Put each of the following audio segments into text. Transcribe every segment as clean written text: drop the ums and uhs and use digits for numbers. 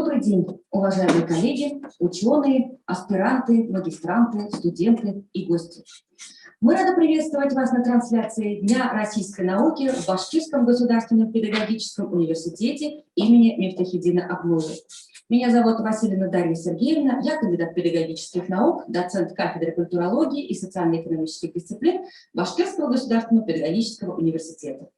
Добрый день, уважаемые коллеги, ученые, аспиранты, магистранты, студенты и гости. Мы рады приветствовать вас на трансляции Дня российской науки в Башкирском государственном педагогическом университете имени Мифтахиддина Акмуллы. Меня зовут Васильевна Дарья Сергеевна, я кандидат педагогических наук, доцент кафедры культурологии и социально-экономических дисциплин Башкирского государственного педагогического университета.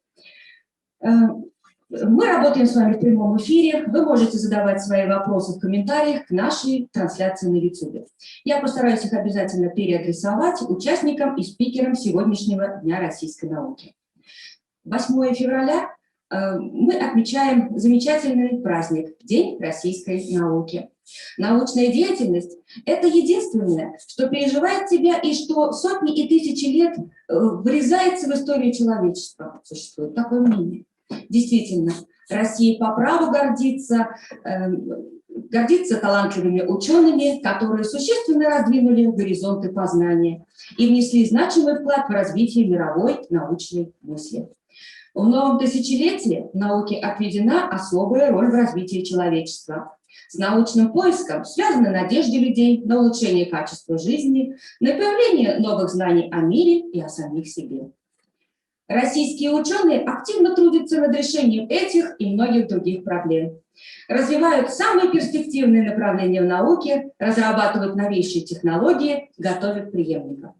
Мы работаем с вами в прямом эфире. Вы можете задавать свои вопросы в комментариях к нашей трансляции на YouTube. Я постараюсь их обязательно переадресовать участникам и спикерам сегодняшнего Дня российской науки. 8 февраля мы отмечаем замечательный праздник – День российской науки. Научная деятельность – это единственное, что переживает тебя и что сотни и тысячи лет врезается в историю человечества. Существует такое мнение. Действительно, Россия по праву гордится талантливыми учеными, которые существенно раздвинули горизонты познания и внесли значимый вклад в развитие мировой научной мысли. В новом тысячелетии науке отведена особая роль в развитии человечества. С научным поиском связаны надежды людей на улучшение качества жизни, на появление новых знаний о мире и о самих себе. Российские ученые активно трудятся над решением этих и многих других проблем. Развивают самые перспективные направления в науке, разрабатывают новейшие технологии, готовят преемников.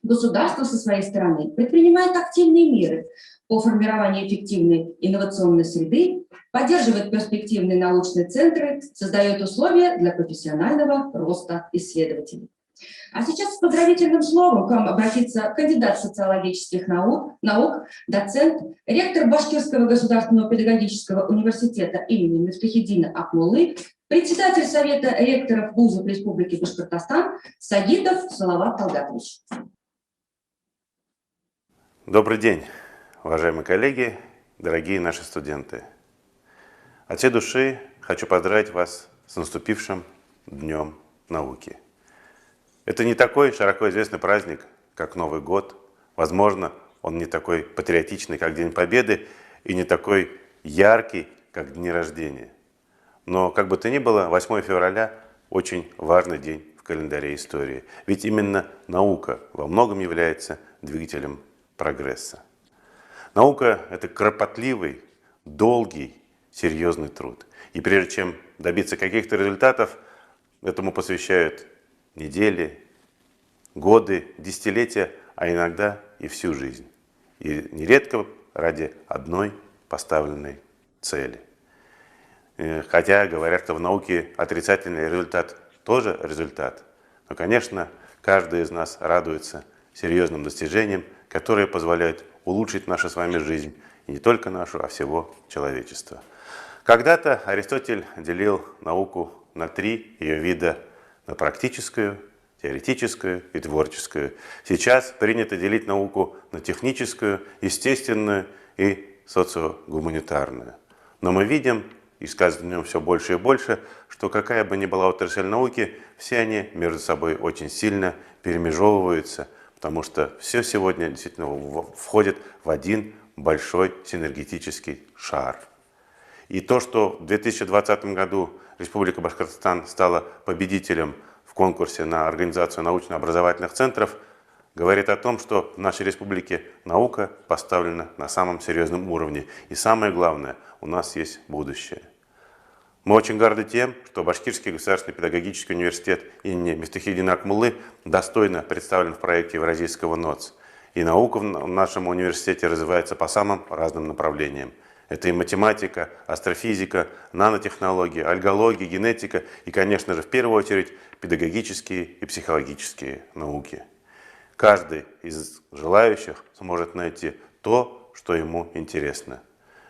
Государство со своей стороны предпринимает активные меры по формированию эффективной инновационной среды, поддерживает перспективные научные центры, создает условия для профессионального роста исследователей. А сейчас с поздравительным словом к вам обратится кандидат социологических наук, доцент, ректор Башкирского государственного педагогического университета имени Мифтахиддина Акмуллы, председатель Совета ректоров вузов Республики Башкортостан Сагитов Салават Талгатович. Добрый день, уважаемые коллеги, дорогие наши студенты. От всей души хочу поздравить вас с наступившим Днем науки. Это не такой широко известный праздник, как Новый год. Возможно, он не такой патриотичный, как День Победы, и не такой яркий, как дни рождения. Но, как бы то ни было, 8 февраля – очень важный день в календаре истории. Ведь именно наука во многом является двигателем прогресса. Наука – это кропотливый, долгий, серьезный труд. И прежде чем добиться каких-то результатов, этому посвящают недели, годы, десятилетия, а иногда и всю жизнь. И нередко ради одной поставленной цели. Хотя говорят, что в науке отрицательный результат тоже результат. Но, конечно, каждый из нас радуется серьезным достижениям, которые позволяют улучшить нашу с вами жизнь. И не только нашу, а всего человечества. Когда-то Аристотель делил науку на 3 ее вида: на практическую, теоретическую и творческую. Сейчас принято делить науку на техническую, естественную и социогуманитарную. Но мы видим, и с каждым днем все больше и больше, что какая бы ни была отрасль науки, все они между собой очень сильно перемежевываются, потому что все сегодня действительно входит в один большой синергетический шар. И то, что в 2020 году Республика Башкортостан стала победителем в конкурсе на организацию научно-образовательных центров, говорит о том, что в нашей республике наука поставлена на самом серьезном уровне. И самое главное, у нас есть будущее. Мы очень горды тем, что Башкирский государственный педагогический университет имени Мифтахиддина Акмуллы достойно представлен в проекте Евразийского НОЦ. И наука в нашем университете развивается по самым разным направлениям. Это и математика, астрофизика, нанотехнологии, альгология, генетика и, конечно же, в первую очередь, педагогические и психологические науки. Каждый из желающих сможет найти то, что ему интересно.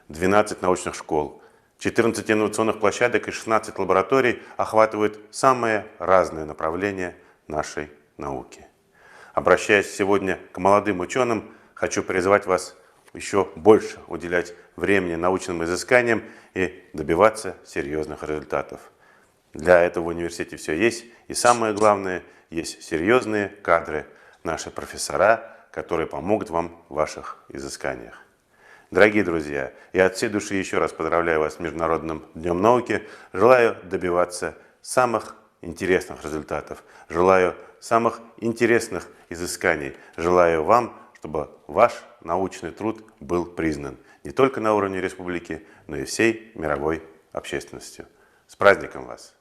12 научных школ, 14 инновационных площадок и 16 лабораторий охватывают самые разные направления нашей науки. Обращаясь сегодня к молодым ученым, хочу призвать вас еще больше уделять времени научным изысканиям и добиваться серьезных результатов. Для этого в университете все есть, и самое главное, есть серьезные кадры, наши профессора, которые помогут вам в ваших изысканиях. Дорогие друзья, я от всей души еще раз поздравляю вас с Международным днем науки. Желаю добиваться самых интересных результатов. Желаю самых интересных изысканий. Желаю вам, чтобы ваш научный труд был признан не только на уровне республики, но и всей мировой общественностью. С праздником вас!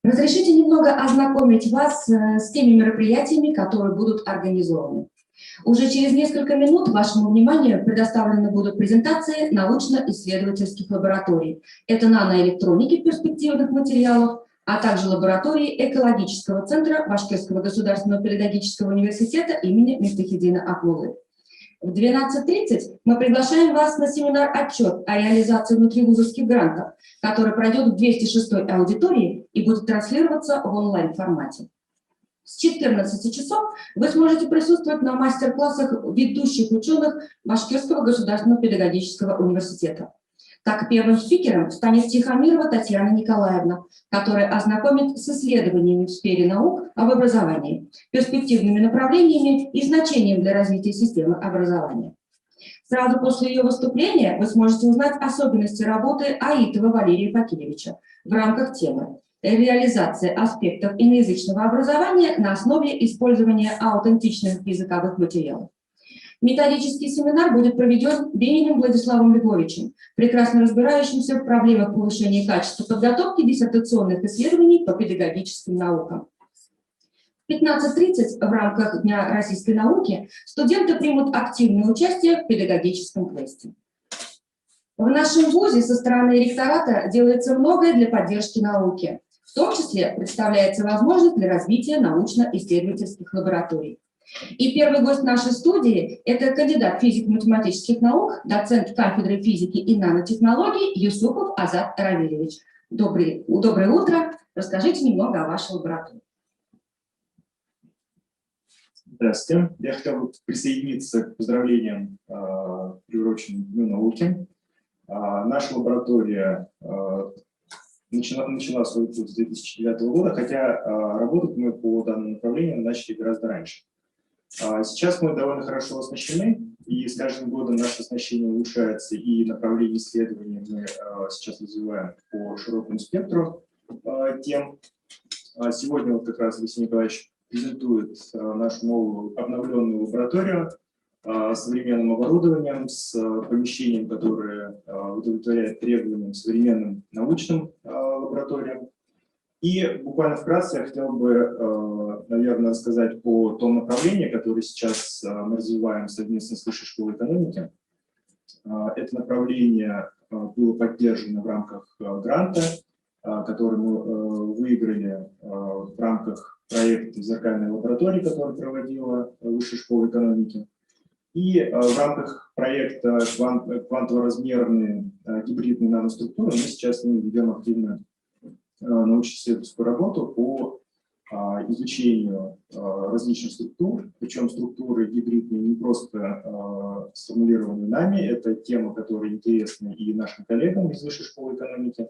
Разрешите немного ознакомить вас с теми мероприятиями, которые будут организованы. Уже через несколько минут вашему вниманию предоставлены будут презентации научно-исследовательских лабораторий. Это наноэлектроники перспективных материалов, а также лаборатории экологического центра Башкирского государственного педагогического университета имени Мифтахиддина Акулы. В 12:30 мы приглашаем вас на семинар-отчет о реализации внутривузовских грантов, который пройдет в 206-й аудитории и будет транслироваться в онлайн-формате. С 14 часов вы сможете присутствовать на мастер-классах ведущих ученых Башкирского государственного педагогического университета. Так, первым спикером станет Тихомирова Татьяна Николаевна, которая ознакомит с исследованиями в сфере наук об образовании, перспективными направлениями и значением для развития системы образования. Сразу после ее выступления вы сможете узнать особенности работы Аитова Валерия Факилевича в рамках темы «Реализация аспектов иноязычного образования на основе использования аутентичных языковых материалов». Методический семинар будет проведен Бениним Владиславом Львовичем, прекрасно разбирающимся в проблемах повышения качества подготовки диссертационных исследований по педагогическим наукам. В 15:30 в рамках Дня российской науки студенты примут активное участие в педагогическом квесте. В нашем вузе со стороны ректората делается многое для поддержки науки. В том числе представляется возможность для развития научно-исследовательских лабораторий. И первый гость нашей студии – это кандидат физико-математических наук, доцент кафедры физики и нанотехнологий Юсупов Азат Равильевич. Доброе утро. Расскажите немного о вашей лаборатории. Здравствуйте. Я хотел бы присоединиться к поздравлениям, приуроченным Дню науки. Наша лаборатория начала свой труд с 2009 года, хотя работать мы по данному направлению начали гораздо раньше. Сейчас мы довольно хорошо оснащены, и с каждым годом наше оснащение улучшается, и направление исследований мы сейчас развиваем по широкому спектру тем. Сегодня вот как раз Алексей Николаевич презентует нашу новую обновленную лабораторию с современным оборудованием, с помещением, которое удовлетворяет требованиям современным научным лабораториям. И буквально вкратце я хотел бы, наверное, рассказать о том направлении, которое сейчас мы развиваем совместно с Высшей школой экономики. Это направление было поддержано в рамках гранта, который мы выиграли в рамках проекта «Зеркальная лаборатория», который проводила Высшая школа экономики. И в рамках проекта «Квантово-размерные гибридные наноструктуры» мы сейчас ведем активно научно-исследовательскую работу по изучению различных структур, причем структуры гибридные не просто сформулированы нами, это тема, которая интересна и нашим коллегам из Высшей школы экономики.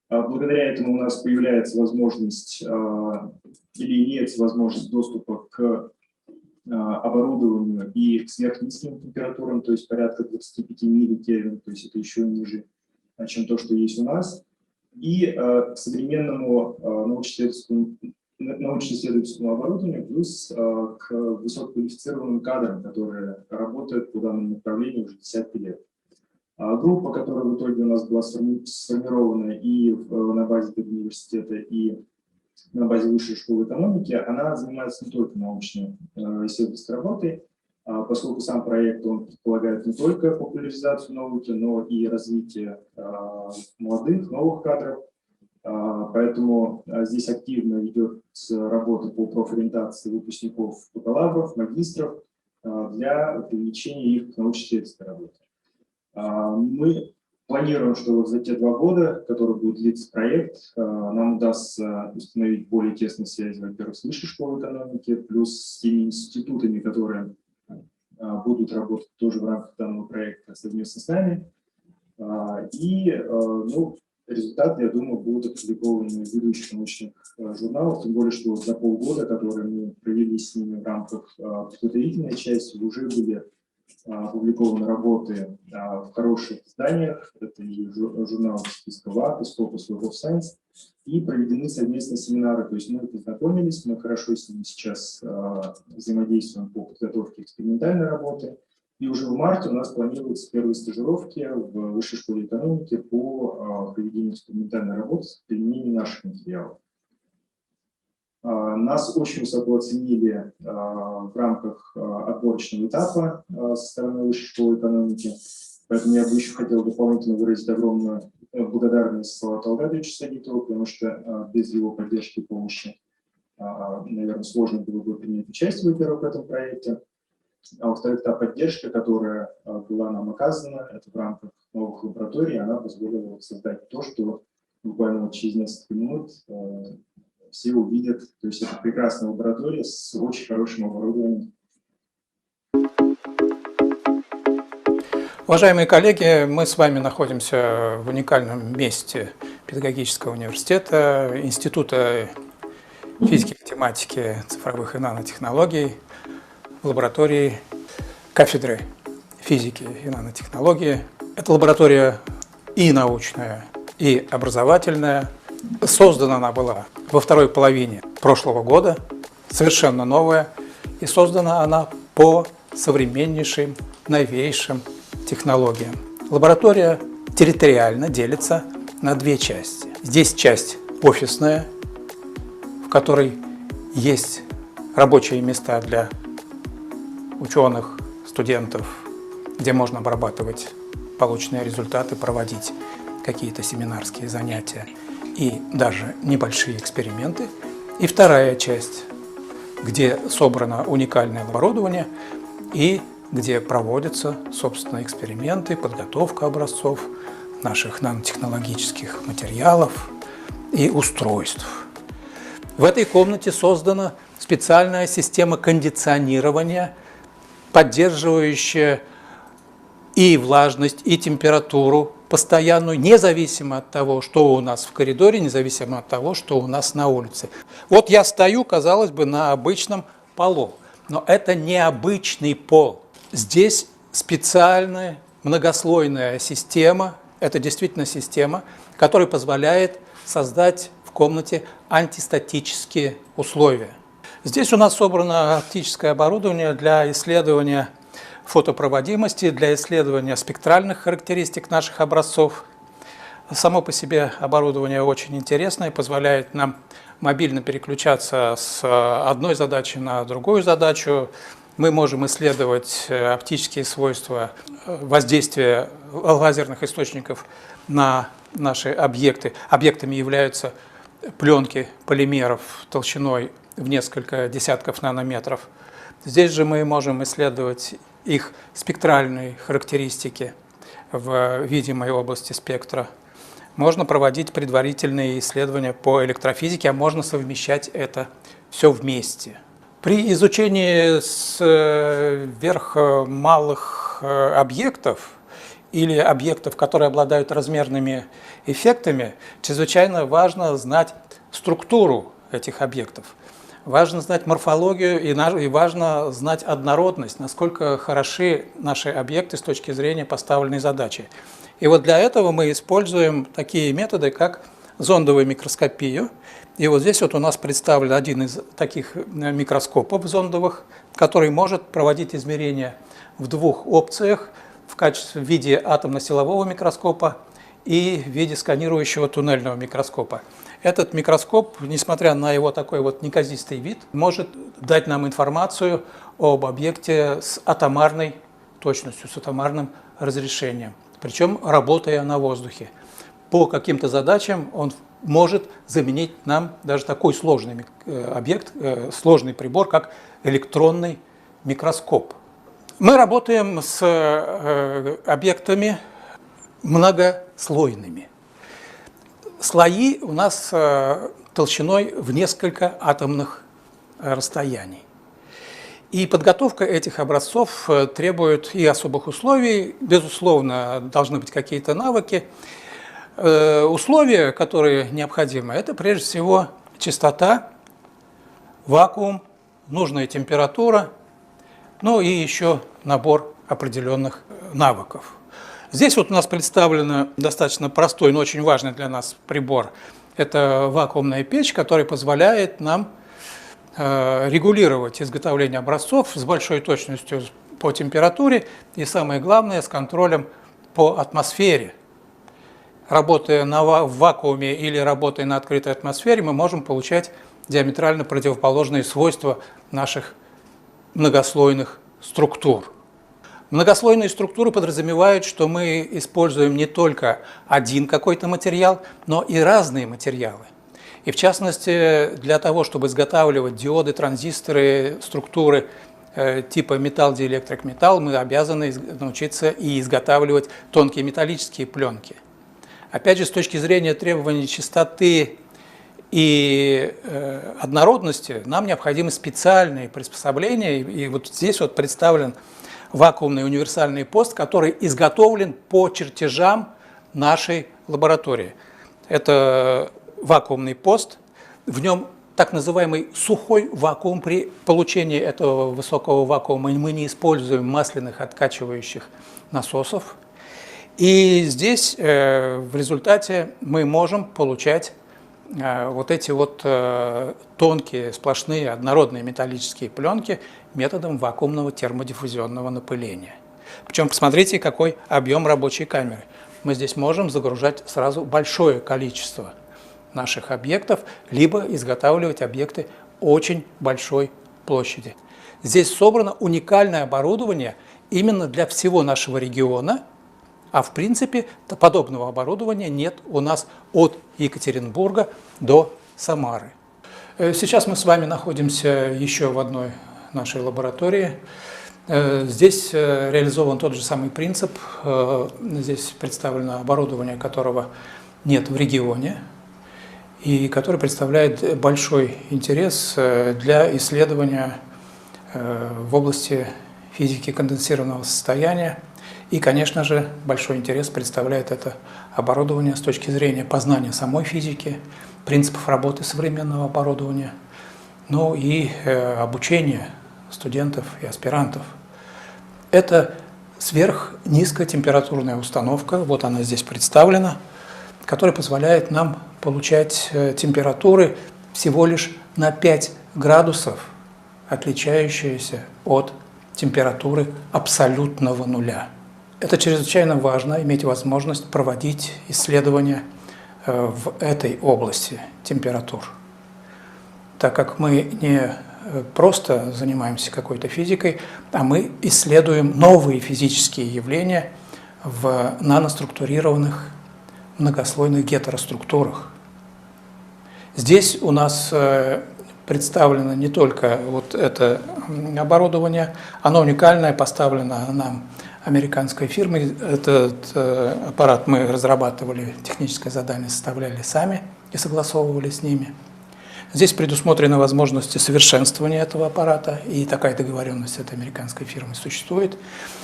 Благодаря этому у нас появляется возможность или имеется возможность доступа к оборудованию и к сверхнизким температурам, то есть порядка 25 милликельвин, то есть это еще ниже, чем то, что есть у нас, и к современному научно-исследовательскому оборудованию, плюс к высококвалифицированным кадрам, которые работают по данному направлению уже десятки лет. Группа, которая в итоге у нас была сформирована и на базе университета, и на базе Высшей школы экономики, она занимается не только научной исследовательской работой, поскольку сам проект он предполагает не только популяризацию науки, но и развитие молодых, новых кадров. Поэтому здесь активно идет работа по профориентации выпускников бакалавров, магистров для привлечения их к научно-исследовательской работе. Мы планируем, что вот за те 2 года, которые будет длиться проект, нам удастся установить более тесные связи, во-первых, с Высшей школой экономики, плюс с теми институтами, которые будут работать тоже в рамках данного проекта совместно с нами. И результаты, я думаю, будут опубликованы в ведущих научных журналах, тем более, что за полгода, которые мы провели с ними в рамках подготовительной части, уже были опубликованы работы в хороших изданиях, это и журнал списка ВАК, и Scopus Web of Science, и проведены совместные семинары, то есть мы познакомились, мы хорошо с ними сейчас взаимодействуем по подготовке экспериментальной работы, и уже в марте у нас планируются первые стажировки в Высшей школе экономики по проведению экспериментальной работы с применением наших материалов. Нас очень высоко оценили в рамках отборочного этапа со стороны Высшей школы экономики, поэтому я бы еще хотел дополнительно выразить огромную благодарность Салавату Алгадовичу Сагитову, потому что без его поддержки и помощи, наверное, сложно было бы принять участие, во-первых, в этом проекте. А во-вторых, та поддержка, которая была нам оказана, это в рамках новых лабораторий, она позволила создать то, что буквально через несколько минут все увидят. То есть это прекрасная лаборатория с очень хорошим оборудованием. Уважаемые коллеги, мы с вами находимся в уникальном месте Педагогического университета, Института физики, математики, цифровых и нанотехнологий, в лаборатории кафедры физики и нанотехнологии. Эта лаборатория и научная, и образовательная. Создана она была во второй половине прошлого года, совершенно новая, и создана она по современнейшим, новейшим технологиям. Лаборатория территориально делится на две части. Здесь часть офисная, в которой есть рабочие места для ученых, студентов, где можно обрабатывать полученные результаты, проводить какие-то семинарские занятия и даже небольшие эксперименты. И вторая часть, где собрано уникальное оборудование и где проводятся, собственно, эксперименты, подготовка образцов наших нанотехнологических материалов и устройств. В этой комнате создана специальная система кондиционирования, поддерживающая и влажность, и температуру постоянную, независимо от того, что у нас в коридоре, независимо от того, что у нас на улице. Вот я стою, казалось бы, на обычном полу, но это необычный пол. Здесь специальная многослойная система, это действительно система, которая позволяет создать в комнате антистатические условия. Здесь у нас собрано оптическое оборудование для исследования фотопроводимости, для исследования спектральных характеристик наших образцов. Само по себе оборудование очень интересное, позволяет нам мобильно переключаться с одной задачи на другую задачу. Мы можем исследовать оптические свойства воздействия лазерных источников на наши объекты. Объектами являются пленки полимеров толщиной в несколько десятков нанометров. Здесь же мы можем исследовать их спектральные характеристики в видимой области спектра. Можно проводить предварительные исследования по электрофизике, а можно совмещать это все вместе. При изучении сверхмалых объектов или объектов, которые обладают размерными эффектами, чрезвычайно важно знать структуру этих объектов. Важно знать морфологию и важно знать однородность, насколько хороши наши объекты с точки зрения поставленной задачи. И вот для этого мы используем такие методы, как зондовую микроскопию. И вот здесь вот у нас представлен один из таких микроскопов зондовых, который может проводить измерения в двух опциях в виде атомно-силового микроскопа и в виде сканирующего туннельного микроскопа. Этот микроскоп, несмотря на его такой вот неказистый вид, может дать нам информацию об объекте с атомарной точностью, с атомарным разрешением, причем работая на воздухе. По каким-то задачам он может заменить нам даже такой сложный объект, сложный прибор, как электронный микроскоп. Мы работаем с объектами многослойными. Слои у нас толщиной в несколько атомных расстояний. И подготовка этих образцов требует и особых условий. Безусловно, должны быть какие-то навыки. Условия, которые необходимы, это прежде всего чистота, вакуум, нужная температура, ну и еще набор определенных навыков. Здесь вот у нас представлен достаточно простой, но очень важный для нас прибор. Это вакуумная печь, которая позволяет нам регулировать изготовление образцов с большой точностью по температуре и, самое главное, с контролем по атмосфере. Работая в вакууме или работая на открытой атмосфере, мы можем получать диаметрально противоположные свойства наших многослойных структур. Многослойные структуры подразумевают, что мы используем не только один какой-то материал, но и разные материалы. И в частности, для того, чтобы изготавливать диоды, транзисторы, структуры типа металл-диэлектрик-металл, мы обязаны научиться и изготавливать тонкие металлические пленки. Опять же, с точки зрения требований чистоты и однородности, нам необходимы специальные приспособления. И вот здесь вот представлен вакуумный универсальный пост, который изготовлен по чертежам нашей лаборатории. Это вакуумный пост, в нем так называемый сухой вакуум. При получении этого высокого вакуума мы не используем масляных откачивающих насосов. И здесь в результате мы можем получать вот эти вот тонкие, сплошные, однородные металлические пленки методом вакуумного термодиффузионного напыления. Причем посмотрите, какой объем рабочей камеры. Мы здесь можем загружать сразу большое количество наших объектов, либо изготавливать объекты очень большой площади. Здесь собрано уникальное оборудование именно для всего нашего региона, а в принципе подобного оборудования нет у нас от Екатеринбурга до Самары. Сейчас мы с вами находимся еще в одной нашей лаборатории. Здесь реализован тот же самый принцип. Здесь представлено оборудование, которого нет в регионе, и который представляет большой интерес для исследования в области физики конденсированного состояния. И, конечно же, большой интерес представляет это оборудование с точки зрения познания самой физики, принципов работы современного оборудования, ну и обучения студентов и аспирантов. Это сверхнизкотемпературная установка, вот она здесь представлена, которая позволяет нам получать температуры всего лишь на 5 градусов, отличающиеся от температуры абсолютного нуля. Это чрезвычайно важно, иметь возможность проводить исследования в этой области температур, так как мы не просто занимаемся какой-то физикой, а мы исследуем новые физические явления в наноструктурированных многослойных гетероструктурах. Здесь у нас представлено не только вот это оборудование, оно уникальное, поставлено нам американской фирмой. Этот аппарат мы разрабатывали, техническое задание составляли сами и согласовывали с ними. Здесь предусмотрены возможности совершенствования этого аппарата, и такая договоренность с этой американской фирмой существует.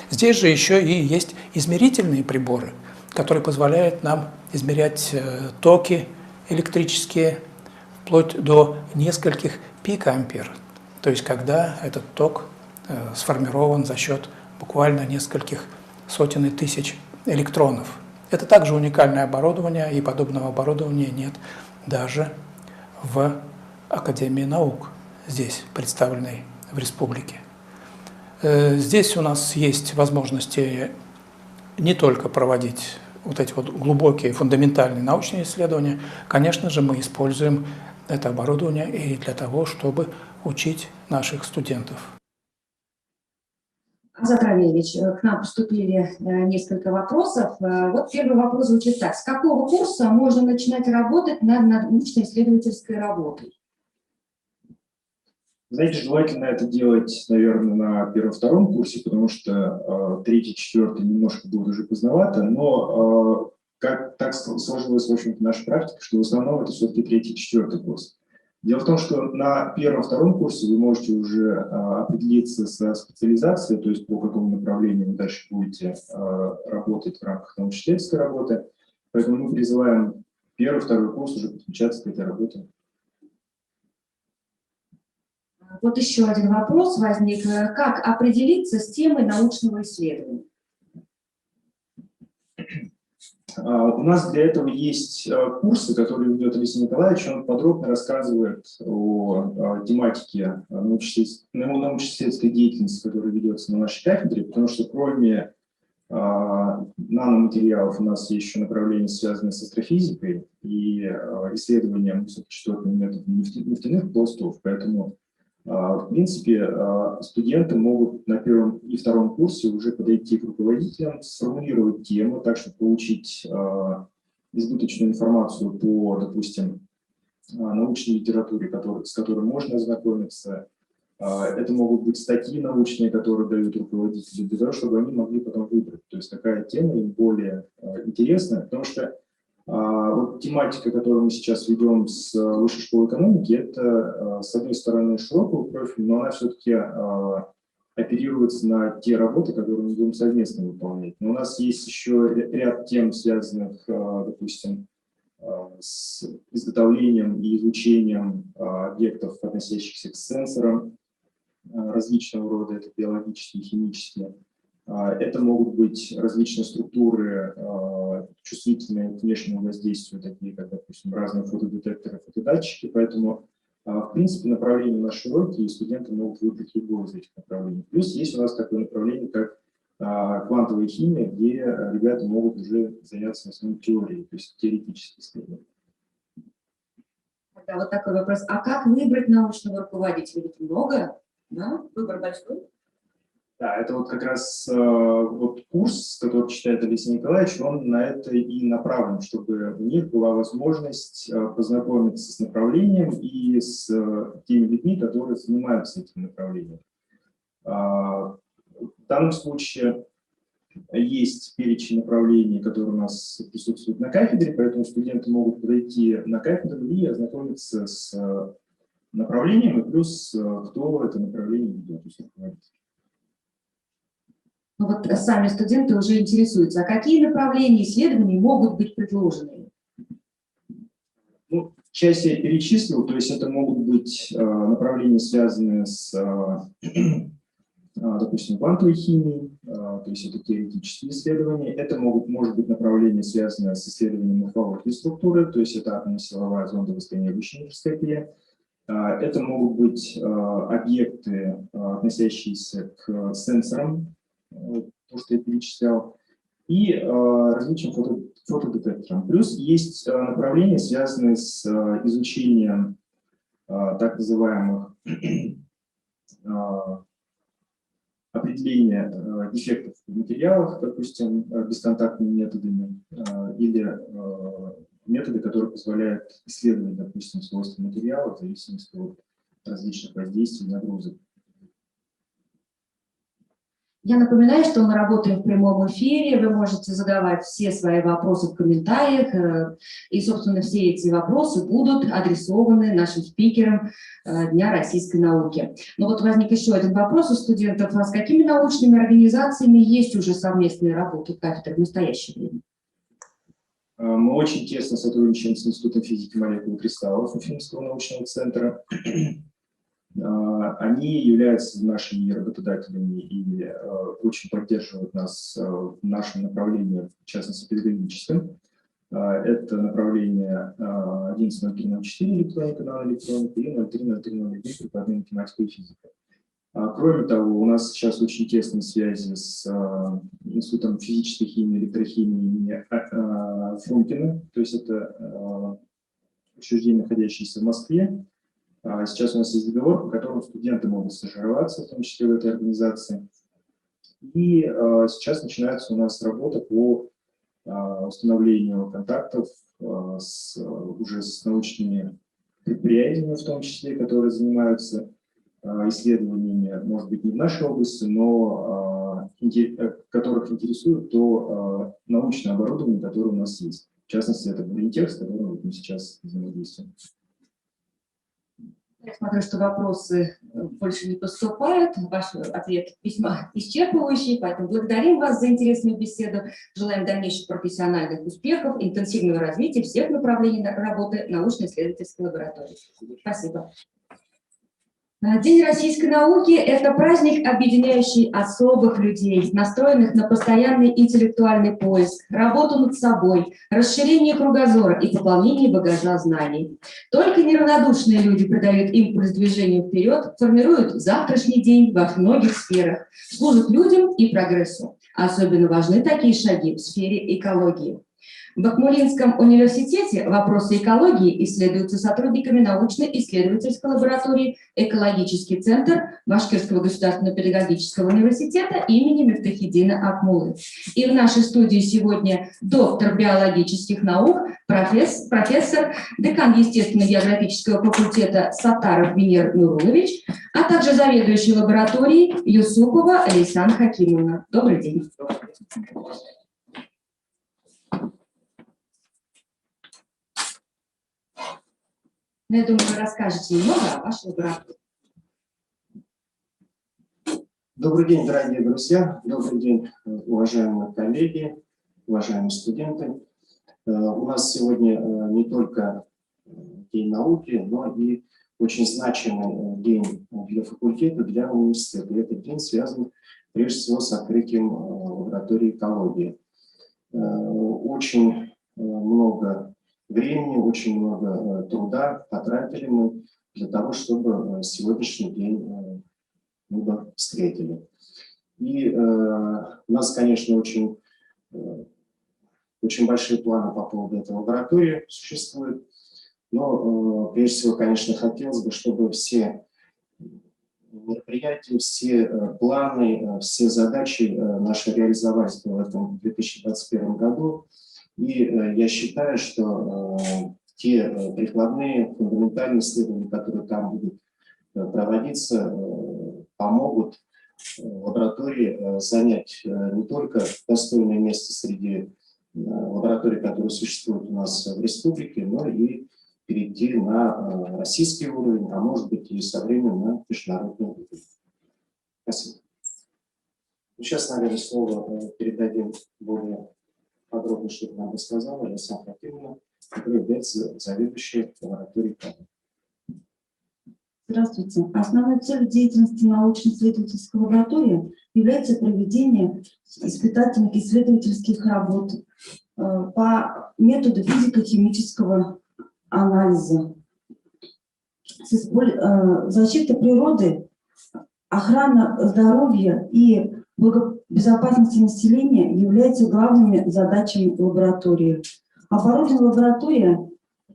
Здесь же еще и есть измерительные приборы, которые позволяют нам измерять токи электрические вплоть до нескольких пикоампер, то есть когда этот ток сформирован за счет буквально нескольких сотен тысяч электронов. Это также уникальное оборудование, и подобного оборудования нет даже в Академии наук, здесь представленной в республике. Здесь у нас есть возможности не только проводить вот эти вот глубокие фундаментальные научные исследования, конечно же, мы используем это оборудование и для того, чтобы учить наших студентов. Азат Равильевич, к нам поступили несколько вопросов. Вот первый вопрос звучит так. С какого курса можно начинать работать над научно-исследовательской работой? Знаете, желательно это делать, наверное, на первом-втором курсе, потому что третий, четвертый немножко будет уже поздновато, но как так сложилась, в общем-то, наша практика, что в основном это все-таки третий, четвертый курс. Дело в том, что на первом-втором курсе вы можете уже определиться со специализацией, то есть по какому направлению вы дальше будете работать в рамках научно-исследовательской работы. Поэтому мы призываем первый-второй курс уже подключаться к этой работе. Вот еще один вопрос возник. Как определиться с темой научного исследования? У нас для этого есть курсы, которые ведет Алексей Николаевич. Он подробно рассказывает о тематике научно-исследовательской деятельности, которая ведется на нашей кафедре, потому что кроме наноматериалов у нас есть еще направления, связанные с астрофизикой и исследованием высокочастотных методов нефтяных пластов. Поэтому, в принципе, студенты могут на первом и втором курсе уже подойти к руководителям, сформулировать тему, так, чтобы получить избыточную информацию по, допустим, научной литературе, с которой можно ознакомиться. Это могут быть статьи научные, которые дают руководители, для того, чтобы они могли потом выбрать. То есть такая тема им более интересная, потому что вот тематика, которую мы сейчас ведем с Высшей школы экономики, это, с одной стороны, широкого профиля, но она все-таки оперируется на те работы, которые мы будем совместно выполнять. Но у нас есть еще ряд тем, связанных, допустим, с изготовлением и изучением объектов, относящихся к сенсорам различного рода, это биологические, химические. Это могут быть различные структуры, чувствительные к внешнему воздействию, такие как, допустим, разные фотодетекторы, фотодатчики. Поэтому, в принципе, направления у нас широкие, и студенты могут выбрать любое из этих направлений. Плюс есть у нас такое направление, как квантовая химия, где ребята могут уже заняться в основном теорией, то есть теоретические исследования. Да, вот такой вопрос. А как выбрать научного руководителя? Ведь много, да? Выбор большой. Да, это вот как раз вот курс, который читает Алексей Николаевич, он на это и направлен, чтобы у них была возможность познакомиться с направлением и с теми людьми, которые занимаются этим направлением. В данном случае есть перечень направлений, которые у нас присутствуют на кафедре, поэтому студенты могут подойти на кафедру и ознакомиться с направлением, и плюс кто это направление ведет, то есть руководитель. Ну вот сами студенты уже интересуются, а какие направления исследований могут быть предложены? Ну, часть я перечислил, то есть это могут быть направления, связанные с, допустим, квантовой химией, то есть это теоретические исследования. Это может быть направления, связанные с исследованием морфологии структуры, то есть это атомно-силовая зондово-сканирующая микроскопия. Это могут быть объекты, относящиеся к сенсорам, то, что я перечислял, и различным фотодетекторам. Плюс есть направления, связанные с изучением так называемых определения дефектов в материалах, допустим, бесконтактными методами, или методы, которые позволяют исследовать, допустим, свойства материала в зависимости от различных воздействий и нагрузок. Я напоминаю, что мы работаем в прямом эфире, вы можете задавать все свои вопросы в комментариях, и, собственно, все эти вопросы будут адресованы нашим спикерам Дня российской науки. Но вот возник еще один вопрос у студентов. А с какими научными организациями есть уже совместные работы кафедры в настоящее время? Мы очень тесно сотрудничаем с Институтом физики молекул и кристаллов Уфимского научного центра. Они являются нашими работодателями и очень поддерживают нас в нашем направлении, в частности, педагогическом. Это направление 11.03.04 электроника, наноэлектроника и 03.03.09 прикладная математика и физика. Кроме того, у нас сейчас очень тесные связи с Институтом физической химии и электрохимии имени Фрункина, то есть это учреждение, находящееся в Москве. Сейчас у нас есть договор, по которому студенты могут стажироваться, в том числе в этой организации. И сейчас начинается у нас работа по установлению контактов уже с научными предприятиями, в том числе, которые занимаются исследованиями, может быть, не в нашей области, но которых интересует то научное оборудование, которое у нас есть. В частности, это Бринтех, с которым мы сейчас взаимодействуем. Я смотрю, что вопросы больше не поступают. Ваш ответ весьма исчерпывающий, поэтому благодарим вас за интересную беседу. Желаем дальнейших профессиональных успехов, интенсивного развития всех направлений работы научно-исследовательской лаборатории. Спасибо. День российской науки – это праздник, объединяющий особых людей, настроенных на постоянный интеллектуальный поиск, работу над собой, расширение кругозора и пополнение багажа знаний. Только неравнодушные люди придают импульс движению вперед, формируют завтрашний день во многих сферах, служат людям и прогрессу. Особенно важны такие шаги в сфере экологии. В Бахмулинском университете вопросы экологии исследуются сотрудниками научно-исследовательской лаборатории «Экологический центр» Башкирского государственного педагогического университета имени Мифтахиддина Акмуллы. И в нашей студии сегодня доктор биологических наук, профессор, декан естественно-географического факультета Саттаров Венер Нурулович, а также заведующий лабораторией Юсупова Лейсан Хакимовна. Добрый день. Я думаю, вы расскажете немного о вашей лаборатории. Добрый день, дорогие друзья, добрый день, уважаемые коллеги, уважаемые студенты. У нас сегодня не только День науки, но и очень значимый день для факультета, для университета. И этот день связан прежде всего с открытием лаборатории экологии. Очень много времени, очень много труда потратили мы для того, чтобы сегодняшний день мы встретили. И у нас, конечно, очень большие планы по поводу этой лаборатории существуют. Но прежде всего, конечно, хотелось бы, чтобы все мероприятия, все планы, все задачи наши реализовались в этом 2021 году. И я считаю, что те прикладные, фундаментальные исследования, которые там будут проводиться, помогут лаборатории занять не только достойное место среди лабораторий, которые существуют у нас в республике, но и перейти на российский уровень, а может быть и со временем на международный уровень. Спасибо. Сейчас, наверное, слово передадим более подробно, чтобы нам рассказала Лейсан Хакимовна, которая является заведующей лабораторией КАДа. Здравствуйте. Основной целью деятельности научно-исследовательской лаборатории является проведение испытательных исследовательских работ по методу физико-химического анализа. Защита природы, охрана здоровья и безопасности населения являются главными задачами лаборатории. Оборудование лаборатории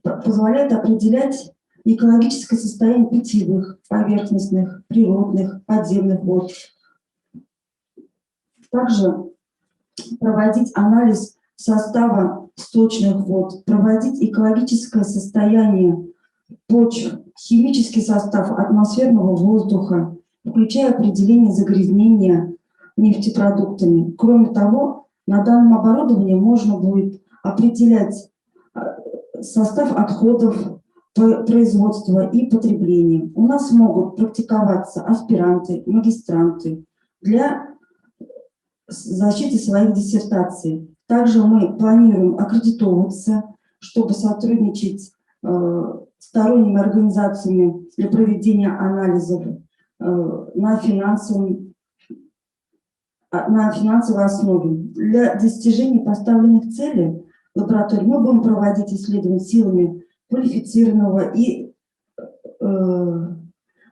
позволяет определять экологическое состояние питьевых, поверхностных, природных, подземных вод. Также проводить анализ состава сточных вод, проводить экологическое состояние почв, химический состав атмосферного воздуха, включая определение загрязнения нефтепродуктами. Кроме того, на данном оборудовании можно будет определять состав отходов производства и потребления. У нас могут практиковаться аспиранты, магистранты для защиты своих диссертаций. Также мы планируем аккредитовываться, чтобы сотрудничать с сторонними организациями для проведения анализов на финансовой основе. Для достижения поставленных целей лаборатории мы будем проводить исследования силами квалифицированного и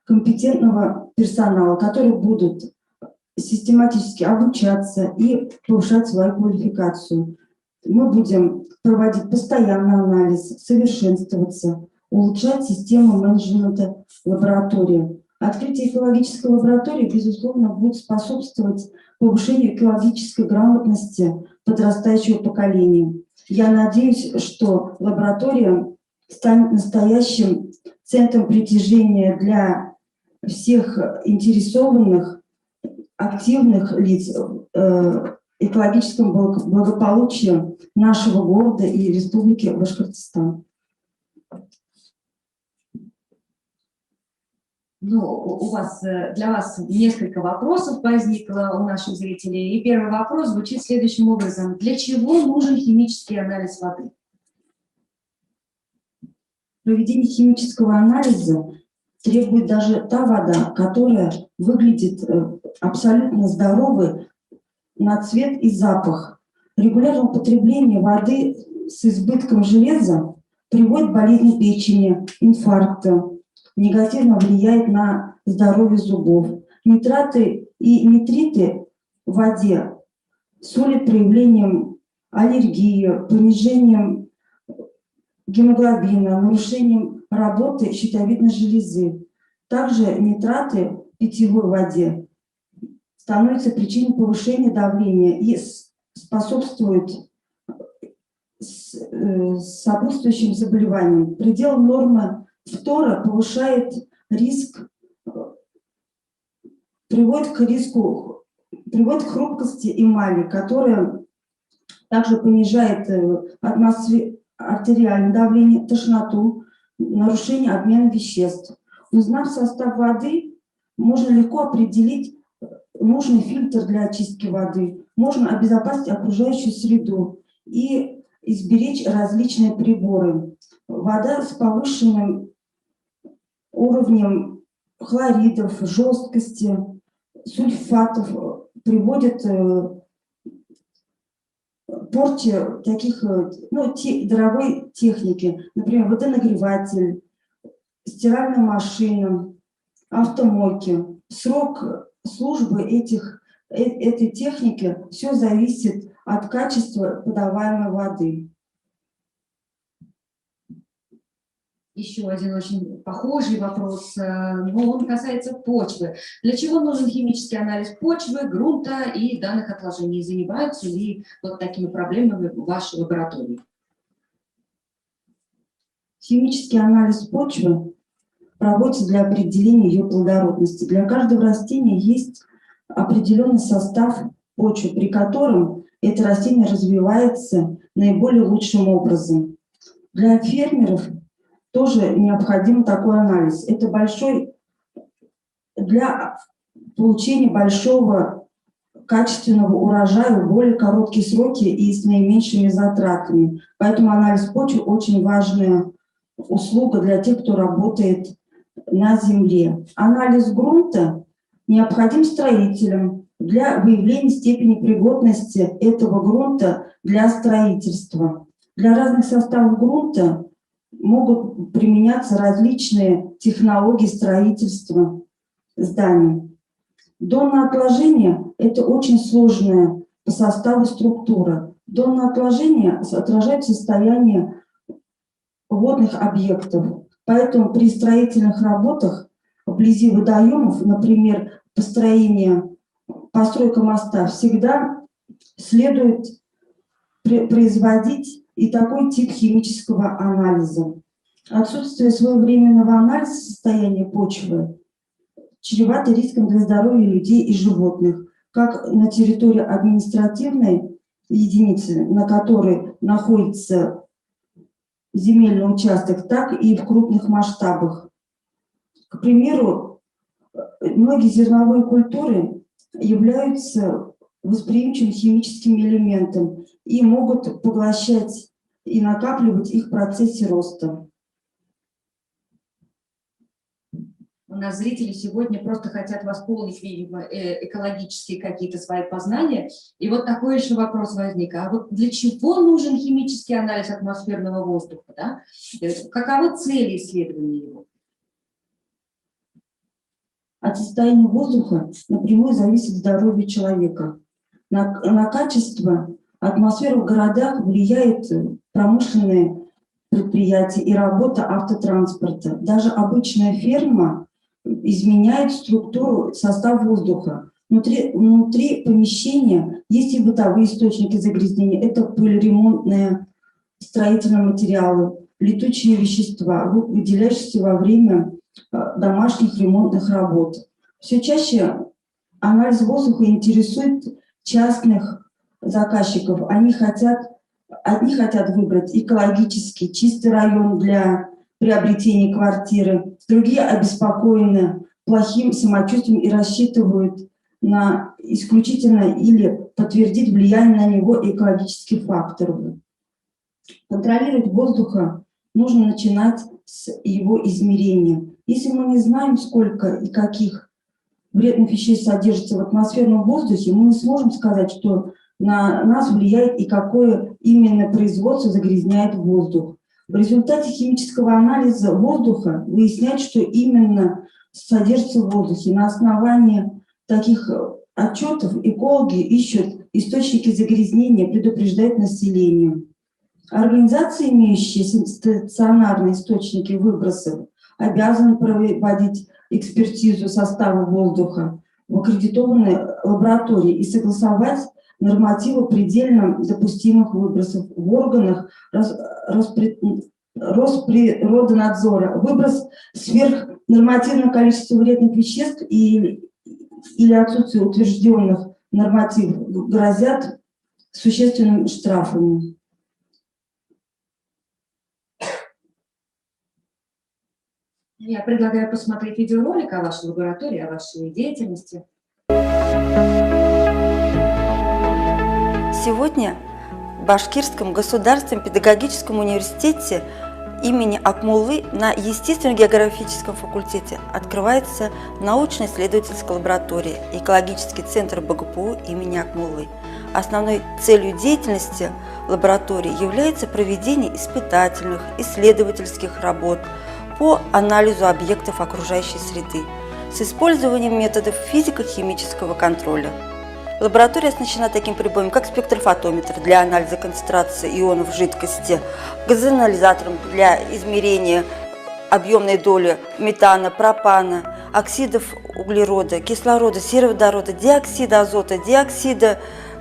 компетентного персонала, которые будут систематически обучаться и повышать свою квалификацию. Мы будем проводить постоянный анализ, совершенствоваться, улучшать систему менеджмента лаборатории. Открытие экологической лаборатории, безусловно, будет способствовать повышению экологической грамотности подрастающего поколения. Я надеюсь, что лаборатория станет настоящим центром притяжения для всех интересованных, активных лиц экологическом благополучии нашего города и республики Башкортостан. Для вас несколько вопросов возникло у наших зрителей. И первый вопрос звучит следующим образом. Для чего нужен химический анализ воды? Проведение химического анализа требует даже та вода, которая выглядит абсолютно здоровой на цвет и запах. Регулярное употребление воды с избытком железа приводит к болезни печени, инфаркту, негативно влияет на здоровье зубов. Нитраты и нитриты в воде солят проявлением аллергии, понижением гемоглобина, нарушением работы щитовидной железы. Также нитраты в питьевой воде становятся причиной повышения давления и способствуют сопутствующим заболеваниям. Предел нормы фтора повышает риск, приводит к хрупкости эмали, которая также понижает артериальное давление, тошноту, нарушение обмена веществ. Узнав состав воды, можно легко определить нужный фильтр для очистки воды, можно обезопасить окружающую среду и изберечь различные приборы. Вода с повышенным уровнем хлоридов, жесткости, сульфатов приводит к порче таких дорогой техники, например, водонагреватель, стиральная машина, автомойки. Срок службы этой техники все зависит от качества подаваемой воды. Еще один очень похожий вопрос, но он касается почвы. Для чего нужен химический анализ почвы, грунта и данных отложений? Занимаются ли вот такими проблемами в вашей лаборатории? Химический анализ почвы проводится для определения ее плодородности. Для каждого растения есть определенный состав почвы, при котором это растение развивается наиболее лучшим образом. Для фермеров тоже необходим такой анализ. Это для получения большого качественного урожая в более короткие сроки и с наименьшими затратами. Поэтому анализ почвы очень важная услуга для тех, кто работает на земле. Анализ грунта необходим строителям для выявления степени пригодности этого грунта для строительства. Для разных составов грунта могут применяться различные технологии строительства зданий. Донное отложение – это очень сложная по составу структура. Донное отложение отражает состояние водных объектов. Поэтому при строительных работах вблизи водоемов, например, постройка моста, всегда следует производить и такой тип химического анализа. Отсутствие своевременного анализа состояния почвы чревато риском для здоровья людей и животных, как на территории административной единицы, на которой находится земельный участок, так и в крупных масштабах. К примеру, многие зерновые культуры являются восприимчивым химическим элементом и могут поглощать и накапливать их в процессе роста. У нас зрители сегодня просто хотят восполнить, видимо, экологические какие-то свои познания. И вот такой еще вопрос возник. А вот для чего нужен химический анализ атмосферного воздуха? Да? Каковы цели исследования его? От состояния воздуха напрямую зависит здоровье человека. На качество атмосферы в городах влияет промышленные предприятия и работа автотранспорта. Даже обычная ферма изменяет структуру, состав воздуха. Внутри помещения есть и бытовые источники загрязнения. Это пылеремонтные строительные материалы, летучие вещества, выделяющиеся во время домашних ремонтных работ. Все чаще анализ воздуха интересует частных заказчиков. Одни хотят выбрать экологически чистый район для приобретения квартиры, другие обеспокоены плохим самочувствием и рассчитывают на исключительно или подтвердить влияние на него экологических факторов. Контролировать воздуха нужно начинать с его измерением. Если мы не знаем, сколько и каких вредных веществ содержится в атмосферном воздухе, мы не сможем сказать, что на нас влияет и какое именно производство загрязняет воздух. В результате химического анализа воздуха выясняется, что именно содержится в воздухе. На основании таких отчетов экологи ищут источники загрязнения, предупреждают население. Организации, имеющие стационарные источники выбросов, обязаны проводить экспертизу состава воздуха в аккредитованной лаборатории и согласовать нормативы предельно допустимых выбросов в органах Росприроднадзора. Выброс сверх нормативного количества вредных веществ или отсутствие утвержденных нормативов грозят существенными штрафами. Я предлагаю посмотреть видеоролик о вашей лаборатории, о вашей деятельности. Сегодня в Башкирском государственном педагогическом университете имени Акмуллы на естественно-географическом факультете открывается научно-исследовательская лаборатория «Экологический центр БГПУ имени Акмуллы». Основной целью деятельности лаборатории является проведение испытательных, исследовательских работ по анализу объектов окружающей среды с использованием методов физико-химического контроля. Лаборатория оснащена таким прибором, как спектрофотометр для анализа концентрации ионов в жидкости, газоанализатором для измерения объемной доли метана, пропана, оксидов углерода, кислорода, сероводорода, диоксида азота, диоксида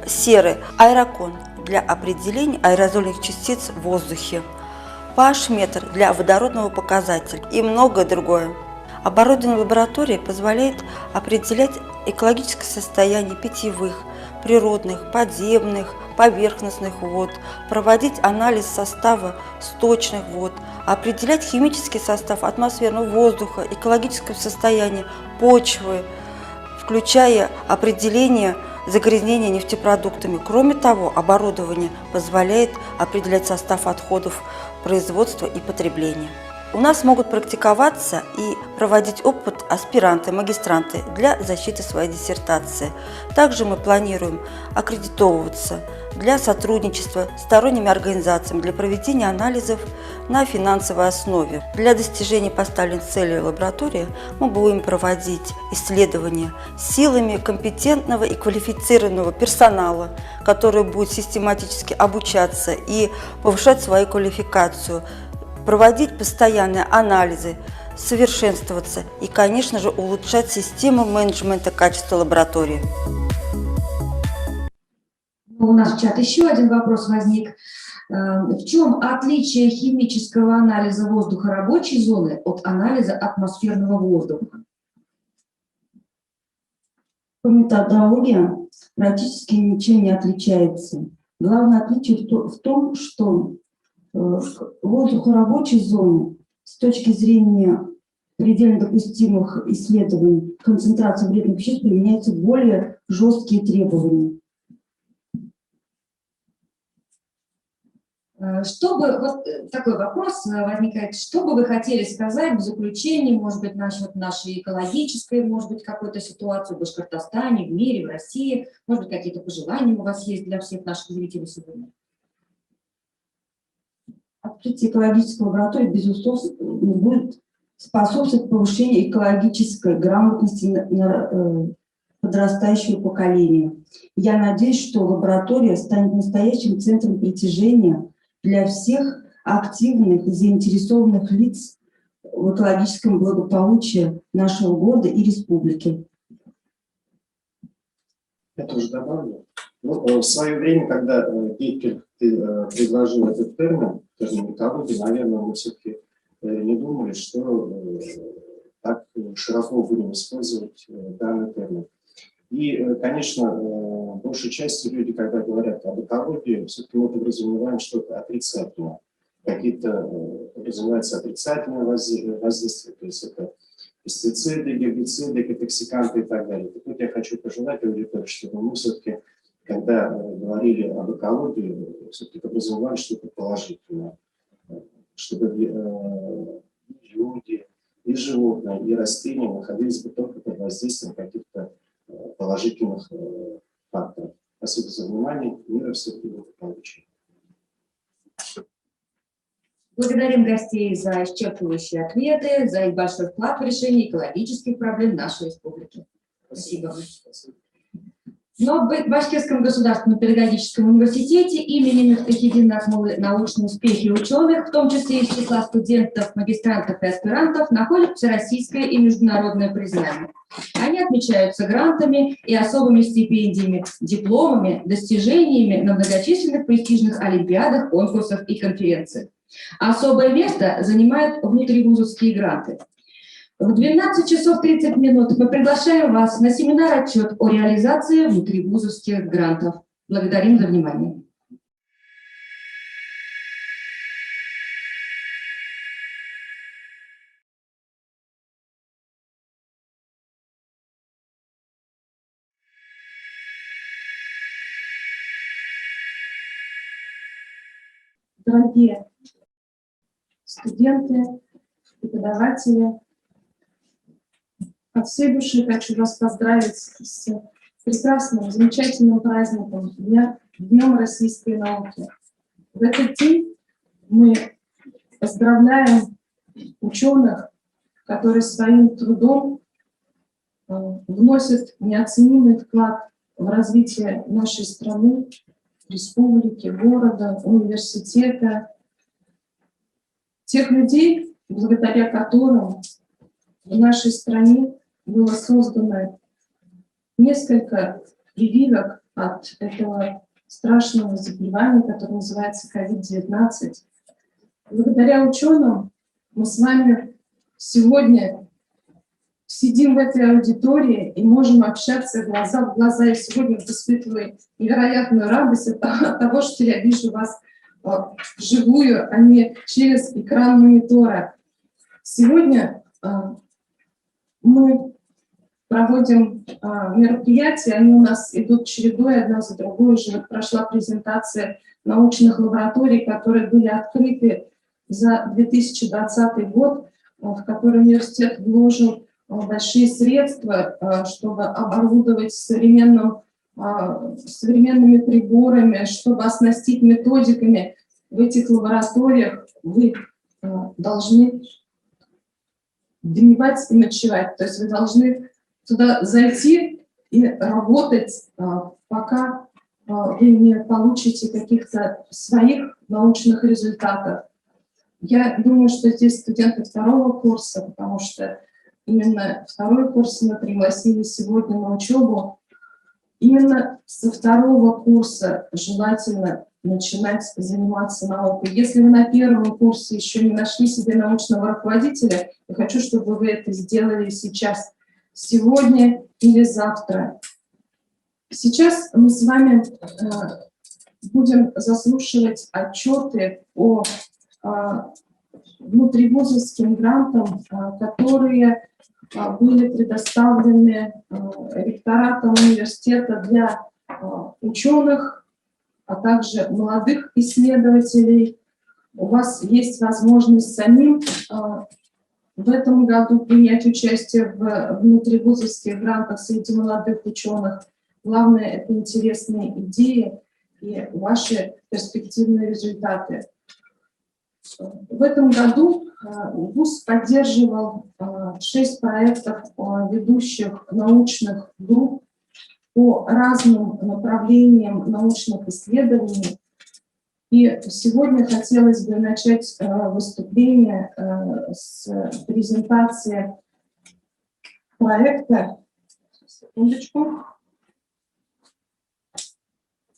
серы, аэрокон для определения аэрозольных частиц в воздухе, pH-метр для водородного показателя и многое другое. Оборудование лаборатории позволяет определять экологическое состояние питьевых, природных, подземных, поверхностных вод, проводить анализ состава сточных вод, определять химический состав атмосферного воздуха, экологическое состояние почвы, включая определение загрязнения нефтепродуктами. Кроме того, оборудование позволяет определять состав отходов производства и потребления. У нас могут практиковаться и проводить опыт аспиранты, магистранты для защиты своей диссертации. Также мы планируем аккредитовываться для сотрудничества с сторонними организациями для проведения анализов на финансовой основе. Для достижения поставленных целей лаборатории мы будем проводить исследования силами компетентного и квалифицированного персонала, который будет систематически обучаться и повышать свою квалификацию, проводить постоянные анализы, совершенствоваться и, конечно же, улучшать систему менеджмента качества лаборатории. У нас в чат еще один вопрос возник. В чем отличие химического анализа воздуха рабочей зоны от анализа атмосферного воздуха? По методологии практически ничем не отличается. Главное отличие в том, что воздух рабочей зоны с точки зрения предельно допустимых исследований концентрации вредных веществ применяются более жесткие требования. Вот такой вопрос возникает. Что бы вы хотели сказать в заключении, может быть, насчет нашей экологической, может быть, какой-то ситуации в Башкортостане, в мире, в России? Может быть, какие-то пожелания у вас есть для всех наших зрителей сегодня? Открытие экологической лаборатории, безусловно, будет способствовать повышению экологической грамотности подрастающего поколения. Я надеюсь, что лаборатория станет настоящим центром притяжения для всех активных и заинтересованных лиц в экологическом благополучии нашего города и республики. Я тоже добавлю. В свое время, когда Гейкер предложил этот термин экологии, наверное, мы все-таки не думали, что так широко будем использовать данный термин. И, конечно, большей части люди, когда говорят об экологии, все-таки мы подразумеваем что-то отрицательное. Какие-то подразумеваются отрицательные воздействия, то есть это пестициды, гербициды, экотоксиканты и так далее. Так вот, я хочу пожелать аудитории, чтобы мы все-таки, когда говорили об экологии, все-таки подразумевали что-то положительное, чтобы люди, и животные, и растения находились бы только под воздействием каких-то положительных факторов. Спасибо за внимание. Мира всех и благополучия. Благодарим гостей за исчерпывающие ответы, за их большой вклад в решение экологических проблем нашей республики. Спасибо. Но в Башкирском государственном педагогическом университете имени Мифтахиддина Атмуллы научные успехи ученых, в том числе из числа студентов, магистрантов и аспирантов, находят всероссийское и международное признание. Они отмечаются грантами и особыми стипендиями, дипломами, достижениями на многочисленных престижных олимпиадах, конкурсах и конференциях. Особое место занимают внутривузовские гранты. В 12 часов 30 минут мы приглашаем вас на семинар-отчет о реализации внутривузовских грантов. Благодарим за внимание. Дорогие студенты, преподаватели, от всей души хочу вас поздравить с прекрасным, замечательным праздником Днем российской науки. В этот день мы поздравляем ученых, которые своим трудом вносят неоценимый вклад в развитие нашей страны, республики, города, университета, тех людей, благодаря которым в нашей стране было создано несколько прививок от этого страшного заболевания, которое называется COVID-19. Благодаря ученым мы с вами сегодня сидим в этой аудитории и можем общаться глаза в глаза. Я сегодня испытываю невероятную радость от того, что я вижу вас вживую, а не через экран монитора. Сегодня мы проводим мероприятия, они у нас идут чередой, одна за другой. Уже прошла презентация научных лабораторий, которые были открыты за 2020 год, в который университет вложил большие средства, чтобы оборудовать современными приборами, чтобы оснастить методиками. В этих лабораториях вы должны дневать и ночевать. То есть вы должны туда зайти и работать, пока вы не получите каких-то своих научных результатов. Я думаю, что здесь студенты второго курса, потому что именно второй курс мы пригласили сегодня на учебу. Именно со второго курса желательно начинать заниматься наукой. Если вы на первом курсе еще не нашли себе научного руководителя, я хочу, чтобы вы это сделали сейчас, сегодня или завтра. Сейчас мы с вами будем заслушивать отчеты о внутривузовским грантам, которые были предоставлены ректоратом университета для ученых, а также молодых исследователей. У вас есть возможность самим в этом году принять участие в внутривузовских грантах среди молодых ученых. Главное – это интересные идеи и ваши перспективные результаты. В этом году ВУЗ поддерживал 6 проектов ведущих научных групп по разным направлениям научных исследований. И сегодня хотелось бы начать выступление с презентации проекта. Секундочку.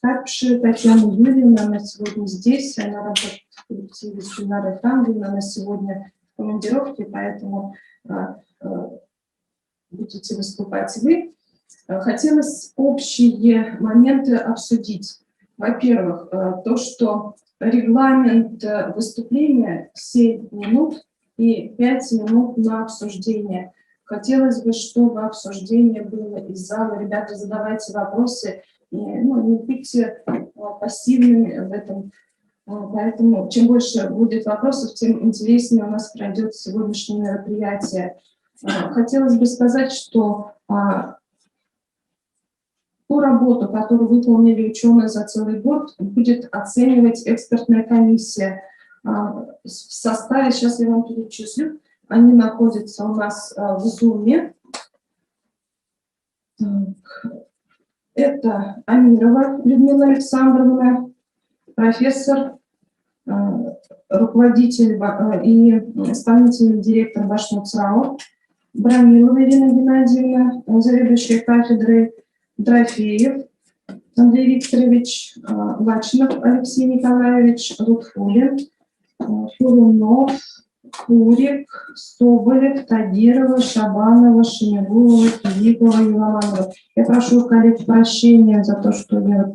Капши Татьяна Юрьевна, она сегодня здесь, она работает в коллективе семинара Франклина, она сегодня в командировке, поэтому будете выступать вы. Хотелось общие моменты обсудить. Во-первых, то, что регламент выступления 7 минут и 5 минут на обсуждение. Хотелось бы, чтобы обсуждение было из зала. Ребята, задавайте вопросы. Не будьте пассивными в этом Поэтому чем больше будет вопросов, тем интереснее у нас пройдет сегодняшнее мероприятие. Хотелось бы сказать, что ту работу, которую выполнили ученые за целый год, будет оценивать экспертная комиссия в составе, сейчас я вам перечислю, они находятся у нас в Zoom. Это Амирова Людмила Александровна, профессор, руководитель и исполнительный директор Башмутсрау, Брамилова Ирина Геннадьевна, заведующая кафедрой, Дрофеев Андрей Викторович, Лачинов Алексей Николаевич, Лутфулин, Фурунов, Курик, Соболев, Тагирова, Шабанова, Шемигулова, Филиппова, Еламанова. Я прошу коллег прощения за то, что я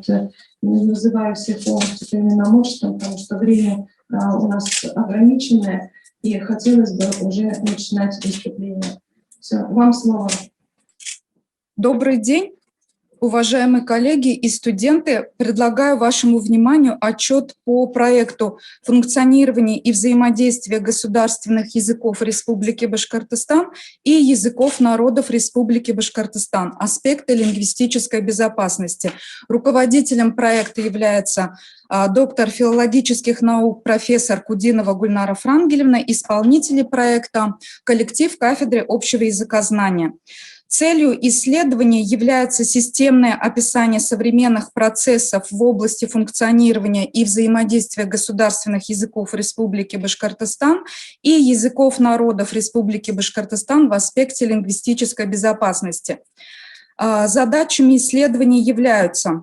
не называю всех полностью по именам отчествам, потому что время у нас ограниченное, и хотелось бы уже начинать выступление. Все, вам слово. Добрый день, уважаемые коллеги и студенты. Предлагаю вашему вниманию отчет по проекту «Функционирование и взаимодействие государственных языков Республики Башкортостан и языков народов Республики Башкортостан. Аспекты лингвистической безопасности». Руководителем проекта является доктор филологических наук профессор Кудинова Гульнара Франгелевна, исполнители проекта коллектив кафедры общего языкознания. Целью исследования является системное описание современных процессов в области функционирования и взаимодействия государственных языков Республики Башкортостан и языков народов Республики Башкортостан в аспекте лингвистической безопасности. Задачами исследования являются: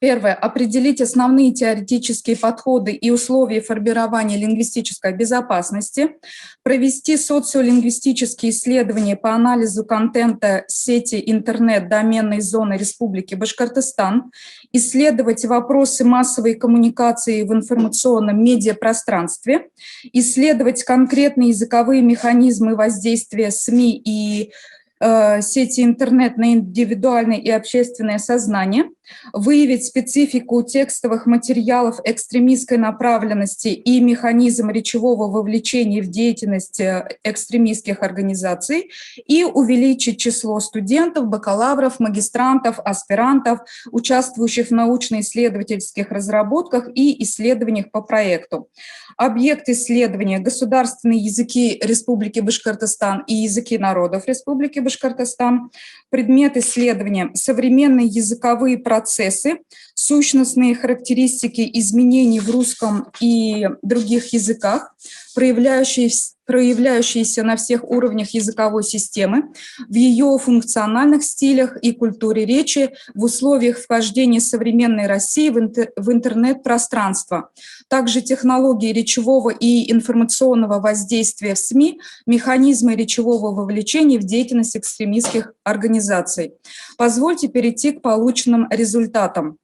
первое. Определить основные теоретические подходы и условия формирования лингвистической безопасности. Провести социолингвистические исследования по анализу контента сети интернет доменной зоны Республики Башкортостан. Исследовать вопросы массовой коммуникации в информационном медиапространстве. Исследовать конкретные языковые механизмы воздействия СМИ и сети интернет на индивидуальное и общественное сознание, выявить специфику текстовых материалов экстремистской направленности и механизм речевого вовлечения в деятельность экстремистских организаций и увеличить число студентов, бакалавров, магистрантов, аспирантов, участвующих в научно-исследовательских разработках и исследованиях по проекту. Объект исследования – государственные языки Республики Башкортостан и языки народов Республики Башкортостан. Предмет исследования – современные языковые процессы, сущностные характеристики изменений в русском и других языках, проявляющиеся на всех уровнях языковой системы, в ее функциональных стилях и культуре речи, в условиях вхождения современной России в интернет-пространство. Также технологии речевого и информационного воздействия в СМИ, механизмы речевого вовлечения в деятельность экстремистских организаций. Позвольте перейти к полученным результатам.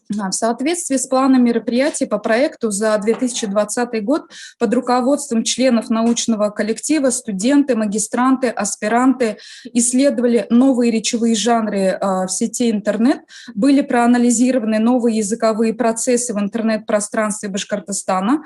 В соответствии с планом мероприятий по проекту за 2020 год под руководством членов научного коллектива студенты, магистранты, аспиранты исследовали новые речевые жанры в сети интернет, были проанализированы новые языковые процессы в интернет-пространстве Башкортостана,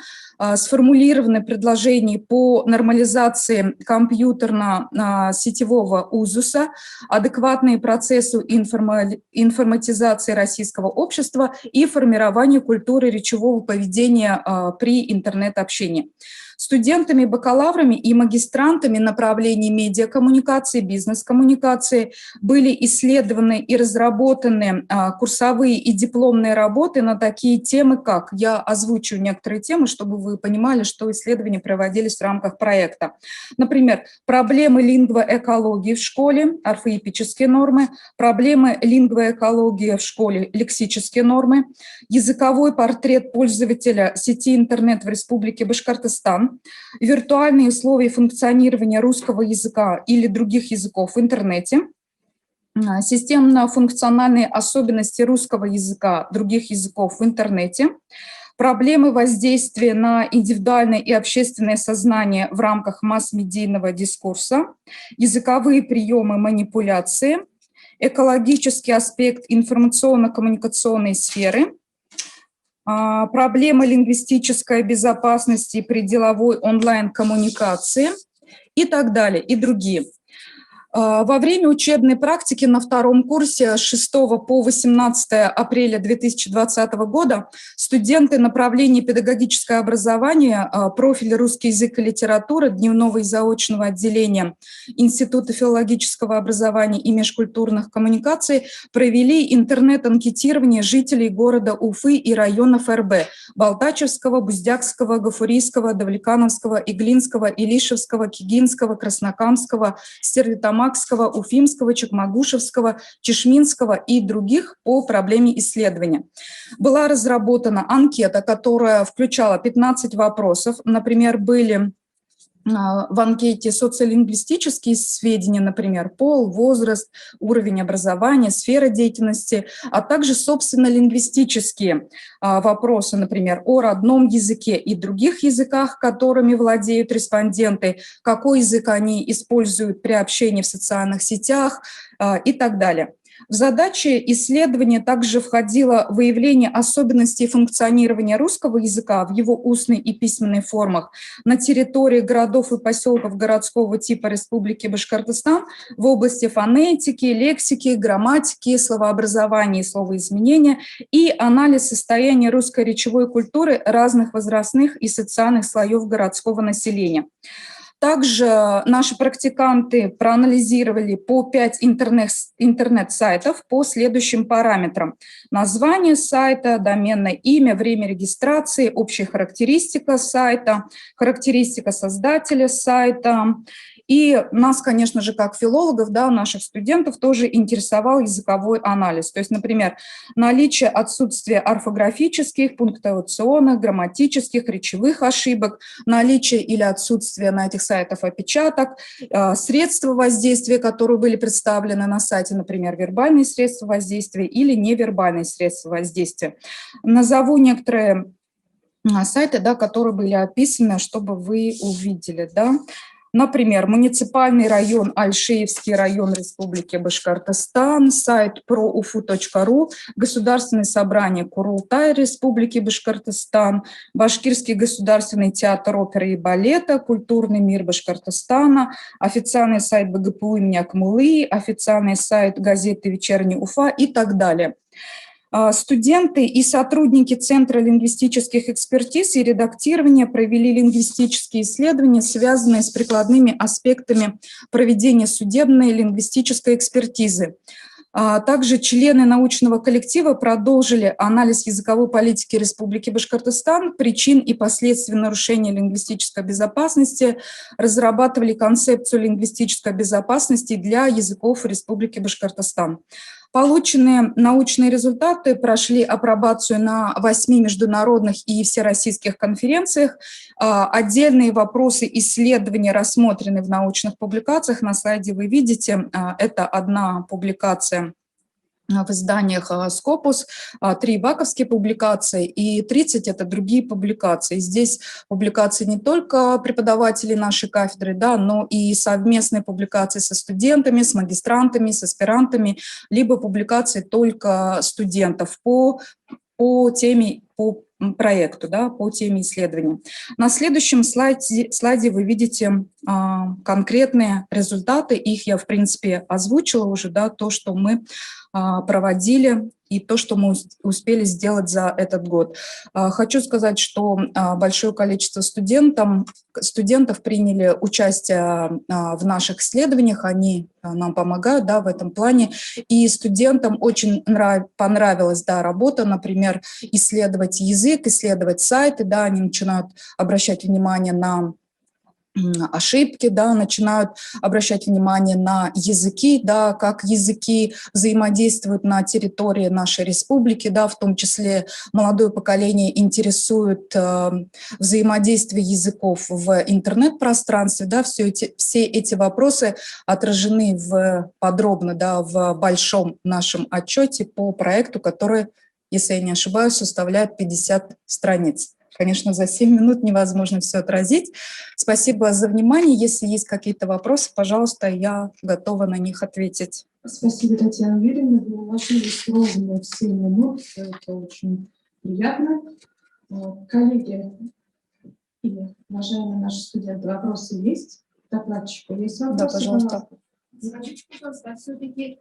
сформулированы предложения по нормализации компьютерно-сетевого узуса, адекватные процессу информатизации российского общества и формированию культуры речевого поведения при интернет-общении. Студентами, бакалаврами и магистрантами направлений медиакоммуникации, бизнес-коммуникации были исследованы и разработаны курсовые и дипломные работы на такие темы, как, я озвучу некоторые темы, чтобы вы понимали, что исследования проводились в рамках проекта. Например, проблемы лингвоэкологии в школе, орфоэпические нормы, проблемы лингвоэкологии в школе, лексические нормы, языковой портрет пользователя сети интернет в Республике Башкортостан, виртуальные условия функционирования русского языка или других языков в интернете, системно-функциональные особенности русского языка, других языков в интернете, проблемы воздействия на индивидуальное и общественное сознание в рамках масс-медийного дискурса, языковые приемы манипуляции, экологический аспект информационно-коммуникационной сферы, проблемы лингвистической безопасности при деловой онлайн-коммуникации и так далее, и другие. Во время учебной практики на втором курсе с 6 по 18 апреля 2020 года студенты направления педагогическое образование, профиль русский язык и литература дневного и заочного отделения Института филологического образования и межкультурных коммуникаций провели интернет-анкетирование жителей города Уфы и районов РБ – Балтачевского, Буздякского, Гафурийского, Давлекановского, Иглинского, Илишевского, Кигинского, Краснокамского, Стерлитамакского, Уфимского, Чекмагушевского, Чешминского и других по проблеме исследования. Была разработана анкета, которая включала 15 вопросов. Например, были в анкете социолингвистические сведения, например, пол, возраст, уровень образования, сфера деятельности, а также, собственно, лингвистические вопросы, например, о родном языке и других языках, которыми владеют респонденты, какой язык они используют при общении в социальных сетях и так далее. В задачи исследования также входило выявление особенностей функционирования русского языка в его устной и письменной формах на территории городов и поселков городского типа Республики Башкортостан в области фонетики, лексики, грамматики, словообразования и словоизменения и анализ состояния русской речевой культуры разных возрастных и социальных слоев городского населения. Также наши практиканты проанализировали по 5 интернет-сайтов по следующим параметрам. Название сайта, доменное имя, время регистрации, общая характеристика сайта, характеристика создателя сайта. И нас, конечно же, как филологов, да, наших студентов тоже интересовал языковой анализ. То есть, например, наличие отсутствия орфографических, пунктуационных, грамматических, речевых ошибок, наличие или отсутствие на этих сайтах опечаток, средства воздействия, которые были представлены на сайте, например, вербальные средства воздействия или невербальные средства воздействия. Назову некоторые сайты, да, которые были описаны, чтобы вы увидели, да. Например, муниципальный район Альшеевский район Республики Башкортостан, сайт proufu.ru, Государственное собрание Курултай Республики Башкортостан, Башкирский государственный театр оперы и балета, Культурный мир Башкортостана, официальный сайт БГПУ имени Акмуллы, официальный сайт газеты «Вечерний Уфа» и так далее. Студенты и сотрудники Центра лингвистических экспертиз и редактирования провели лингвистические исследования, связанные с прикладными аспектами проведения судебной лингвистической экспертизы. Также члены научного коллектива продолжили анализ языковой политики Республики Башкортостан, причин и последствий нарушения лингвистической безопасности, разрабатывали концепцию лингвистической безопасности для языков Республики Башкортостан. Полученные научные результаты прошли апробацию на 8 международных и всероссийских конференциях. Отдельные вопросы исследования рассмотрены в научных публикациях. На слайде вы видите, это одна публикация в изданиях Scopus, 3 баковские публикации и 30 – это другие публикации. Здесь публикации не только преподавателей нашей кафедры, да, но и совместные публикации со студентами, с магистрантами, с аспирантами, либо публикации только студентов по теме, по проекту, да, по теме исследования. На следующем слайде вы видите конкретные результаты. Их я, в принципе, озвучила уже, да, то, что мы проводили и то, что мы успели сделать за этот год. Хочу сказать, что большое количество студентов приняли участие в наших исследованиях, они нам помогают, да, в этом плане, и студентам очень понравилась, да, работа, например, исследовать язык, исследовать сайты, да, они начинают обращать внимание на ошибки, да, начинают обращать внимание на языки, да, как языки взаимодействуют на территории нашей республики, да, в том числе молодое поколение интересует взаимодействие языков в интернет-пространстве, да, все эти вопросы отражены подробно, да, в большом нашем отчете по проекту, который, если я не ошибаюсь, составляет 50 страниц. Конечно, за 7 минут невозможно все отразить. Спасибо за внимание. Если есть какие-то вопросы, пожалуйста, я готова на них ответить. Спасибо, Татьяна Юрьевна. Вы уложились ровно в 7 минут. Это очень приятно. Коллеги и уважаемые наши студенты, вопросы есть? Докладчику есть вопросы? Да, пожалуйста. Скажите, пожалуйста, все-таки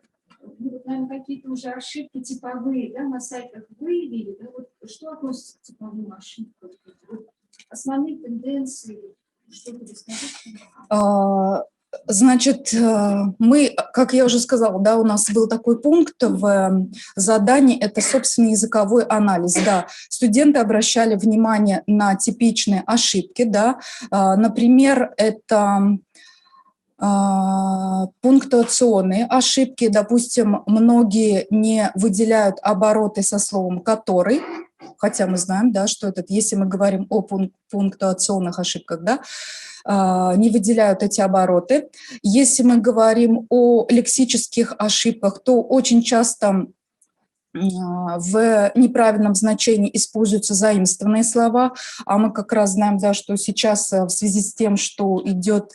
наверное, какие-то уже ошибки типовые, да, на сайтах выявили, да, вот что относится к типовым ошибкам? Вот основные тенденции, что-то расскажите? Значит, мы, как я уже сказала, да, у нас был такой пункт в задании, это, собственно, языковой анализ, да. Студенты обращали внимание на типичные ошибки, да, например, это пунктуационные ошибки, допустим, многие не выделяют обороты со словом «который», хотя мы знаем, да, что это, если мы говорим о пунктуационных ошибках, да, не выделяют эти обороты. Если мы говорим о лексических ошибках, то очень часто в неправильном значении используются заимствованные слова, а мы как раз знаем, да, что сейчас в связи с тем, что идет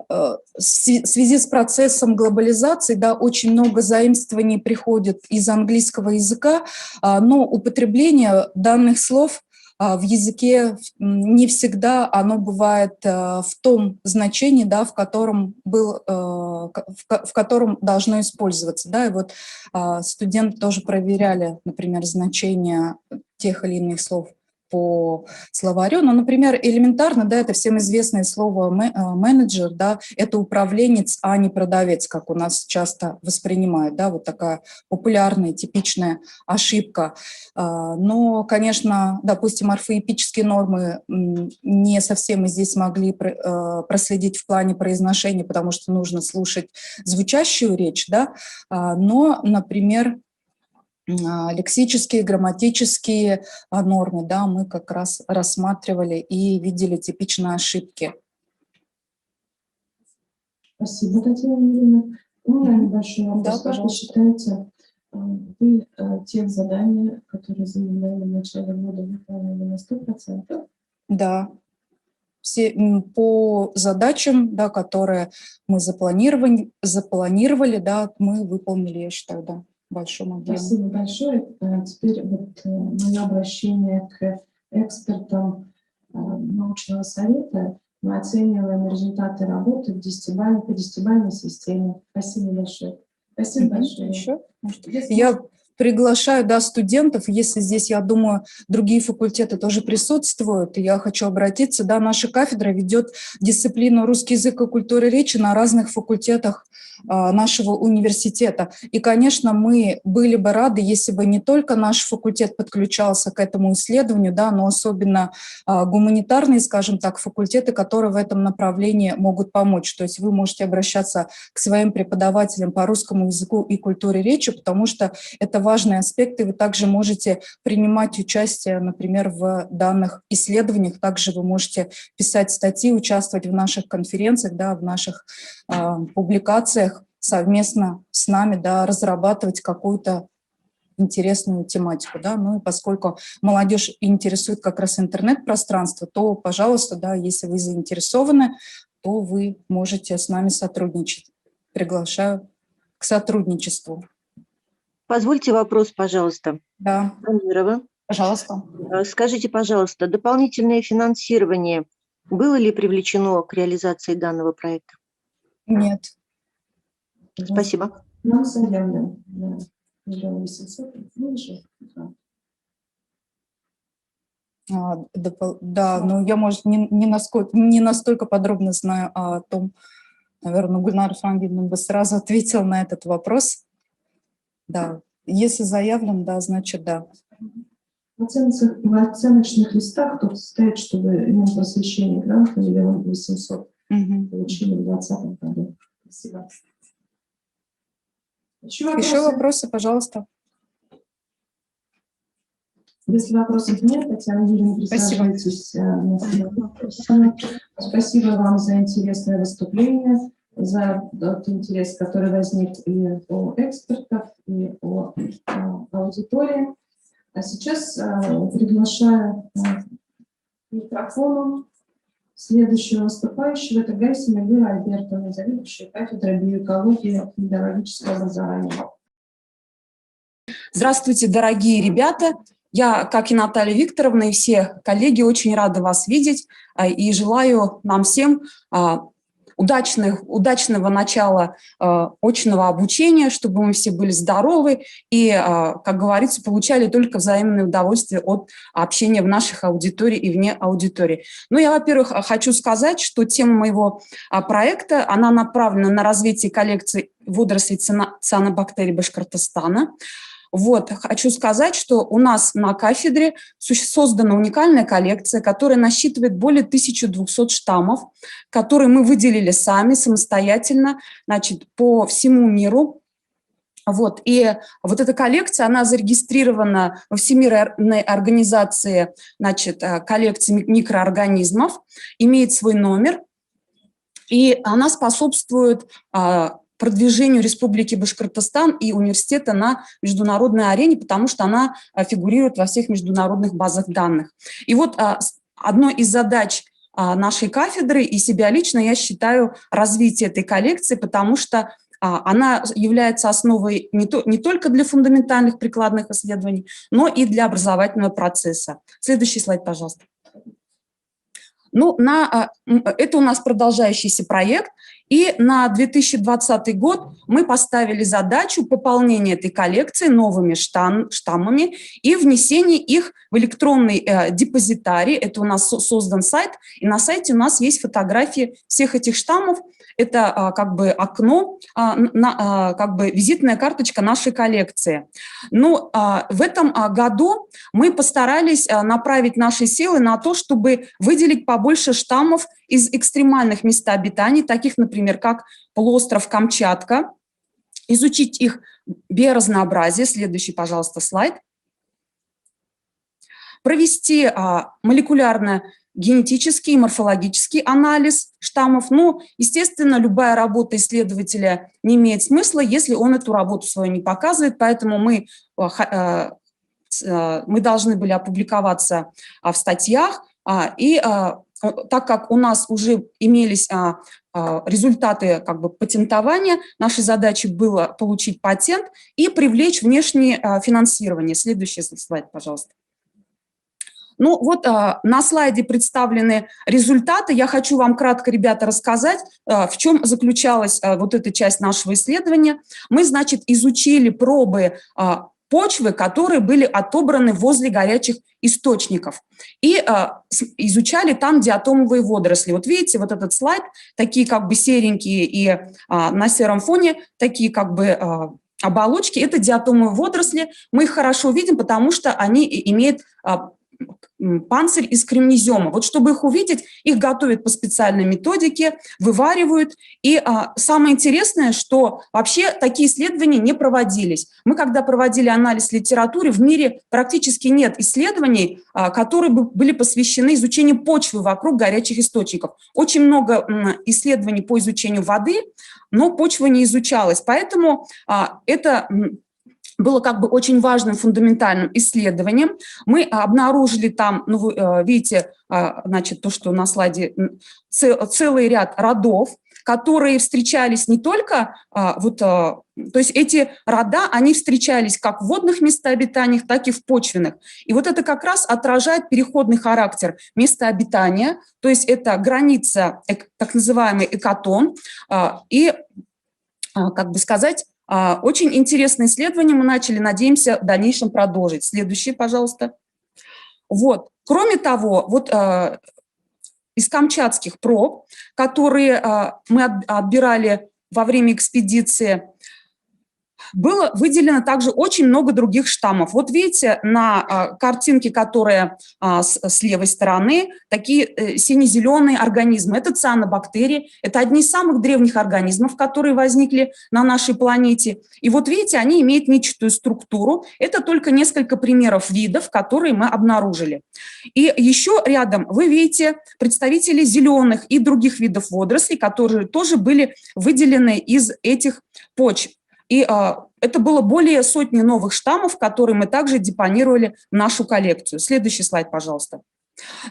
в связи с процессом глобализации, да, очень много заимствований приходит из английского языка, но употребление данных слов в языке не всегда оно бывает в том значении, да, в котором должно использоваться. Да, и вот студенты тоже проверяли, например, значение тех или иных слов по словарю. Ну, например, элементарно, да, это всем известное слово менеджер, да, это управленец, а не продавец, как у нас часто воспринимают, да, вот такая популярная, типичная ошибка. Но, конечно, допустим, орфоэпические нормы не совсем мы здесь могли проследить в плане произношения, потому что нужно слушать звучащую речь, да, но, например, лексические, грамматические нормы, да, мы как раз рассматривали и видели типичные ошибки. Спасибо, Татьяна Юрьевна. У меня небольшой вопрос. Да, как вы пожалуйста. считаете, вы тех заданий, которые заявляли в начале года, выполнили на 100%? Да. Все по задачам, да, которые мы запланировали, да, мы выполнили, я считаю, да, в большом объеме. Спасибо большое. Теперь вот мое обращение к экспертам научного совета. Мы оцениваем результаты работы по 10-бальной системе. Спасибо большое. Спасибо большое. Еще? Я приглашаю, да, студентов, если здесь, я думаю, другие факультеты тоже присутствуют, и я хочу обратиться, да, наша кафедра ведет дисциплину русский язык и культура речи на разных факультетах нашего университета. И, конечно, мы были бы рады, если бы не только наш факультет подключался к этому исследованию, да, но особенно гуманитарные, скажем так, факультеты, которые в этом направлении могут помочь. То есть вы можете обращаться к своим преподавателям по русскому языку и культуре речи, потому что это важные аспекты. Вы также можете принимать участие, например, в данных исследованиях. Также вы можете писать статьи, участвовать в наших конференциях, да, в наших публикациях, совместно с нами, да, разрабатывать какую-то интересную тематику, да, ну и поскольку молодежь интересует как раз интернет-пространство, то, пожалуйста, да, если вы заинтересованы, то вы можете с нами сотрудничать. Приглашаю к сотрудничеству. Позвольте вопрос, пожалуйста. Да, Амирова. пожалуйста. Скажите, пожалуйста, дополнительное финансирование было ли привлечено к реализации данного проекта? Нет. Спасибо. Нам заявлено. Да, но я, может, не настолько подробно знаю о том, наверное, Гульнара Франгельевна бы сразу ответила на этот вопрос. Да, если заявлен, да, значит, да. В оценочных листах тут стоит, чтобы именно просвещение гранта 1 800 000 получили в 2020 году. Спасибо. Еще вопросы, пожалуйста. Если вопросов нет, Татьяна Юрьевна, присаживайтесь. Спасибо вам за интересное выступление, за тот интерес, который возник и у экспертов, и у аудитории. А сейчас приглашаю к микрофону следующего выступающего. Это Гайсина Эльвира Альбертовна, заведующая кафедрой биоэкологии и биологического образования. Здравствуйте, дорогие ребята! Я, как и Наталья Викторовна, и все коллеги, очень рада вас видеть и желаю нам всем удачного начала очного обучения, чтобы мы все были здоровы и, как говорится, получали только взаимное удовольствие от общения в наших аудиториях и вне аудитории. Ну, я, во-первых, хочу сказать, что тема моего проекта, она направлена на развитие коллекции водорослей цианобактерий Башкортостана. Вот, хочу сказать, что у нас на кафедре создана уникальная коллекция, которая насчитывает более 1200 штаммов, которые мы выделили сами, самостоятельно, значит, по всему миру. Вот, и вот эта коллекция, она зарегистрирована во Всемирной организации, значит, коллекции микроорганизмов, имеет свой номер, и она способствует продвижению Республики Башкортостан и университета на международной арене, потому что она фигурирует во всех международных базах данных. И вот одной из задач нашей кафедры и себя лично я считаю развитие этой коллекции, потому что она является основой не только для фундаментальных прикладных исследований, но и для образовательного процесса. Следующий слайд, пожалуйста. Ну, это у нас продолжающийся проект, и на 2020 год мы поставили задачу пополнения этой коллекции новыми штаммами и внесения их в электронный депозитарий. Это у нас создан сайт, и на сайте у нас есть фотографии всех этих штаммов. Это как бы окно, как бы визитная карточка нашей коллекции. Но в этом году мы постарались направить наши силы на то, чтобы выделить побольше штаммов из экстремальных мест обитания, таких, например, как полуостров Камчатка, изучить их биоразнообразие. Следующий, пожалуйста, слайд. Провести молекулярно-генетический и морфологический анализ штаммов. Ну, естественно, любая работа исследователя не имеет смысла, если он эту работу свою не показывает, поэтому мы должны были опубликоваться в статьях, и так как у нас уже имелись результаты как бы патентования, нашей задачей было получить патент и привлечь внешнее финансирование. Следующий слайд, пожалуйста. Ну вот на слайде представлены результаты. Я хочу вам кратко, ребята, рассказать, в чем заключалась вот эта часть нашего исследования. Мы, значит, изучили пробы почвы, которые были отобраны возле горячих источников. И изучали там диатомовые водоросли. Вот видите, вот этот слайд, такие как бы серенькие и на сером фоне такие как бы оболочки, это диатомовые водоросли. Мы их хорошо видим, потому что они имеют панцирь из кремнезема. Вот чтобы их увидеть, их готовят по специальной методике, вываривают. И самое интересное, что вообще такие исследования не проводились. Мы, когда проводили анализ литературы, в мире практически нет исследований, которые бы были посвящены изучению почвы вокруг горячих источников. Очень много исследований по изучению воды, но почва не изучалась. Поэтому это было как бы очень важным фундаментальным исследованием. Мы обнаружили там, ну, вы видите, значит, то, что на слайде, целый ряд родов, которые встречались не только, то есть эти рода, они встречались как в водных местообитаниях, так и в почвенных. И вот это как раз отражает переходный характер места обитания, то есть это граница, так называемый экотон, и, как бы сказать, очень интересное исследование мы начали, надеемся, в дальнейшем продолжить. Следующий, пожалуйста. Вот. Кроме того, вот из камчатских проб, которые мы отбирали во время экспедиции, было выделено также очень много других штаммов. Вот видите, на картинке, которая с левой стороны, такие сине-зеленые организмы. Это цианобактерии, это одни из самых древних организмов, которые возникли на нашей планете. И вот видите, они имеют нечетную структуру. Это только несколько примеров видов, которые мы обнаружили. И еще рядом вы видите представители зеленых и других видов водорослей, которые тоже были выделены из этих почв. И это было более сотни новых штаммов, которые мы также депонировали в нашу коллекцию. Следующий слайд, пожалуйста.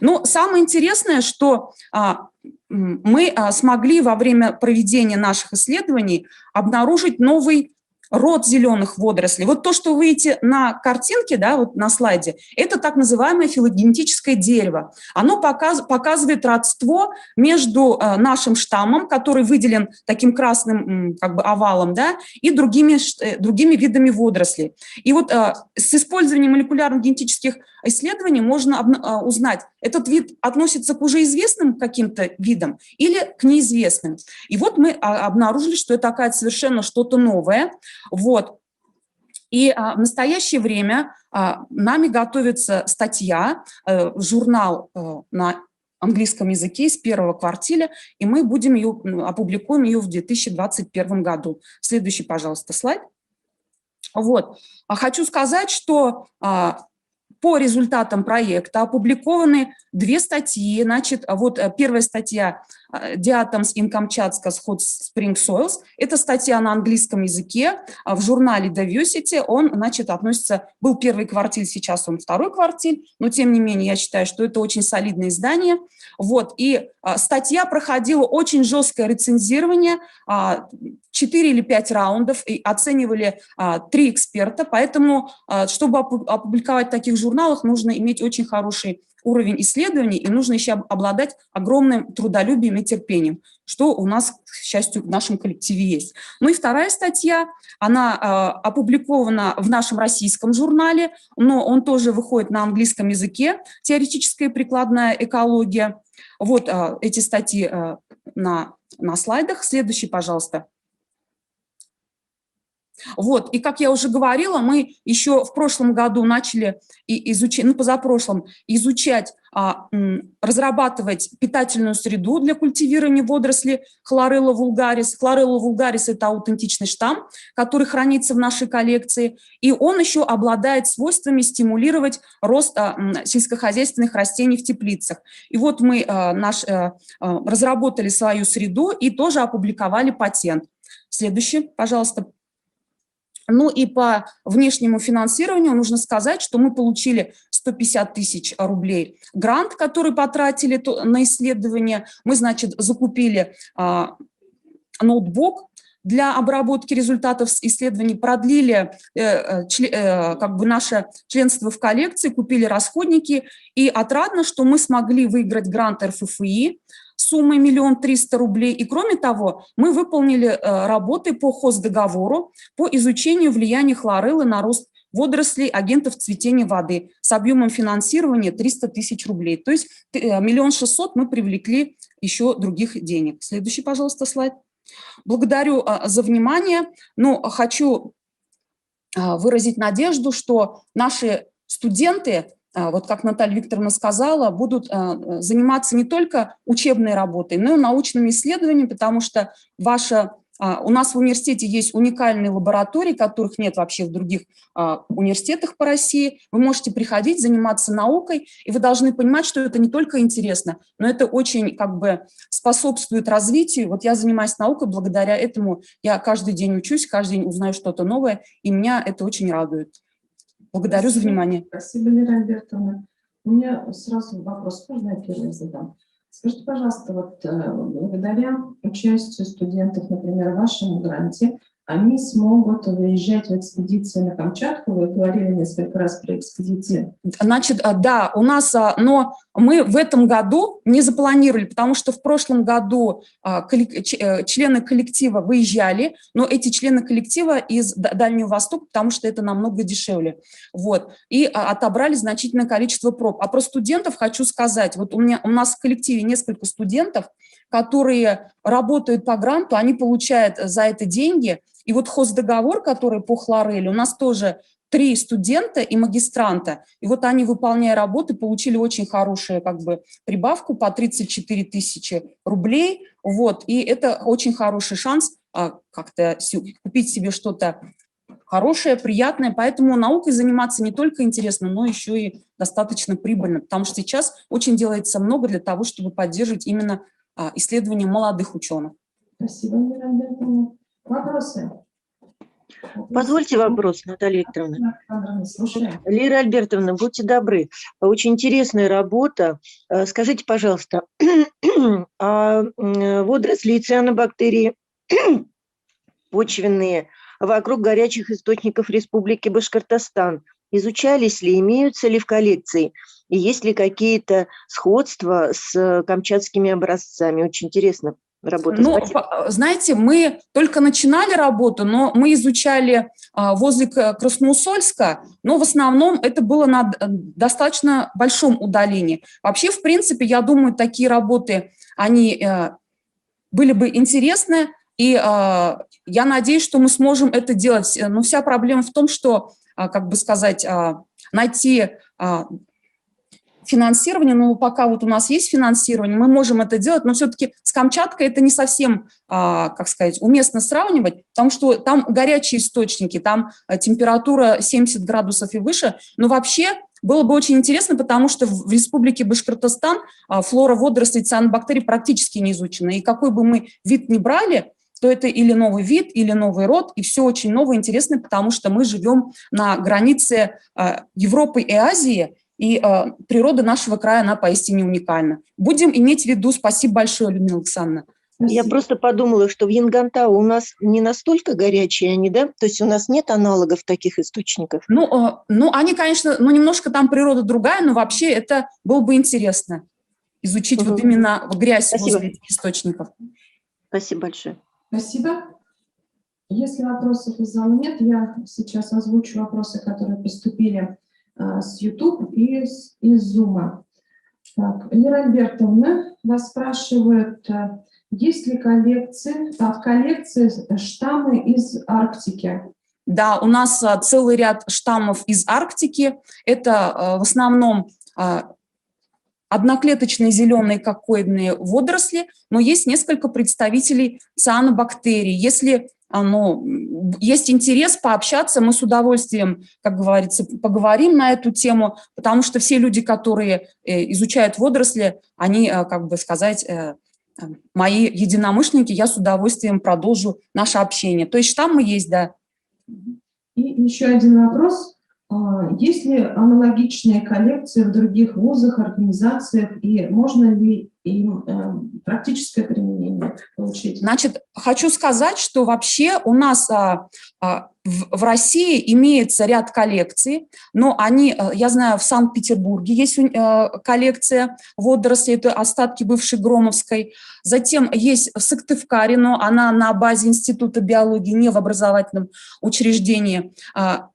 Но самое интересное, что мы смогли во время проведения наших исследований обнаружить новый род зеленых водорослей. Вот то, что вы видите на картинке, да, вот на слайде, это так называемое филогенетическое дерево. Оно показывает родство между нашим штаммом, который выделен таким красным как бы овалом, да, и другими видами водорослей. И вот с использованием молекулярных генетических исследований можно узнать, этот вид относится к уже известным каким-то видам или к неизвестным. И вот мы обнаружили, что это такая совершенно что-то новое. Вот. И в настоящее время нами готовится статья, журнал на английском языке из первого квартиля, и мы опубликуем ее в 2021 году. Следующий, пожалуйста, слайд. Вот. Хочу сказать, что по результатам проекта опубликованы 2 статьи. Значит, вот первая статья «Diatoms in Kamchatka Hot Spring Soils». Это статья на английском языке в журнале Diversity. Он, значит, был первый квартиль, сейчас он второй квартиль, но тем не менее я считаю, что это очень солидное издание. Вот, и статья проходила очень жесткое рецензирование, 4 или 5 раундов, и оценивали 3 эксперта, поэтому, чтобы опубликовать в таких журналах, нужно иметь очень хороший уровень исследований, и нужно еще обладать огромным трудолюбием и терпением, что у нас, к счастью, в нашем коллективе есть. Ну и вторая статья, она опубликована в нашем российском журнале, но он тоже выходит на английском языке, «Теоретическая и прикладная экология». Вот эти статьи на слайдах. Следующий, пожалуйста. Вот, и как я уже говорила, мы еще в прошлом году начали изучать, позапрошлом, изучать, разрабатывать питательную среду для культивирования водорослей Chlorella vulgaris. Chlorella vulgaris – это аутентичный штамм, который хранится в нашей коллекции, и он еще обладает свойствами стимулировать рост сельскохозяйственных растений в теплицах. И вот мы разработали свою среду и тоже опубликовали патент. Следующий, пожалуйста. Ну и по внешнему финансированию нужно сказать, что мы получили 150 тысяч рублей грант, который потратили на исследование. Мы, значит, закупили ноутбук для обработки результатов исследований, продлили наше членство в коллекции, купили расходники. И отрадно, что мы смогли выиграть грант РФФИ суммой 1 300 000 рублей. И кроме того, мы выполнили работы по хоздоговору по изучению влияния хлореллы на рост водорослей, агентов цветения воды с объемом финансирования 300 000 рублей. То есть 1 600 000 мы привлекли еще других денег. Следующий, пожалуйста, слайд. Благодарю за внимание. Но хочу выразить надежду, что наши студенты, вот как Наталья Викторовна сказала, будут заниматься не только учебной работой, но и научными исследованиями, потому что у нас в университете есть уникальные лаборатории, которых нет вообще в других университетах по России. Вы можете приходить, заниматься наукой, и вы должны понимать, что это не только интересно, но это очень способствует развитию. Вот я занимаюсь наукой, благодаря этому я каждый день учусь, каждый день узнаю что-то новое, и меня это очень радует. Благодарю за внимание. Спасибо, Лера Альбертовна. У меня сразу вопрос, можно я первый задам? Скажите, пожалуйста, вот благодаря участию студентов, например, в вашем гранте, они смогут выезжать в экспедиции на Камчатку. Вы говорили несколько раз про экспедиции. Значит, да, у нас, но мы в этом году не запланировали, потому что в прошлом году члены коллектива выезжали, но эти члены коллектива из Дальнего Востока, потому что это намного дешевле. Вот, и отобрали значительное количество проб. А про студентов хочу сказать, вот у нас в коллективе несколько студентов, которые работают по гранту, они получают за это деньги. И вот хоздоговор, который по хлорелле, у нас тоже 3 студента и магистранта. И вот они, выполняя работы, получили очень хорошую прибавку по 34 000 рублей. Вот, и это очень хороший шанс как-то купить себе что-то хорошее, приятное. Поэтому наукой заниматься не только интересно, но еще и достаточно прибыльно, потому что сейчас очень делается много для того, чтобы поддерживать именно исследования молодых ученых. Спасибо, Лера Альбертовна. Вопросы? Позвольте вопрос, Наталья Викторовна. Лера Альбертовна, будьте добры. Очень интересная работа. Скажите, пожалуйста, водоросли и цианобактерии почвенные вокруг горячих источников Республики Башкортостан? Изучались ли, имеются ли в коллекции? И есть ли какие-то сходства с камчатскими образцами? Очень интересно. Работа. Ну, Спасибо. знаете, мы только начинали работу, но мы изучали возле Красноусольска, но в основном это было на достаточно большом удалении. Вообще, в принципе, я думаю, такие работы, они были бы интересны, и я надеюсь, что мы сможем это делать. Но вся проблема в том, что, как бы сказать, найти финансирование, ну, пока вот у нас есть финансирование, мы можем это делать, но все-таки с Камчаткой это не совсем, как сказать, уместно сравнивать, потому что там горячие источники, там температура 70 градусов и выше, но вообще было бы очень интересно, потому что в Республике Башкортостан флора водорослей, цианобактерий практически не изучена, и какой бы мы вид ни брали, то это или новый вид, или новый род, и все очень новое, интересно, потому что мы живем на границе Европы и Азии, и природа нашего края, она поистине уникальна. Будем иметь в виду. Спасибо большое, Людмила Александровна. Я просто подумала, что в Янгантау у нас не настолько горячие они, да? То есть у нас нет аналогов таких источников? Ну, они, конечно, немножко там природа другая, но вообще это было бы интересно изучить вот именно грязь возле этих источников. Спасибо большое. Спасибо. Если вопросов из зала нет, я сейчас озвучу вопросы, которые поступили с YouTube и из Zoom. Так, Лера Альбертовна вас спрашивает, есть ли в коллекции штаммы из Арктики? Да, у нас целый ряд штаммов из Арктики. Это в основном одноклеточные зеленые кокоидные водоросли, но есть несколько представителей цианобактерий. Если есть интерес пообщаться, мы с удовольствием, как говорится, поговорим на эту тему, потому что все люди, которые изучают водоросли, они, как бы сказать, мои единомышленники, я с удовольствием продолжу наше общение. То есть штаммы есть, да. И еще один вопрос. Есть ли аналогичные коллекции в других вузах, организациях, и можно ли им практическое применение получить? Значит, хочу сказать, что вообще у нас в России имеется ряд коллекций, но они, я знаю, в Санкт-Петербурге есть коллекция водорослей, это остатки бывшей Громовской. Затем есть в Сыктывкаре, но она на базе Института биологии, не в образовательном учреждении.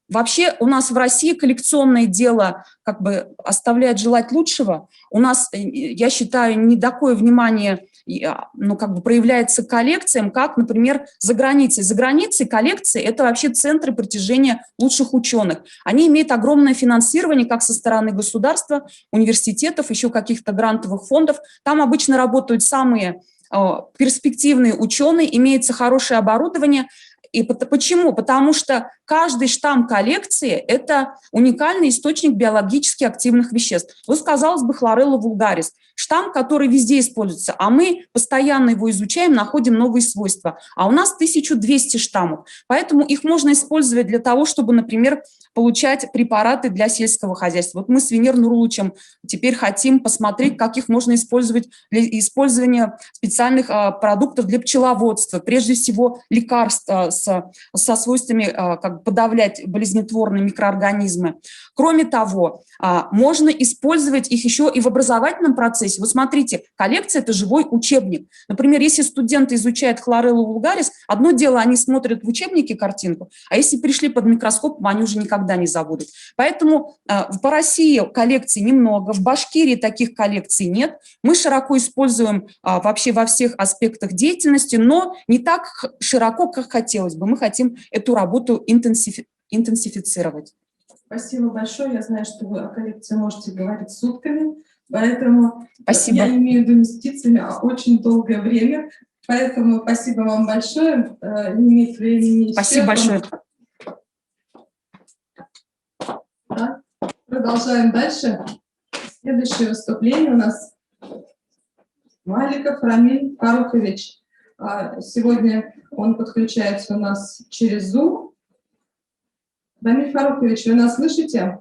Вообще у нас в России коллекционное дело как бы оставляет желать лучшего. У нас, я считаю, не такое внимание как бы проявляется к коллекциям, как, например, за границей. За границей коллекции – это вообще центры притяжения лучших ученых. Они имеют огромное финансирование как со стороны государства, университетов, еще каких-то грантовых фондов. Там обычно работают самые перспективные ученые, имеется хорошее оборудование. И почему? Потому что каждый штамм коллекции – это уникальный источник биологически активных веществ. Вот, казалось бы, хлорелла вулгарис – штамм, который везде используется, а мы постоянно его изучаем, находим новые свойства. А у нас 1200 штаммов, поэтому их можно использовать для того, чтобы, например, получать препараты для сельского хозяйства. Вот мы с Венер Нурулычем теперь хотим посмотреть, как их можно использовать для использования специальных продуктов для пчеловодства, прежде всего лекарств со свойствами как подавлять болезнетворные микроорганизмы. Кроме того, можно использовать их еще и в образовательном процессе. Вот смотрите, коллекция – это живой учебник. Например, если студенты изучают хлореллу вулгарис, одно дело, они смотрят в учебнике картинку, а если пришли под микроскопом, они уже никогда не забудут. Поэтому по России коллекций немного, в Башкирии таких коллекций нет. Мы широко используем вообще во всех аспектах деятельности, но не так широко, как хотелось бы. Мы хотим эту работу интенсифицировать. Спасибо большое. Я знаю, что вы о коллекции можете говорить сутками, поэтому спасибо. Я имею в виду с птицами очень долгое время. Поэтому спасибо вам большое. Лимит времени спасибо большое. Да. Продолжаем дальше. Следующее выступление у нас Маликов Рамиль Фарухович. Сегодня он подключается у нас через Zoom. Рамиль Фарухович, вы нас слышите?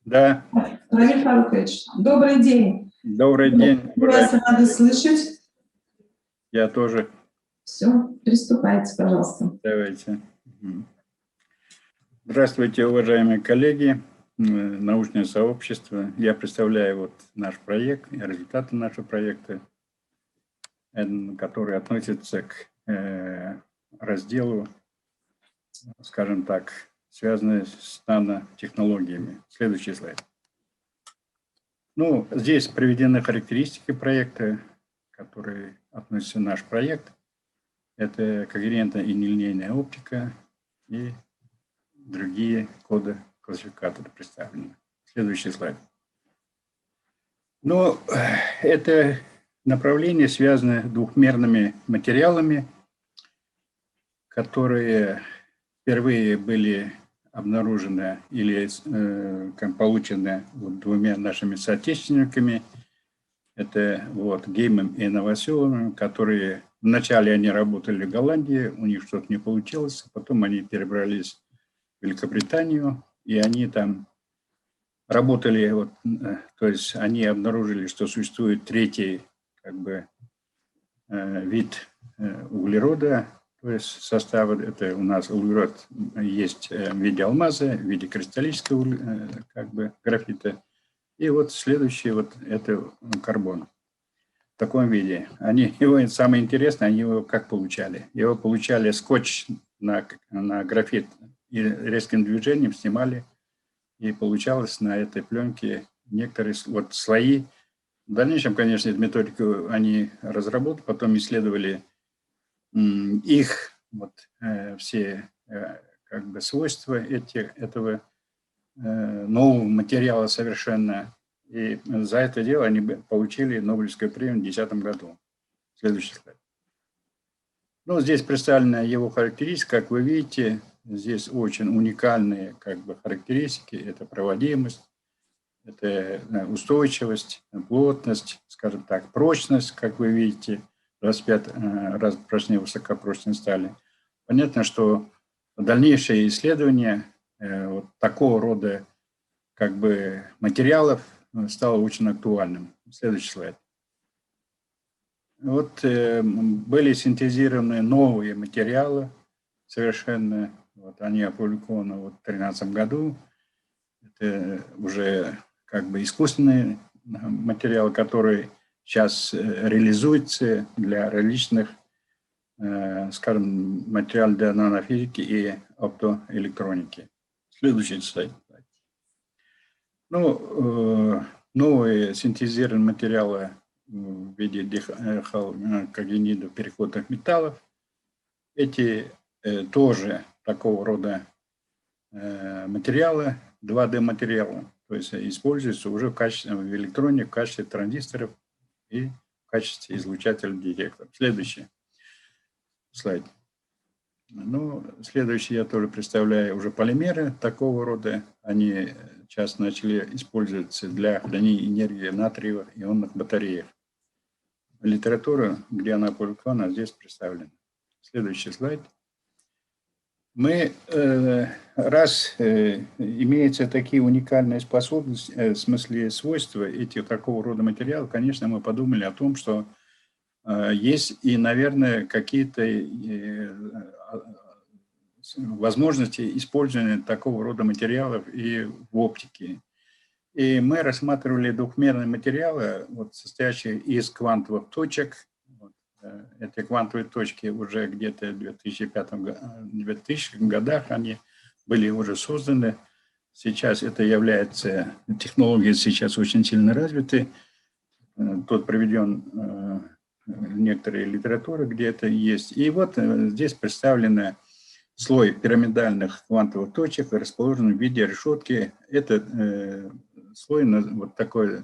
Да. Рамиль Фарухович, добрый день. Добрый день. Мы вас рады слышать. Я тоже. Все, приступайте, пожалуйста. Давайте. Здравствуйте, уважаемые коллеги, научное сообщество. Я представляю вот наш проект и результаты нашего проекта, который относится к разделу, скажем так, связанный с нанотехнологиями. Следующий слайд. Ну, здесь приведены характеристики проекта, которые относятся к наш проект. Это когерентная и нелинейная оптика и другие коды классификатора представлены. Следующий слайд. Но это направление связано с двухмерными материалами, которые впервые были обнаружены или получены вот двумя нашими соотечественниками. Это вот Геймом и Новоселовым, которые вначале они работали в Голландии, у них что-то не получилось, потом они перебрались в Великобританию, и они там работали, вот, то есть они обнаружили, что существует третий как бы вид углерода, то есть состава, это у нас углерод есть в виде алмаза, в виде кристаллического как бы графита, и вот следующий вот это карбон. В таком виде. Его, самое интересное, они его как получали? Его получали скотч на графит и резким движением снимали, и получалось на этой пленке некоторые вот слои. В дальнейшем, конечно, эту методику они разработали, потом исследовали их вот, все как бы свойства этого нового материала совершенно. И за это дело они получили Нобелевскую премию в 2010 году. Следующий слайд. Ну, здесь представлена его характеристика. Как вы видите, здесь очень уникальные как бы характеристики. Это проводимость, это устойчивость, плотность, скажем так, прочность, как вы видите, 25 раз прочнее высокопрочной стали. Понятно, что дальнейшие исследования вот такого рода как бы материалов стало очень актуальным. Следующий слайд. Вот были синтезированы новые материалы совершенно. Вот они опубликованы вот в 2013 году. Это уже как бы искусственный материал, который сейчас реализуется для различных, скажем, материалов для нанофизики и оптоэлектроники. Следующий слайд. Ну, новые синтезированные материалы в виде дихалкогенидов переходных металлов. Эти тоже такого рода материалы, 2D-материалы, то есть используются уже в электронике, в качестве транзисторов и в качестве излучателей детекторов. Следующий слайд. Ну, следующий я тоже представляю уже полимеры такого рода. Они сейчас начали использоваться для хранения энергии в натриевых ионных батареях. Литература, где она опубликована, здесь представлена. Следующий слайд. Мы, раз имеются такие уникальные способности, в смысле свойства этих такого рода материалов, конечно, мы подумали о том, что есть и, наверное, какие-то возможности использования такого рода материалов и в оптике. И мы рассматривали двухмерные материалы, вот, состоящие из квантовых точек. Вот, эти квантовые точки уже где-то в 2000 годах они были уже созданы. Сейчас это является, технологии сейчас очень сильно развиты. Тут приведен некоторые литературы, где это есть. И вот здесь представлен слой пирамидальных квантовых точек, расположенный в виде решетки. Этот слой вот такой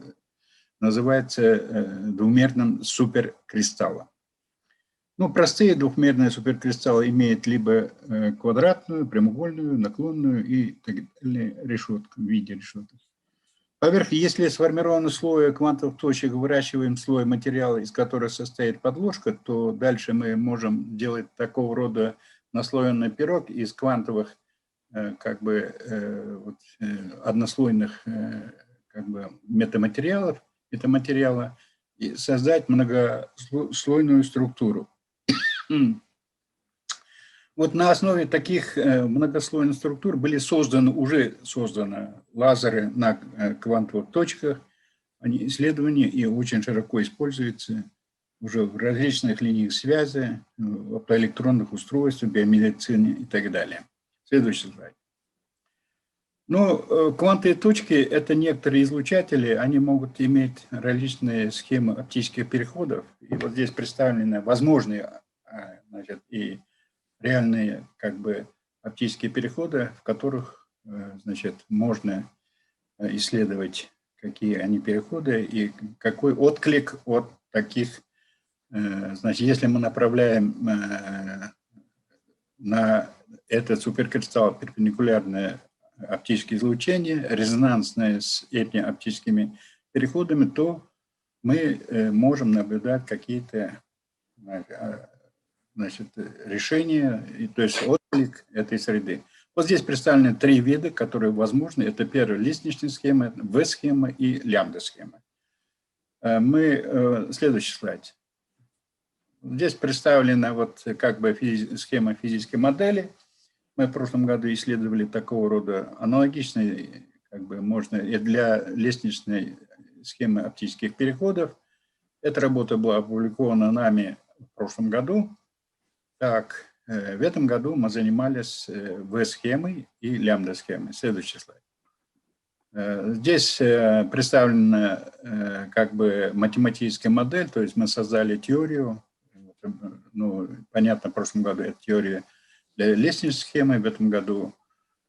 называется двумерным суперкристаллом. Ну, простые двухмерные суперкристаллы имеют либо квадратную, прямоугольную, наклонную и так далее решетку в виде решеток. Поверх, если сформирован слой квантовых точек, выращиваем слой материала, из которого состоит подложка, то дальше мы можем делать такого рода наслоенный пирог из квантовых как бы однослойных как бы метаматериала и создать многослойную структуру. Вот на основе таких многослойных структур были уже созданы лазеры на квантовых точках. Они исследования и очень широко используются уже в различных линиях связи, в оптоэлектронных устройствах, биомедицине и так далее. Следующий слайд. Ну, квантовые точки – это некоторые излучатели, они могут иметь различные схемы оптических переходов. И вот здесь представлены возможные, значит, и реальные как бы оптические переходы, в которых, значит, можно исследовать, какие они переходы и какой отклик от таких. Значит, если мы направляем на этот суперкристалл перпендикулярное оптическое излучение, резонансное с этими оптическими переходами, то мы можем наблюдать какие-то, значит, решения, то есть отклик этой среды. Вот здесь представлены 3 вида, которые возможны. Это первая лестничная схема, V-схема и лямбда-схема. Следующий слайд. Здесь представлена вот как бы схема физической модели. Мы в прошлом году исследовали такого рода аналогичные, как бы можно и для лестничной схемы оптических переходов. Эта работа была опубликована нами в прошлом году. Так, в этом году мы занимались V-схемой и лямбда-схемой. Следующий слайд. Здесь представлена как бы математическая модель, то есть мы создали теорию. Ну, понятно, в прошлом году это теория для лестничной схемы, в этом году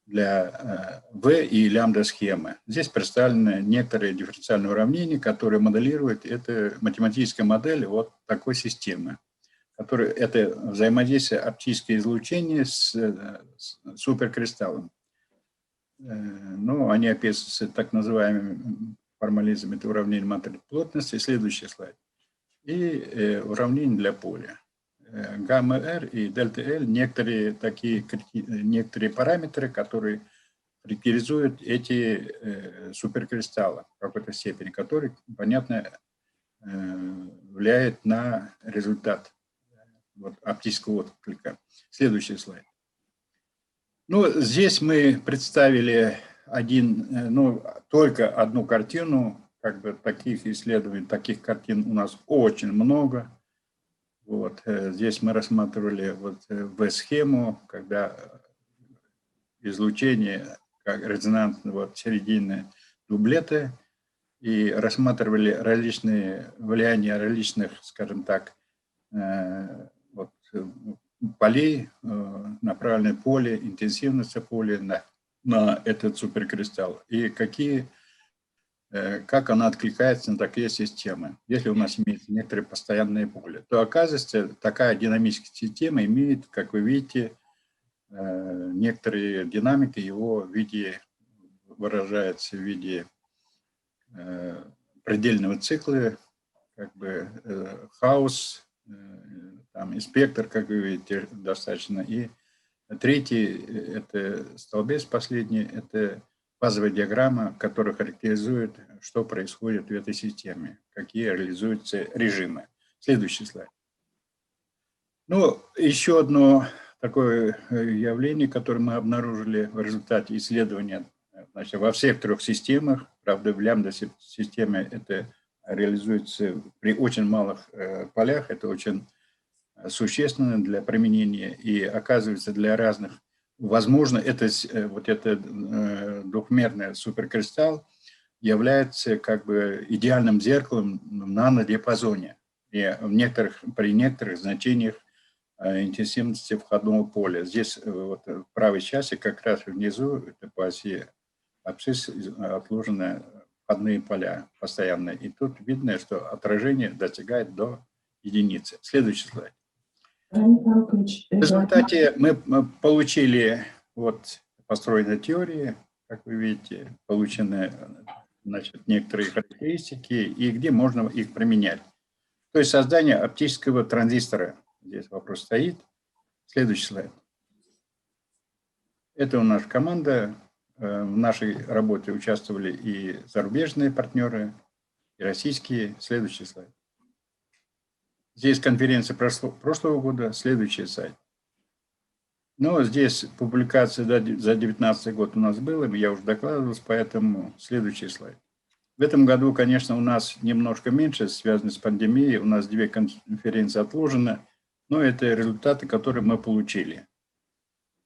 для V и лямбда-схемы. Здесь представлены некоторые дифференциальные уравнения, которые моделируют эту математическую модель вот такой системы. Это взаимодействие оптического излучения с суперкристаллом. Ну, они описываются так называемым формализмом, это уравнение матрицы плотности. Следующий слайд. И уравнение для поля. Гамма-R и дельта-L, некоторые параметры, которые характеризуют эти суперкристаллы в какой-то степени, которые, понятно, влияют на результат оптического отклика. Следующий слайд. Ну, здесь мы представили только одну картину, как бы таких исследований, таких картин у нас очень много. Вот. Здесь мы рассматривали вот V-схему, когда излучение как резонансного середины дублета, и рассматривали различные влияния различных, скажем так, полей, направленное поле, интенсивность поля на этот суперкристалл, и как она откликается на такие системы. Если у нас имеется некоторые постоянные поля, то оказывается, такая динамическая система имеет, как вы видите, некоторые динамики его в виде, выражается в виде предельного цикла, как бы хаос, там и спектр, как вы видите, достаточно. И третий, это столбец последний, это фазовая диаграмма, которая характеризует, что происходит в этой системе, какие реализуются режимы. Следующий слайд. Ну, еще одно такое явление, которое мы обнаружили в результате исследования, значит, во всех 3 системах, правда, в лямбда-системе это реализуется при очень малых полях, это очень существенно для применения, и оказывается для разных. Возможно, этот двухмерный суперкристалл является как бы идеальным зеркалом в нанодиапазоне и при некоторых значениях интенсивности входного поля. Здесь вот, в правой части, как раз внизу, это по оси абсцисс, отложены входные поля постоянные. И тут видно, что отражение достигает до единицы. Следующий слайд. В результате мы получили построенные теории, как вы видите, получены, значит, некоторые характеристики, и где можно их применять. То есть создание оптического транзистора. Здесь вопрос стоит. Следующий слайд. Это у нас команда. В нашей работе участвовали и зарубежные партнеры, и российские. Следующий слайд. Здесь конференция прошлого года, следующий сайт. Но здесь публикация за 2019 год у нас была, я уже докладывал, поэтому следующий слайд. В этом году, конечно, у нас немножко меньше, связано с пандемией. У нас 2 конференции отложены, но это результаты, которые мы получили.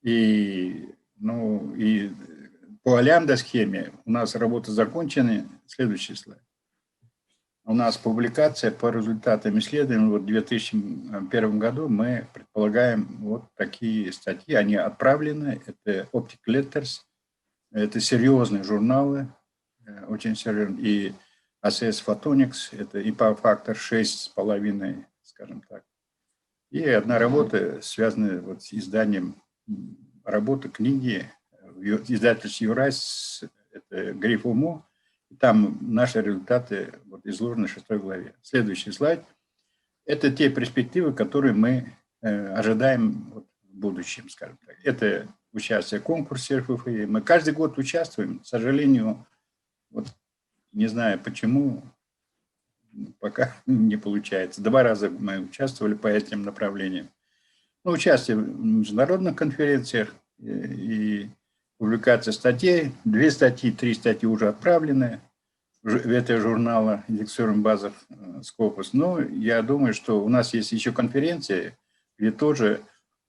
И по лямбда-схеме у нас работы закончены. Следующий слайд. У нас публикация по результатам исследований. В 2001 году мы предполагаем вот такие статьи. Они отправлены. Это Optic Letters. Это серьезные журналы. Очень серьезные. И ACS Photonics. Это IPA-фактор 6,5, скажем так. И одна работа, связанная вот с изданием работы, книги. Издательство «Юрайс», это «Гриф УМО». Там наши результаты вот изложены в 6 главе. Следующий слайд. Это те перспективы, которые мы ожидаем вот в будущем, скажем так. Это участие в конкурсе РФФИ. Мы каждый год участвуем. К сожалению, вот не знаю почему, пока не получается. 2 раза мы участвовали по этим направлениям. Но участие в международных конференциях и публикация статей. 2 статьи, 3 статьи уже отправлены в это журналы индексируем базах Scopus. Но я думаю, что у нас есть еще конференции, где тоже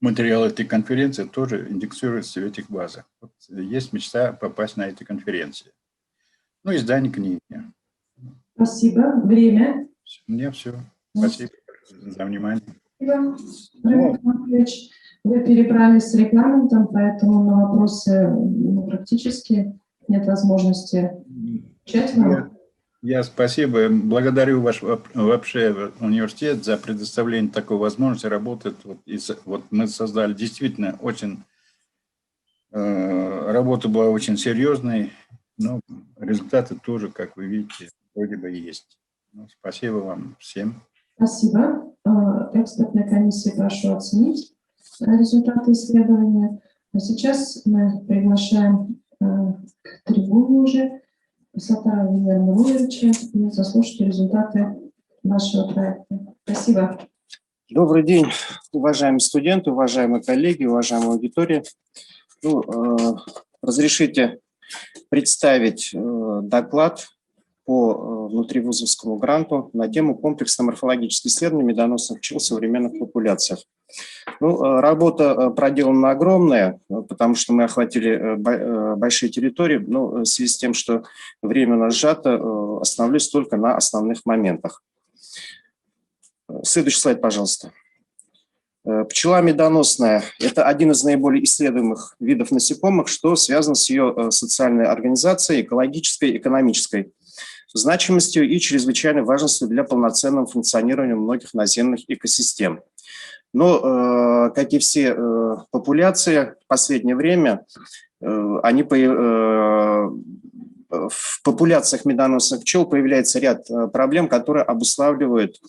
материал этой конференции тоже индексируется в этих базах. Вот есть мечта попасть на эти конференции. Ну, издание книги. Спасибо. Время. У меня все. Спасибо за внимание. Спасибо. Роман Иванович, вы перебрались с регламентом, поэтому на вопросы практически нет возможности отвечать вам. Я спасибо. Благодарю ваш вообще университет за предоставление такой возможности работать. Вот мы создали действительно очень... Работа была очень серьезной, но результаты тоже, как вы видите, вроде бы есть. Спасибо вам всем. Спасибо. Экспертная комиссия, прошу оценить результаты исследования. А сейчас мы приглашаем к трибуне уже Саттара Владимира Львовича и заслушать результаты вашего проекта. Спасибо. Добрый день, уважаемые студенты, уважаемые коллеги, уважаемая аудитория. Разрешите представить доклад по внутривузовскому гранту на тему комплексное морфологическое исследование медоносных пчел в современных популяциях. Работа проделана огромная, потому что мы охватили большие территории, но в связи с тем, что время у нас сжато, остановлюсь только на основных моментах. Следующий слайд, пожалуйста. Пчела медоносная – это один из наиболее исследуемых видов насекомых, что связано с ее социальной организацией, экологической, экономической значимостью и чрезвычайной важностью для полноценного функционирования многих наземных экосистем. Но, как и все популяции, в последнее время в популяциях медоносных пчел появляется ряд проблем, которые обуславливают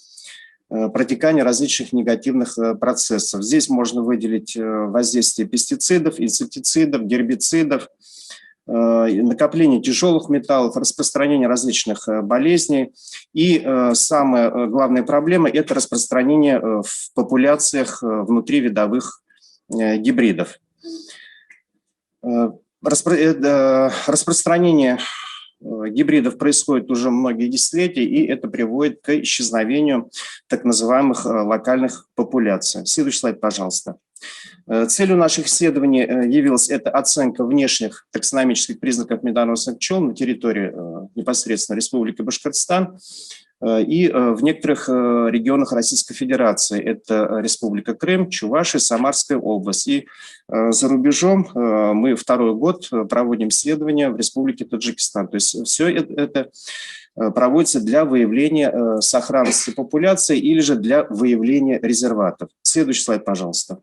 протекание различных негативных процессов. Здесь можно выделить воздействие пестицидов, инсектицидов, гербицидов, накопление тяжелых металлов, распространение различных болезней. И самая главная проблема – это распространение в популяциях внутривидовых гибридов. Распространение гибридов происходит уже многие десятилетия, и это приводит к исчезновению так называемых локальных популяций. Следующий слайд, пожалуйста. Целью наших исследований явилась это оценка внешних таксономических признаков медоносных пчел на территории непосредственно Республики Башкортостан и в некоторых регионах Российской Федерации. Это Республика Крым, Чувашия, Самарская область. И за рубежом мы 2-й год проводим исследования в Республике Таджикистан. То есть все это проводится для выявления сохранности популяции или же для выявления резерватов. Следующий слайд, пожалуйста.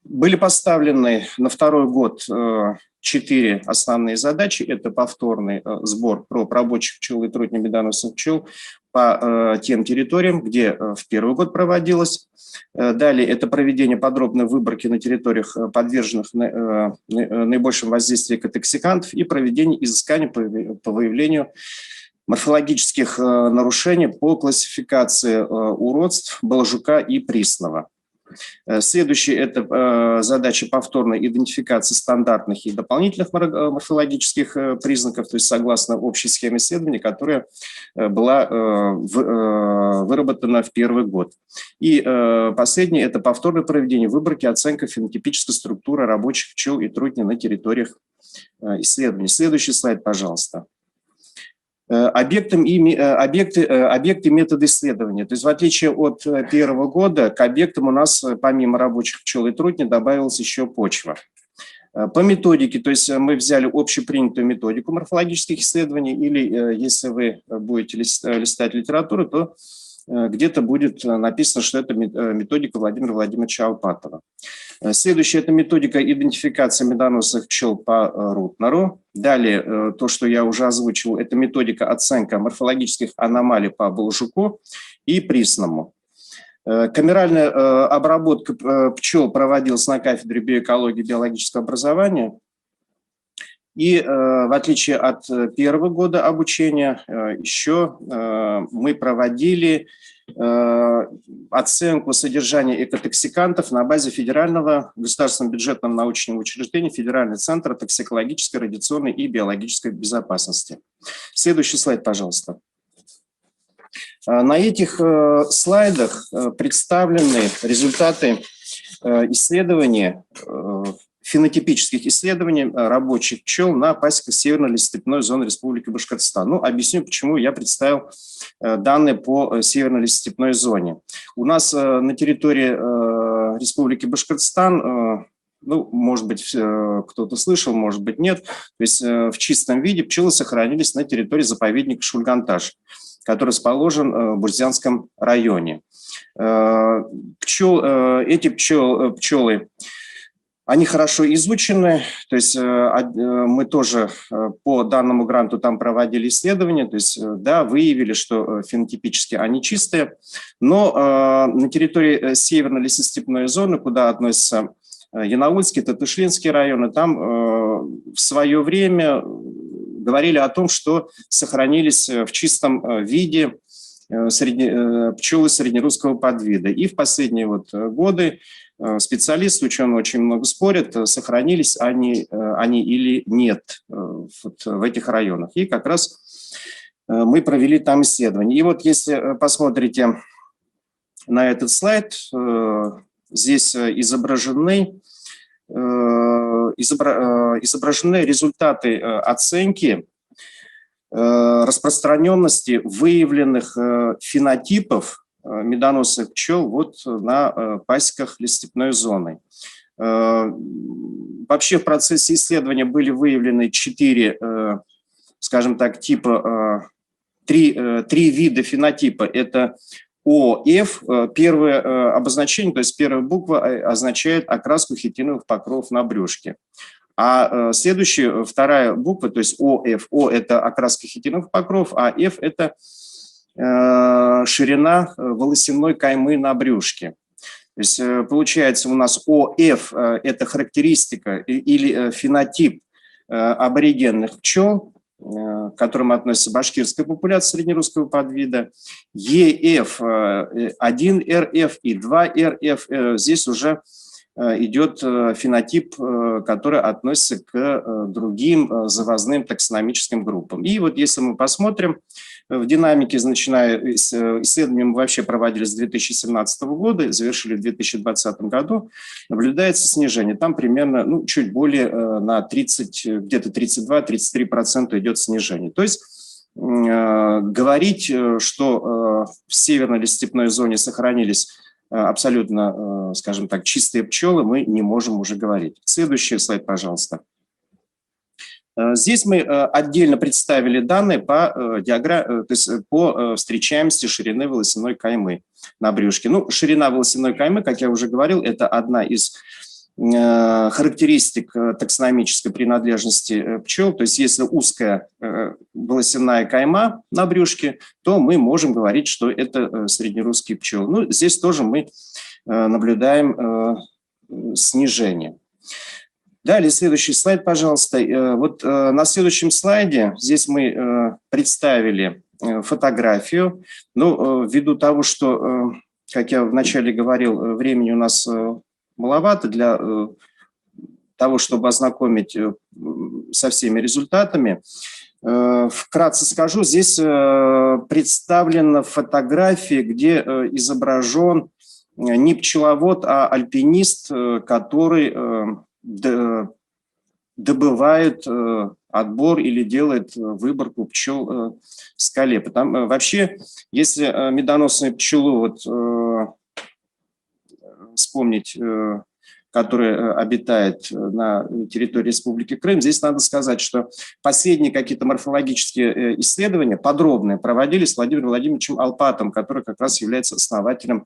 Были поставлены на 2-й год 4 основные задачи. Это повторный сбор проб рабочих пчел и трутней медоносных пчел по тем территориям, где в 1-й год проводилось. Далее это проведение подробной выборки на территориях, подверженных наибольшему воздействию экотоксикантов, и проведение изысканий по выявлению морфологических нарушений по классификации уродств Балажука и Приснова. Следующее – это задача повторной идентификации стандартных и дополнительных морфологических признаков, то есть согласно общей схеме исследования, которая была выработана в первый год. И последнее – это повторное проведение выборки, оценка фенотипической структуры рабочих пчел и трутней на территориях исследований. Следующий слайд, пожалуйста. Объекты метода исследования. То есть в отличие от первого года, к объектам у нас помимо рабочих пчел и трутней добавилась еще почва. По методике, то есть мы взяли общепринятую методику морфологических исследований, или если вы будете листать литературу, то где-то будет написано, что это методика Владимира Владимировича Алпатова. Следующая – это методика идентификации медоносных пчел по Рутнеру. Далее, то, что я уже озвучил, это методика оценки морфологических аномалий по Балажуку и Присному. Камеральная обработка пчел проводилась на кафедре биоэкологии и биологического образования. И в отличие от первого года обучения, еще мы проводили оценку содержания экотоксикантов на базе Федерального государственного бюджетного научного учреждения Федеральный центр токсикологической, радиационной и биологической безопасности. Следующий слайд, пожалуйста. На этих слайдах представлены результаты исследования, фенотипических исследований рабочих пчел на пасеках северной лесостепной зоны Республики Башкортостан. Ну, объясню, почему я представил данные по северной лесостепной зоне. У нас на территории Республики Башкортостан, ну, может быть, кто-то слышал, может быть, нет, то есть в чистом виде пчелы сохранились на территории заповедника Шульганташ, который расположен в Бурзянском районе. Эти пчелы, они хорошо изучены, то есть мы тоже по данному гранту там проводили исследования, то есть да, выявили, что фенотипически они чистые, но на территории северной лесостепной зоны, куда относятся Янаульский, Татышлинский районы, там в свое время говорили о том, что сохранились в чистом виде пчелы среднерусского подвида. И в последние годы специалисты, ученые очень много спорят, сохранились они или нет в этих районах. И как раз мы провели там исследование. И вот если посмотрите на этот слайд, здесь изображены результаты оценки распространенности выявленных фенотипов медоносных пчел на пасеках лесостепной зоны. Вообще в процессе исследования были выявлены 4, скажем так, типа, 3 вида фенотипа. Это ОФ, первое обозначение, то есть первая буква означает окраску хитиновых покровов на брюшке. А следующая, вторая буква, то есть ОФ, О – это окраска хитиновых покровов, а Ф – это ширина волосяной каймы на брюшке. То есть получается у нас ОФ – это характеристика или фенотип аборигенных пчел, к которым относится башкирская популяция среднерусского подвида. ЕФ, 1РФ и 2РФ, здесь уже идет фенотип, который относится к другим завозным таксономическим группам. И вот если мы посмотрим в динамике, начиная исследования мы вообще проводили с 2017 года, завершили в 2020 году, наблюдается снижение. Там примерно, чуть более на 30, где-то 32-33% идет снижение. То есть говорить, что в северной лесостепной зоне сохранились абсолютно, скажем так, чистые пчелы, мы не можем уже говорить. Следующий слайд, пожалуйста. Здесь мы отдельно представили данные по встречаемости ширины волосяной каймы на брюшке. Ширина волосяной каймы, как я уже говорил, это одна из характеристик таксономической принадлежности пчел. То есть если узкая волосяная кайма на брюшке, то мы можем говорить, что это среднерусские пчелы. Здесь тоже мы наблюдаем снижение. Далее, следующий слайд, пожалуйста. Вот на следующем слайде здесь мы представили фотографию. Ну, ввиду того, что, как я вначале говорил, времени у нас маловато для того, чтобы ознакомить со всеми результатами. Вкратце скажу, здесь представлена фотография, где изображен не пчеловод, а альпинист, который добывает отбор или делает выборку пчел в скале. Вообще, если медоносную пчелу вспомнить, который обитает на территории Республики Крым, здесь надо сказать, что последние какие-то морфологические исследования, подробные, проводились Владимиром Владимировичем Алпатом, который как раз является основателем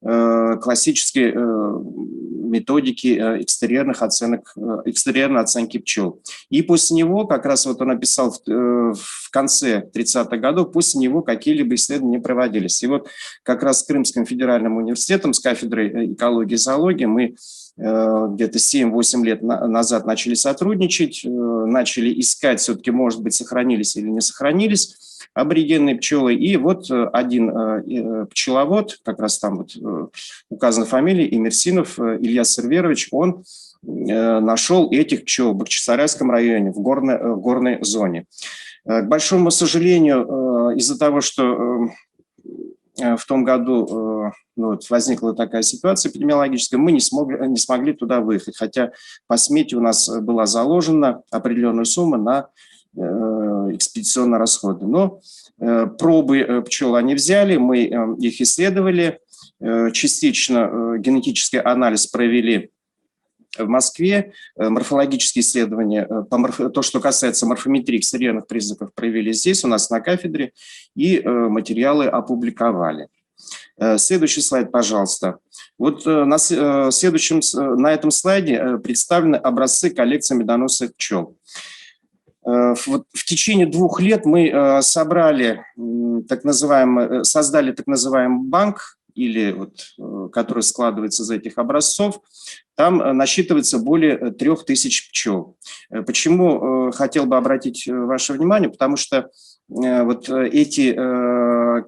классической методики экстерьерной оценки пчел. И после него, как раз вот он написал в конце 30-х годов, после него какие-либо исследования не проводились. И вот как раз с Крымским федеральным университетом, с кафедрой экологии и зоологии мы где-то 7-8 лет назад начали сотрудничать, начали искать, все-таки, может быть, сохранились или не сохранились аборигенные пчелы. И вот один пчеловод, как раз там вот указана фамилия, Имерсинов Илья Серверович, он нашел этих пчел в Бахчисарайском районе, в горной зоне. К большому сожалению, из-за того, что в том году возникла такая ситуация эпидемиологическая, мы не смогли туда выехать, хотя по смете у нас была заложена определенная сумма на экспедиционные расходы. Но пробы пчел они взяли, мы их исследовали, частично генетический анализ провели в Москве, морфологические исследования, то, что касается морфометрии экстерьерных признаков, провели здесь, у нас на кафедре, и материалы опубликовали. Следующий слайд, пожалуйста. Вот на этом слайде представлены образцы коллекции медоносных пчел. В течение 2 лет мы создали так называемый банк, который складывается из этих образцов. Там насчитывается более 3000 пчел. Почему хотел бы обратить ваше внимание? Потому что вот эти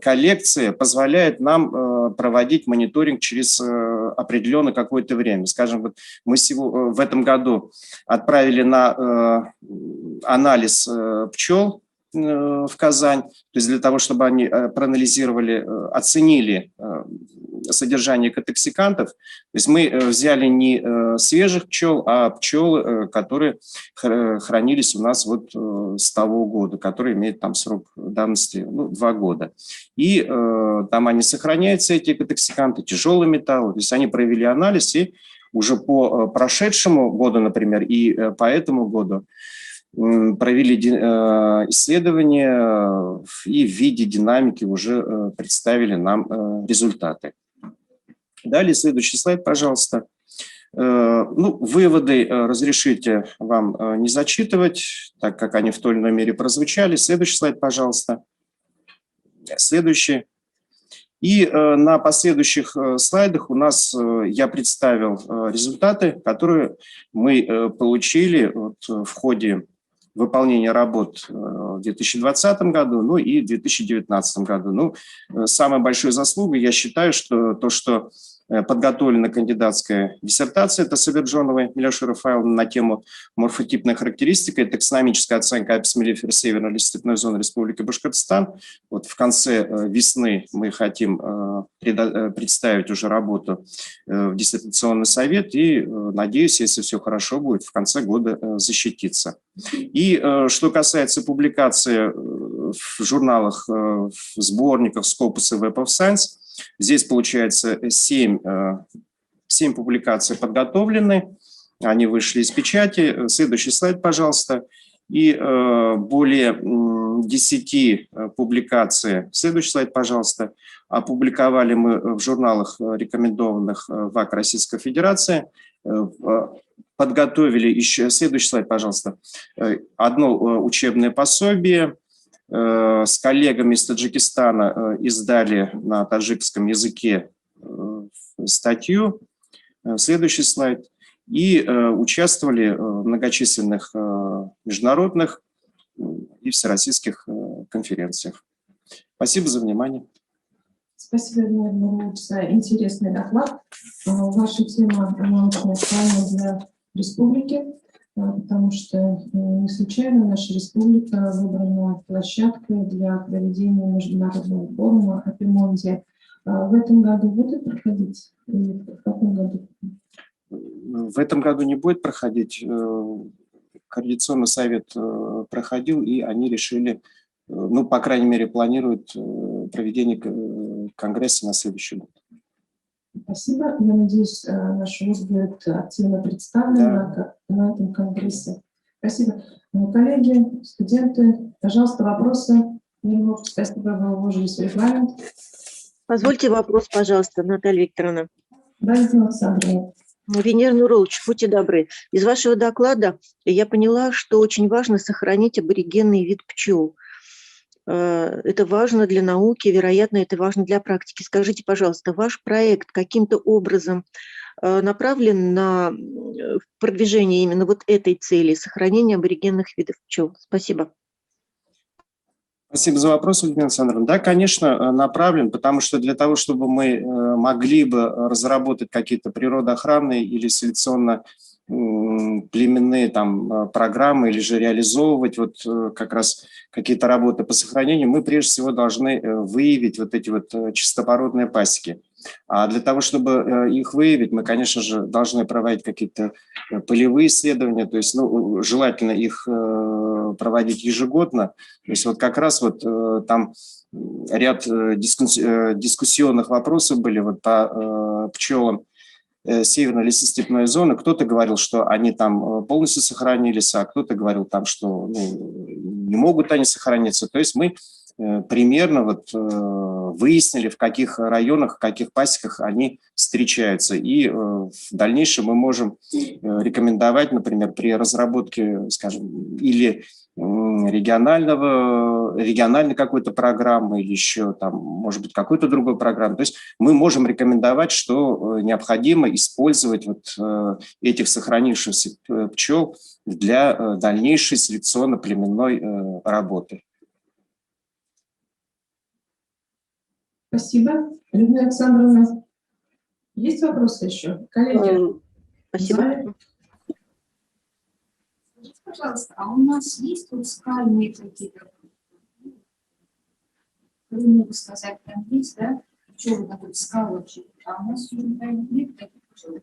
коллекции позволяют нам проводить мониторинг через определенное какое-то время. Скажем, вот мы в этом году отправили на анализ пчел в Казань, то есть для того, чтобы они проанализировали, оценили содержание катоксикантов. То есть мы взяли не свежих пчел, а пчел, которые хранились у нас вот с того года, которые имеют там срок давности 2 года. И там они сохраняются, эти катоксиканты, тяжелые металлы. То есть они провели анализ, и уже по прошедшему году, например, и по этому году провели исследования и в виде динамики уже представили нам результаты. Далее, следующий слайд, пожалуйста. Выводы разрешите вам не зачитывать, так как они в той или иной мере прозвучали. Следующий слайд, пожалуйста. Следующий. И на последующих слайдах у нас я представил результаты, которые мы получили в ходе выполнения работ в 2020 году, и в 2019 году. Самой большой заслугой я считаю, что то, что подготовлена кандидатская диссертация Тасаберджоновой Миляши Рафаэловны на тему морфотипная характеристика и таксономическая оценка апис меллифера северной или степной зоны Республики Башкортостан. Вот в конце весны мы хотим представить уже работу в диссертационный совет и, надеюсь, если все хорошо будет, в конце года защититься. И что касается публикации в журналах, в сборниках Scopus и Web of Science, здесь, получается, 7 публикаций подготовлены, они вышли из печати. Следующий слайд, пожалуйста. И более 10 публикаций, следующий слайд, пожалуйста, опубликовали мы в журналах, рекомендованных ВАК Российской Федерации. Подготовили еще, следующий слайд, пожалуйста, одно учебное пособие. С коллегами из Таджикистана издали на таджикском языке статью. Следующий слайд. и участвовали в многочисленных международных и всероссийских конференциях. Спасибо за внимание. Спасибо, Владимир Муромович, за интересный доклад. Ваша тема она очень актуальна для республики, потому что не случайно наша республика выбрана площадкой для проведения международного форума о Пимонте. В этом году будет проходить? Или в каком году? В этом году не будет проходить. Координационный совет проходил, и они решили, ну, по крайней мере, планируют проведение конгресса на следующий год. Спасибо. Я надеюсь, наш вуз будет активно представлен на этом конгрессе. Спасибо. Коллеги, студенты, пожалуйста, вопросы. Спасибо, вы уложились в регламент. Позвольте вопрос, пожалуйста, Наталья Викторовна. Да, Елена Александровна. Венера Нурулович, будьте добры. Из вашего доклада я поняла, что очень важно сохранить аборигенный вид пчел. Это важно для науки, вероятно, это важно для практики. Скажите, пожалуйста, ваш проект каким-то образом направлен на продвижение именно вот этой цели, сохранения аборигенных видов пчел? Спасибо. Спасибо за вопрос, Владимир Александровна. Да, конечно, направлен, потому что для того, чтобы мы могли бы разработать какие-то природоохранные или селекционно-племенные там программы, или же реализовывать вот как раз какие-то работы по сохранению, мы прежде всего должны выявить вот эти вот чистопородные пасеки. А для того, чтобы их выявить, мы, конечно же, должны проводить какие-то полевые исследования, то есть, ну, желательно их проводить ежегодно. То есть вот как раз вот там ряд дискуссионных вопросов были вот по пчелам северной лесостепной зоны. Кто-то говорил, что они там полностью сохранились, а кто-то говорил там, что не могут они сохраниться. То есть мы примерно вот выяснили, в каких районах, в каких пасеках они встречаются. И в дальнейшем мы можем рекомендовать, например, при разработке, скажем, или региональной какой-то программы, или еще там, может быть, какой-то другой программы. То есть мы можем рекомендовать, что необходимо использовать вот этих сохранившихся пчел для дальнейшей селекционно-племенной работы. Спасибо. Людмила Александровна, есть вопросы еще? Коллеги? Спасибо. Скажите, пожалуйста, а у нас есть вот скальные какие-то, не могу сказать, там есть, да, пчелы такой скалочек, а у нас нет таких пчел.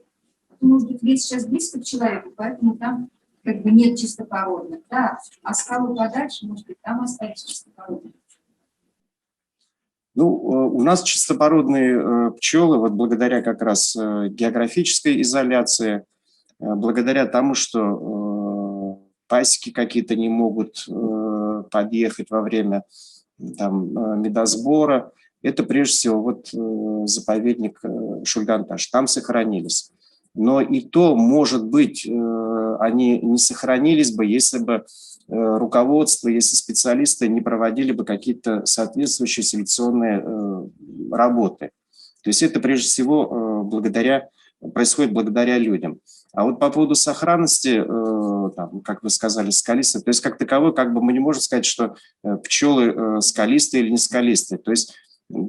Может быть, лес сейчас близко к человеку, поэтому там как бы нет чистопородных, да, а скалы подальше, может быть, там остались чистопородные. Ну, у нас чистопородные пчелы, вот благодаря как раз географической изоляции, благодаря тому, что пасеки какие-то не могут подъехать во время там медосбора, это прежде всего вот заповедник Шульганташ, там сохранились. Но и то, может быть, они не сохранились бы, если бы руководство, если специалисты не проводили бы какие-то соответствующие селекционные работы. То есть это прежде всего происходит благодаря людям. А вот по поводу сохранности, там, как вы сказали, скалистые, то есть как таковой, как бы мы не можем сказать, что пчелы скалистые или не скалистые. То есть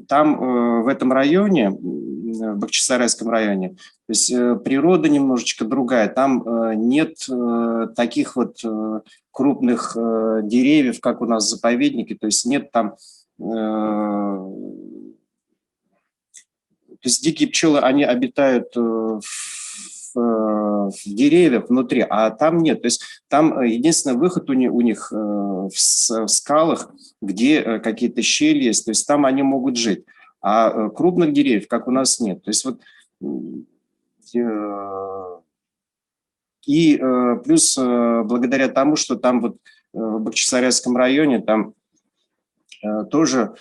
там в этом районе, в Бахчисарайском районе, то есть природа немножечко другая. Там нет таких вот крупных деревьев, как у нас в заповеднике, то есть нет там... То есть дикие пчелы, они обитают в деревьях внутри, а там нет. То есть там единственный выход у них в скалах, где какие-то щели есть, то есть там они могут жить. А крупных деревьев, как у нас, нет. То есть вот и плюс благодаря тому, что там вот в Бахчисарайском районе там тоже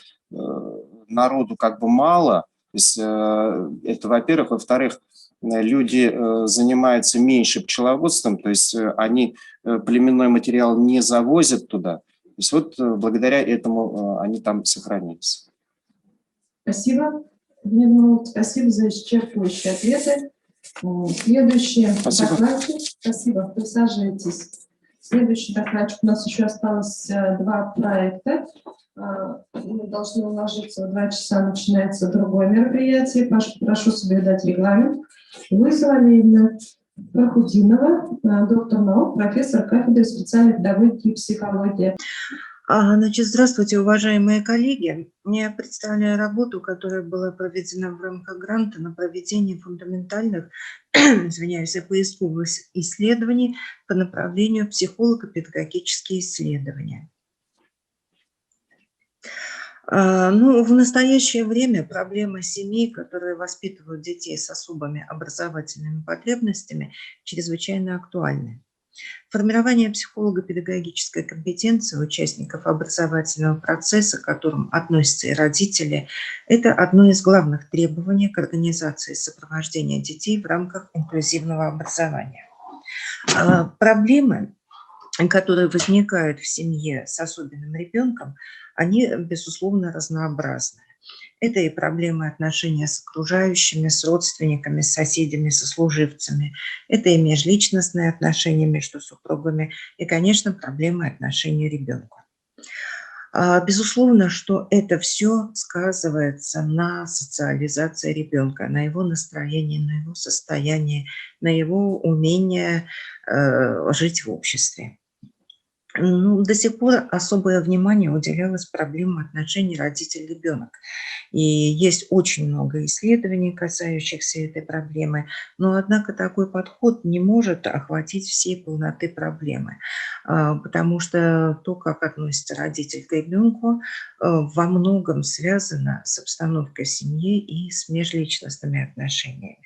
народу как бы мало. То есть это, во-первых. Во-вторых, люди занимаются меньше пчеловодством, то есть они племенной материал не завозят туда. То есть вот благодаря этому они там сохранились. Спасибо. Спасибо за исчерпывающие ответы. Следующий докладчик. Спасибо, присаживайтесь. Следующий докладчик. У нас еще осталось 2 проекта. Мы должны уложиться в 2 часа, начинается другое мероприятие. Прошу соблюдать регламент. Вызвали именно Прохудинова, доктор наук, профессор кафедры специальной педагогики и психологии. Значит, здравствуйте, уважаемые коллеги. Я представляю работу, которая была проведена в рамках гранта на проведение фундаментальных, извиняюсь, и поисковых исследований по направлению психолого-педагогические исследования. Ну, в настоящее время проблема семей, которые воспитывают детей с особыми образовательными потребностями, чрезвычайно актуальны. Формирование психолого-педагогической компетенции участников образовательного процесса, к которым относятся и родители, это одно из главных требований к организации сопровождения детей в рамках инклюзивного образования. Проблемы, которые возникают в семье с особенным ребенком, они, безусловно, разнообразны. Это и проблемы отношения с окружающими, с родственниками, с соседями, сослуживцами. Это и межличностные отношения между супругами, и, конечно, проблемы отношений ребенка. Безусловно, что это все сказывается на социализации ребенка, на его настроении, на его состоянии, на его умении жить в обществе. Ну, до сих пор особое внимание уделялось проблемам отношений родитель-ребенок. И есть очень много исследований, касающихся этой проблемы, но, однако, такой подход не может охватить всей полноты проблемы, потому что то, как относится родитель к ребенку, во многом связано с обстановкой в семье и с межличностными отношениями.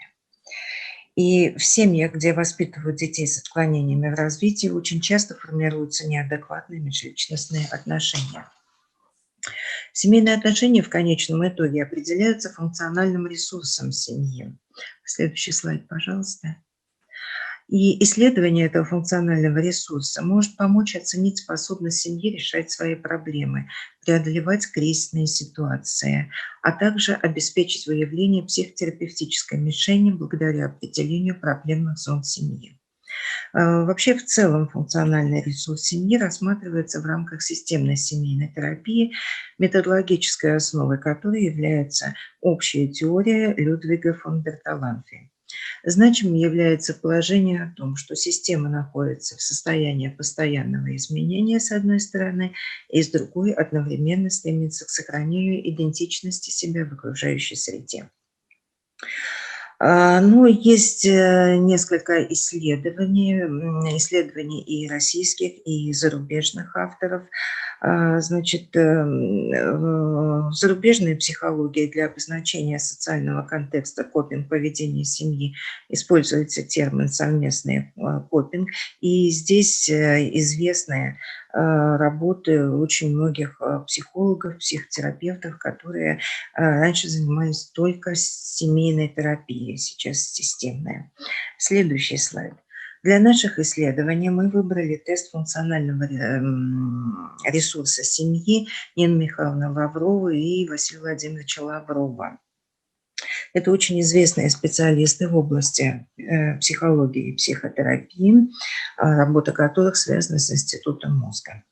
И в семьях, где воспитывают детей с отклонениями в развитии, очень часто формируются неадекватные межличностные отношения. Семейные отношения в конечном итоге определяются функциональным ресурсом семьи. Следующий слайд, пожалуйста. И исследование этого функционального ресурса может помочь оценить способность семьи решать свои проблемы, преодолевать кризисные ситуации, а также обеспечить выявление психотерапевтической мишени благодаря определению проблемных зон семьи. Вообще, в целом, функциональный ресурс семьи рассматривается в рамках системной семейной терапии, методологической основой которой является общая теория Людвига фон Берталанфи. Значимым является положение о том, что система находится в состоянии постоянного изменения, с одной стороны, и с другой одновременно стремится к сохранению идентичности себя в окружающей среде. Ну, есть несколько исследований и российских, и зарубежных авторов. Значит, в зарубежной психологии для обозначения социального контекста копинг поведения семьи используется термин «совместный копинг», и здесь известные работы очень многих психологов, психотерапевтов, которые раньше занимались только семейной терапией, сейчас системная. Следующий слайд. Для наших исследований мы выбрали тест функционального ресурса семьи Нины Михайловны Лавровой и Василия Владимировича Лаврова. Это очень известные специалисты в области психологии и психотерапии, работа которых связана с Институтом мозга.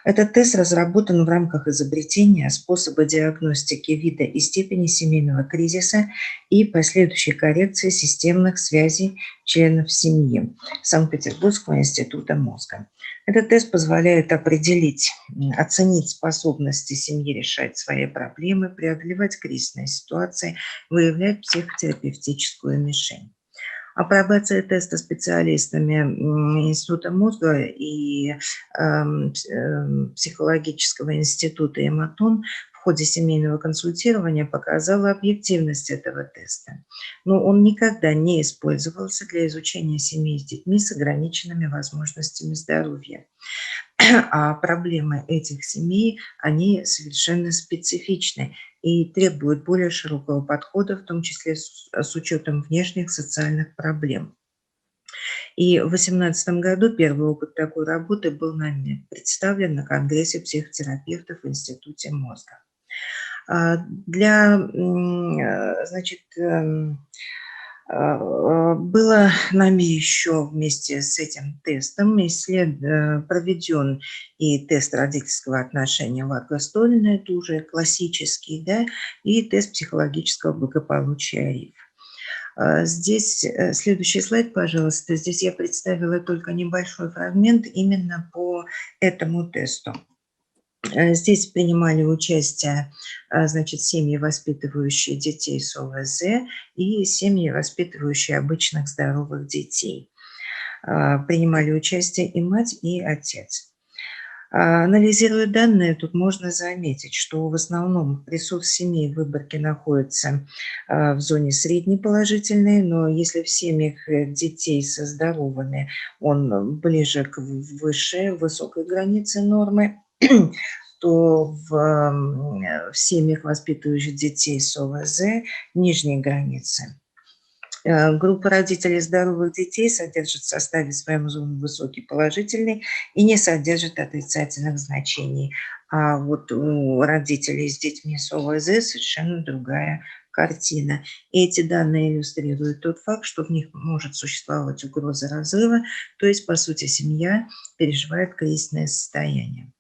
Этот тест разработан в рамках изобретения способа диагностики вида и степени семейного кризиса и последующей коррекции системных связей членов семьи Санкт-Петербургского института мозга. Этот тест позволяет определить, оценить способности семьи решать свои проблемы, преодолевать кризисные ситуации, выявлять психотерапевтическую мишень. Апробация теста специалистами Института мозга и психологического института «Эматон» в ходе семейного консультирования показала объективность этого теста. Но он никогда не использовался для изучения семей с детьми с ограниченными возможностями здоровья. А проблемы этих семей, они совершенно специфичны и требуют более широкого подхода, в том числе с учетом внешних социальных проблем. И в 2018 году первый опыт такой работы был нами представлен на Конгрессе психотерапевтов в Институте мозга. Было нами еще вместе с этим тестом проведен и тест родительского отношения Варга Столина, это уже классический, да, и тест психологического благополучия РИФ. Здесь следующий слайд, пожалуйста. Здесь я представила только небольшой фрагмент именно по этому тесту. Здесь принимали участие, значит, семьи, воспитывающие детей с ОВЗ, и семьи, воспитывающие обычных здоровых детей. Принимали участие и мать, и отец. Анализируя данные, тут можно заметить, что в основном ресурс семей в выборке находится в зоне средней положительной, но если в семьях детей со здоровыми он ближе к высокой границе нормы, то в семьях, воспитывающих детей с ОВЗ, нижней границы. Группа родителей здоровых детей содержит в составе своем зону высокий положительный и не содержит отрицательных значений. А вот у родителей с детьми с ОВЗ совершенно другая картина. И эти данные иллюстрируют тот факт, что в них может существовать угроза разрыва, то есть, по сути, семья переживает кризисное состояние.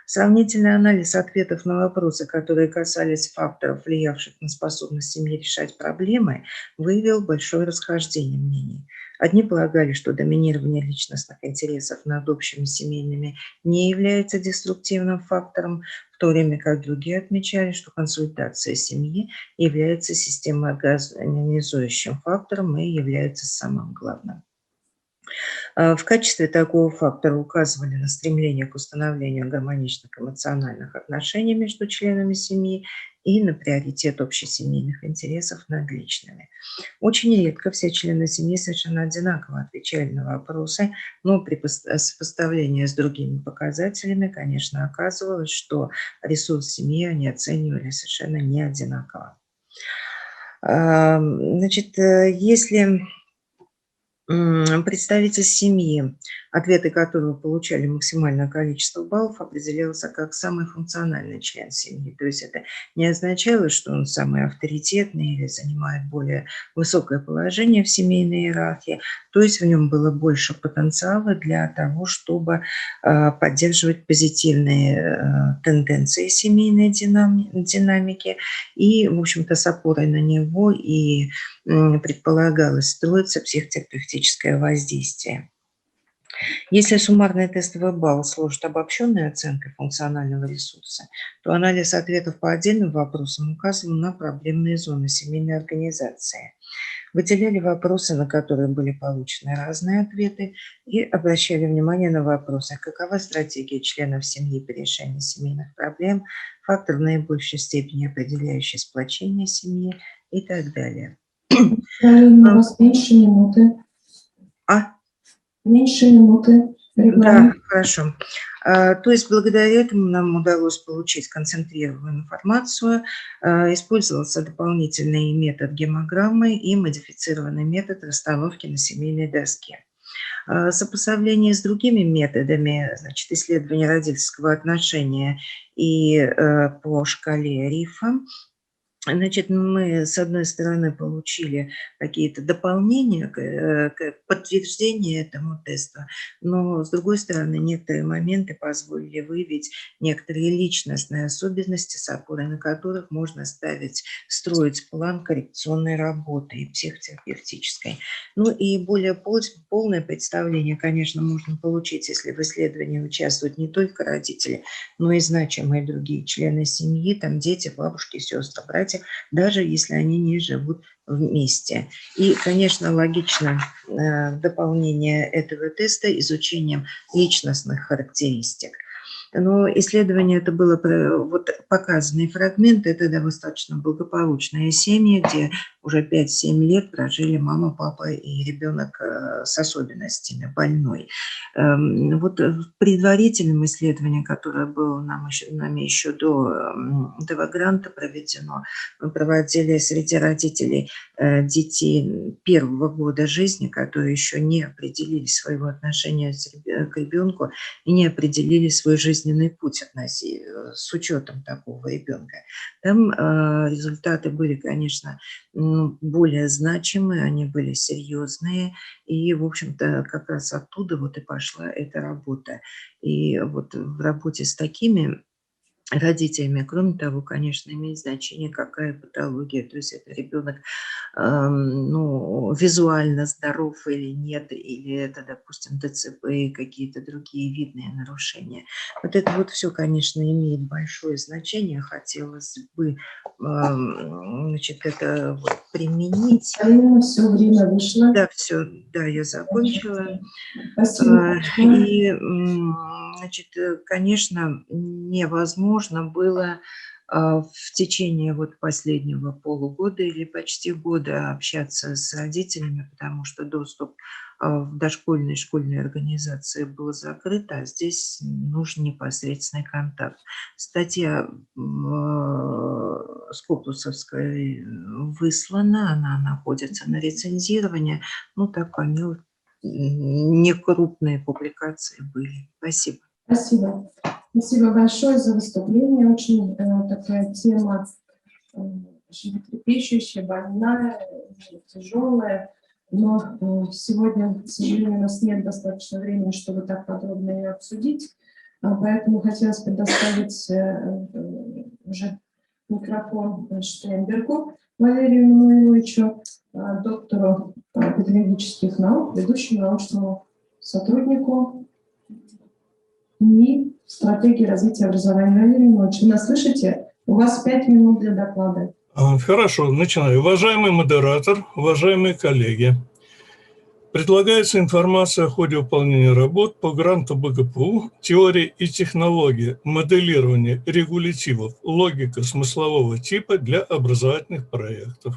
Сравнительный анализ ответов на вопросы, которые касались факторов, влиявших на способность семьи решать проблемы, выявил большое расхождение мнений. Одни полагали, что доминирование личностных интересов над общими семейными не является деструктивным фактором, в то время как другие отмечали, что консультация семьи является системоорганизующим фактором и является самым главным. В качестве такого фактора указывали на стремление к установлению гармоничных эмоциональных отношений между членами семьи и на приоритет общесемейных интересов над личными. Очень редко все члены семьи совершенно одинаково отвечали на вопросы, но при сопоставлении с другими показателями, конечно, оказывалось, что ресурс семьи они оценивали совершенно не одинаково. Значит, если представитель семьи, ответы которого получали максимальное количество баллов, определялся как самый функциональный член семьи. То есть это не означало, что он самый авторитетный или занимает более высокое положение в семейной иерархии. То есть в нем было больше потенциала для того, чтобы поддерживать позитивные тенденции семейной динамики. И, в общем-то, с опорой на него и предполагалось строиться психотерапевтическое воздействие. Если суммарный тестовый балл служит обобщенной оценкой функционального ресурса, то анализ ответов по отдельным вопросам указывал на проблемные зоны семейной организации. Выделяли вопросы, на которые были получены разные ответы, и обращали внимание на вопросы, какова стратегия членов семьи по решению семейных проблем, фактор в наибольшей степени определяющий сплочение семьи и так далее. Правильно, у вас меньше минуты. Меньше минуты. Да, хорошо. То есть благодаря этому нам удалось получить концентрированную информацию, использовался дополнительный метод гемограммы и модифицированный метод расстановки на семейной доске. Сопоставление с другими методами, значит, исследования родительского отношения и по шкале РИФа, значит, мы, с одной стороны, получили какие-то дополнения к подтверждению этому тесту, но, с другой стороны, некоторые моменты позволили выявить некоторые личностные особенности, с опорой на которых можно строить план коррекционной работы и психотерапевтической. Ну и более полное представление, конечно, можно получить, если в исследовании участвуют не только родители, но и значимые другие члены семьи, там дети, бабушки, сестры, братья, даже если они не живут вместе. И, конечно, логично дополнение этого теста изучением личностных характеристик. Но исследование это было, вот показанный фрагмент, это достаточно благополучные семьи, где уже 5-7 лет прожили мама, папа и ребенок с особенностями, больной. Вот в предварительном исследовании, которое было нами еще до этого гранта проведено, мы проводили среди родителей детей первого года жизни, которые еще не определили своего отношения к ребенку и не определили свой жизненный путь с учетом такого ребенка. Там результаты были, конечно, более значимые, они были серьезные, и, в общем-то, как раз оттуда вот и пошла эта работа. И вот в работе с такими родителями, кроме того, конечно, имеет значение, какая патология, то есть это ребенок визуально здоров или нет, или это, допустим, ДЦП и какие-то другие видные нарушения. Вот это вот все, конечно, имеет большое значение. Хотелось бы, это вот применить. Все время вышло. Да, все, да, я закончила. Спасибо. И, конечно, невозможно было в течение вот последнего полугода или почти года общаться с родителями, потому что доступ в дошкольные и школьные организации был закрыт, а здесь нужен непосредственный контакт. Статья Скопусовской выслана, она находится на рецензировании, так по ней некрупные публикации были. Спасибо. Спасибо. Спасибо большое за выступление. Очень такая тема животрепещущая, больная, тяжелая. Но сегодня, к сожалению, у нас нет достаточно времени, чтобы так подробно ее обсудить. Поэтому хотелось предоставить уже микрофон Штейнбергу Валерию Мануиловичу, доктору педагогических наук, ведущему научному сотруднику НИИ стратегии развития образования. Валерий Мануилович, вы нас слышите? У вас 5 минут для доклада. Хорошо, начинаю. Уважаемый модератор, уважаемые коллеги, предлагается информация о ходе выполнения работ по гранту БГПУ «Теория и технология моделирования регулятивов, логика смыслового типа для образовательных проектов».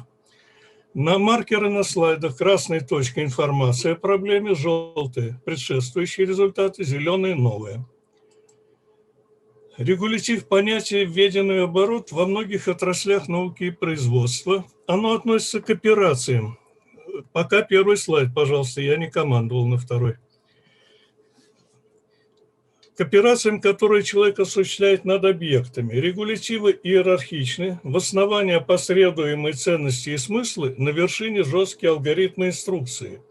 На маркеры на слайдах красной точкой информация о проблеме, желтые предшествующие результаты, зеленые новые. Регулятив – понятие, введенное в оборот во многих отраслях науки и производства. Оно относится к операциям. Пока первый слайд, пожалуйста, я не командовал на второй. К операциям, которые человек осуществляет над объектами. Регулятивы иерархичны, в основании опосредуемые ценности и смыслы, на вершине жесткие алгоритмы инструкции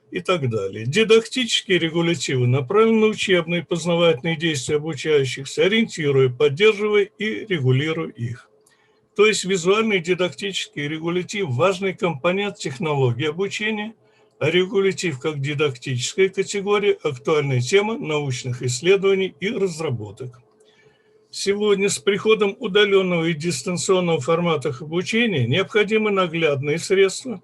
и так далее. Дидактические регулятивы направлены на учебные и познавательные действия обучающихся, ориентируя, поддерживая и регулируя их. То есть визуальный дидактический регулятив – важный компонент технологии обучения, а регулятив как дидактическая категория – актуальная тема научных исследований и разработок. Сегодня с приходом удаленного и дистанционного форматов обучения необходимы наглядные средства,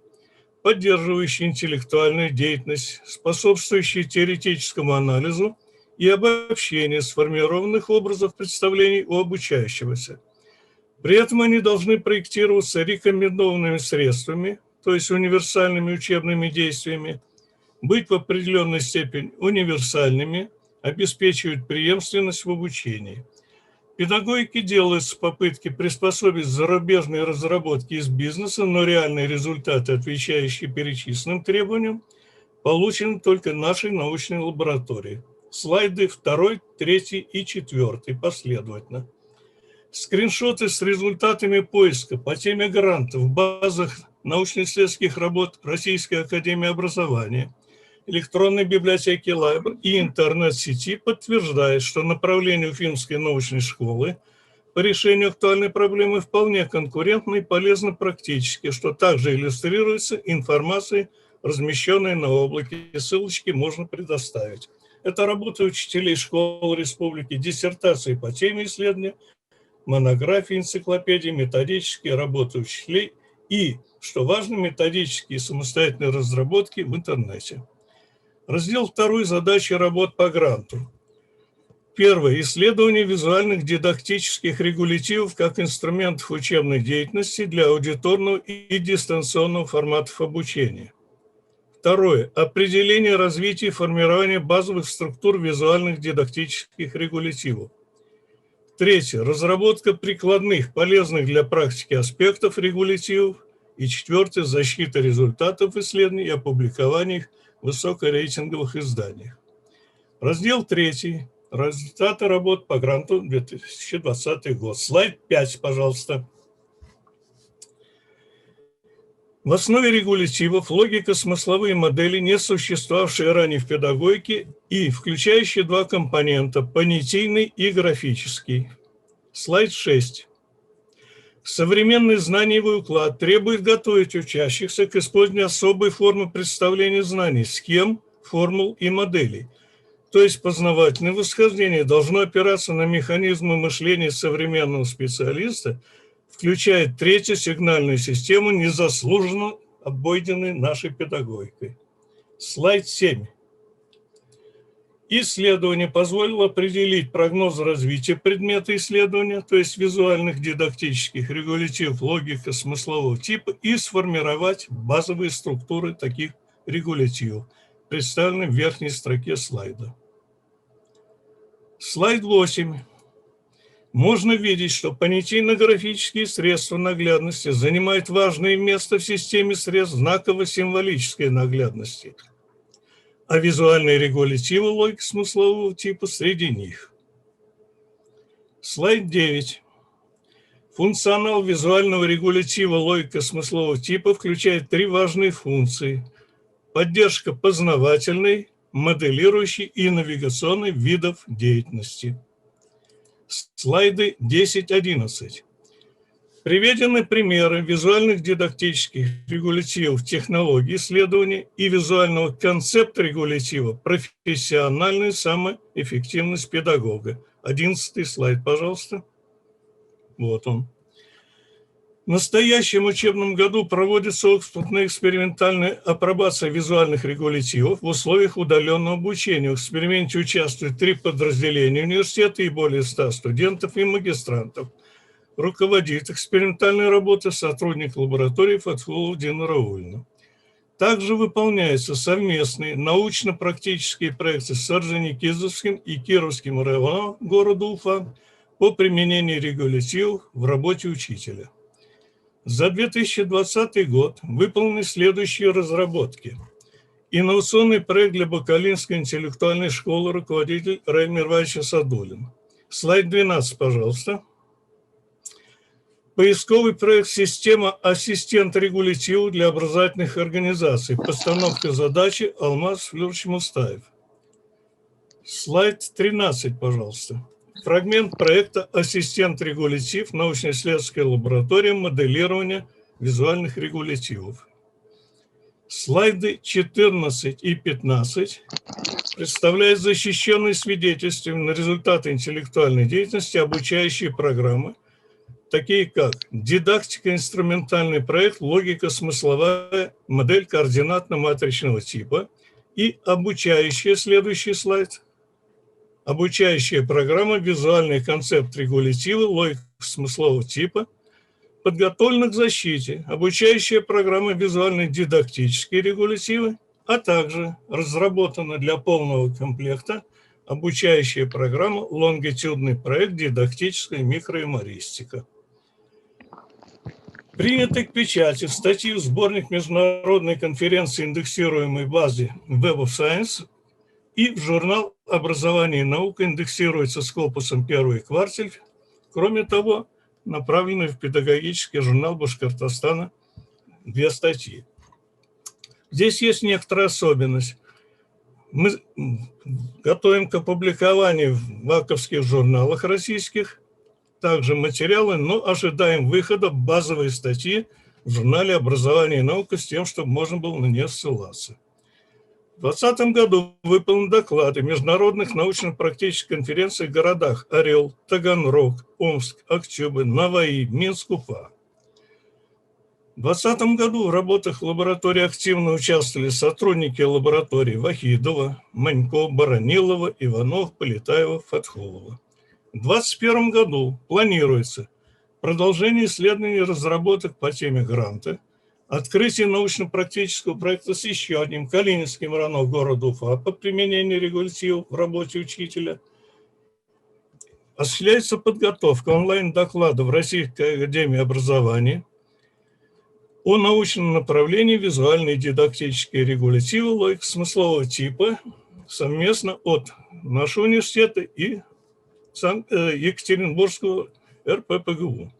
поддерживающие интеллектуальную деятельность, способствующие теоретическому анализу и обобщению сформированных образов представлений у обучающегося. При этом они должны проектироваться рекомендованными средствами, то есть универсальными учебными действиями, быть в определенной степени универсальными, обеспечивать преемственность в обучении. Педагогики делаются попытки приспособить зарубежные разработки из бизнеса, но реальные результаты, отвечающие перечисленным требованиям, получены только нашей научной лаборатории. Слайды 2, 3 и 4 последовательно. Скриншоты с результатами поиска по теме грантов в базах научно-исследовательских работ Российской академии образования, электронной библиотеки Library и интернет-сети подтверждает, что направление Уфимской научной школы по решению актуальной проблемы вполне конкурентно и полезно практически, что также иллюстрируется информацией, размещенной на облаке. Ссылочки можно предоставить. Это работа учителей школ республики, диссертации по теме исследования, монографии, энциклопедии, методические работы учителей и, что важно, методические самостоятельные разработки в интернете. Раздел 2. Задачи работ по гранту. Первое. Исследование визуальных дидактических регулятивов как инструментов учебной деятельности для аудиторного и дистанционного форматов обучения. Второе. Определение, развитие и формирование базовых структур визуальных дидактических регулятивов. Третье. Разработка прикладных, полезных для практики аспектов регулятивов. И четвертое. Защита результатов исследований и опубликование их в высокорейтинговых изданиях. Раздел 3. Результаты работ по гранту 2020 год. Слайд 5, пожалуйста. В основе регулятивов логико-смысловые модели, не существовавшие ранее в педагогике и включающие два компонента – понятийный и графический. Слайд 6. Современный знаниевый уклад требует готовить учащихся к использованию особой формы представления знаний, схем, формул и моделей. То есть познавательное восхождение должно опираться на механизмы мышления современного специалиста, включая третью сигнальную систему, незаслуженно обойденной нашей педагогикой. Слайд 7. Исследование позволило определить прогноз развития предмета исследования, то есть визуальных дидактических регулятивов логико-смыслового типа, и сформировать базовые структуры таких регулятивов, представленные в верхней строке слайда. Слайд 8. Можно видеть, что понятийно-графические средства наглядности занимают важное место в системе средств знаково-символической наглядности, а визуальные регулятивы логико-смыслового типа среди них. Слайд 9. Функционал визуального регулятива логико-смыслового типа включает три важные функции: поддержка познавательной, моделирующей и навигационной видов деятельности. Слайды 10-11. Приведены примеры визуальных дидактических регулятивов технологий исследования и визуального концепта регулятива профессиональная самоэффективность педагога. 11 слайд, пожалуйста. Вот он. В настоящем учебном году проводится опытная экспериментальная апробация визуальных регулятивов в условиях удаленного обучения. В эксперименте участвуют 3 подразделения университета и более 100 студентов и магистрантов. Руководит экспериментальной работой сотрудник лаборатории Фатхулова Дина Раульна. Также выполняются совместные научно-практические проекты с Орджоникидзевским и Кировским районом города Уфа по применению регулятивов в работе учителя. За 2020 год выполнены следующие разработки. Инновационный проект для Бакалинской интеллектуальной школы, руководитель Раиль Мирваевич Садулин. Слайд 12, пожалуйста. Поисковый проект «Система ассистент регулятиву для образовательных организаций». Постановка задачи Алмаз Флюрович Мустаев. Слайд 13, пожалуйста. Фрагмент проекта «Ассистент регулятив. Научно-исследовательская лаборатория моделирования визуальных регулятивов». Слайды 14 и 15 представляют защищенные свидетельством на результаты интеллектуальной деятельности обучающие программы, такие как дидактико-инструментальный проект «Логико-смысловая модель координатно-матричного типа» и обучающая, следующий слайд, обучающая программа «Визуальный концепт регулятива логико-смыслового типа», подготовлена к защите, обучающая программа «Визуально-дидактические регулятивы», а также разработана для полного комплекта обучающая программа «Лонгитюдный проект дидактическая микроюмористика». Приняты к печати статьи в сборник международной конференции индексируемой базы Web of Science и в журнал «Образование и наука» индексируется скопусом «Первый кварталь». Кроме того, направлены в педагогический журнал Башкортостана 2 статьи. Здесь есть некоторая особенность. Мы готовим к опубликованию в ваковских журналах российских также материалы, но ожидаем выхода базовой статьи в журнале «Образование и наука» с тем, чтобы можно было на нее ссылаться. В 2020 году выполнены доклады международных научно-практических конференций в городах Орел, Таганрог, Омск, Актюбе, Наваи, Минск, Уфа. В 2020 году в работах лаборатории активно участвовали сотрудники лабораторий Вахидова, Манько, Баранилова, Иванов, Полетаева, Фатхулова. В 2021 году планируется продолжение исследований и разработок по теме гранта, открытие научно-практического проекта с еще одним Калининским районом города Уфа по применению регулятивов в работе учителя. Осуществляется подготовка онлайн-доклада в Российской академии образования о научном направлении визуальные дидактические регулятивы логико-смыслового типа совместно от нашего университета и Екатеринбургского РППГУ.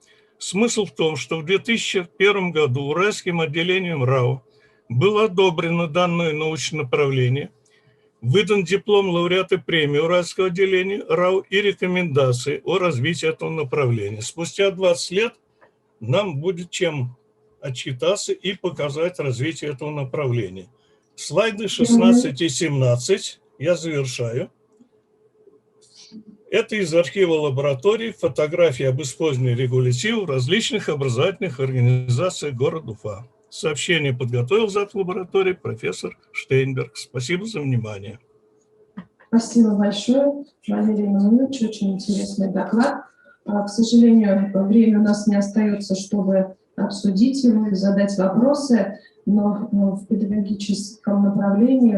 Смысл в том, что в 2001 году Уральским отделением РАО было одобрено данное научное направление, выдан диплом лауреата премии Уральского отделения РАО и рекомендации о развитии этого направления. Спустя 20 лет нам будет чем отчитаться и показать развитие этого направления. Слайды 16 и 17 я завершаю. Это из архива лаборатории фотографии об использовании регулятивов в различных образовательных организациях города Уфа. Сообщение подготовил зав. Лаборатории профессор Штейнберг. Спасибо за внимание. Спасибо большое, Валерий Емельянович, очень интересный доклад. К сожалению, времени у нас не остается, чтобы обсудить его и задать вопросы, но в педагогическом направлении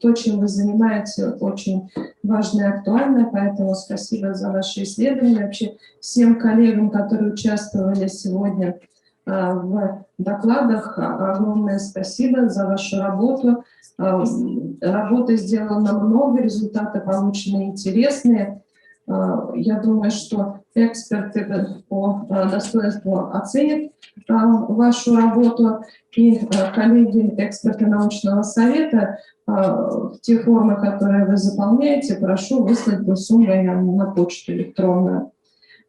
то, чем вы занимаетесь, очень важно и актуально, поэтому спасибо за ваши исследования. Вообще всем коллегам, которые участвовали сегодня в докладах, огромное спасибо за вашу работу. Работы сделано много, результаты получены интересные. Я думаю, что эксперты по достоинству оценят вашу работу, и коллеги, эксперты научного совета, в те формы, которые вы заполняете, прошу выслать государственной на почту электронную.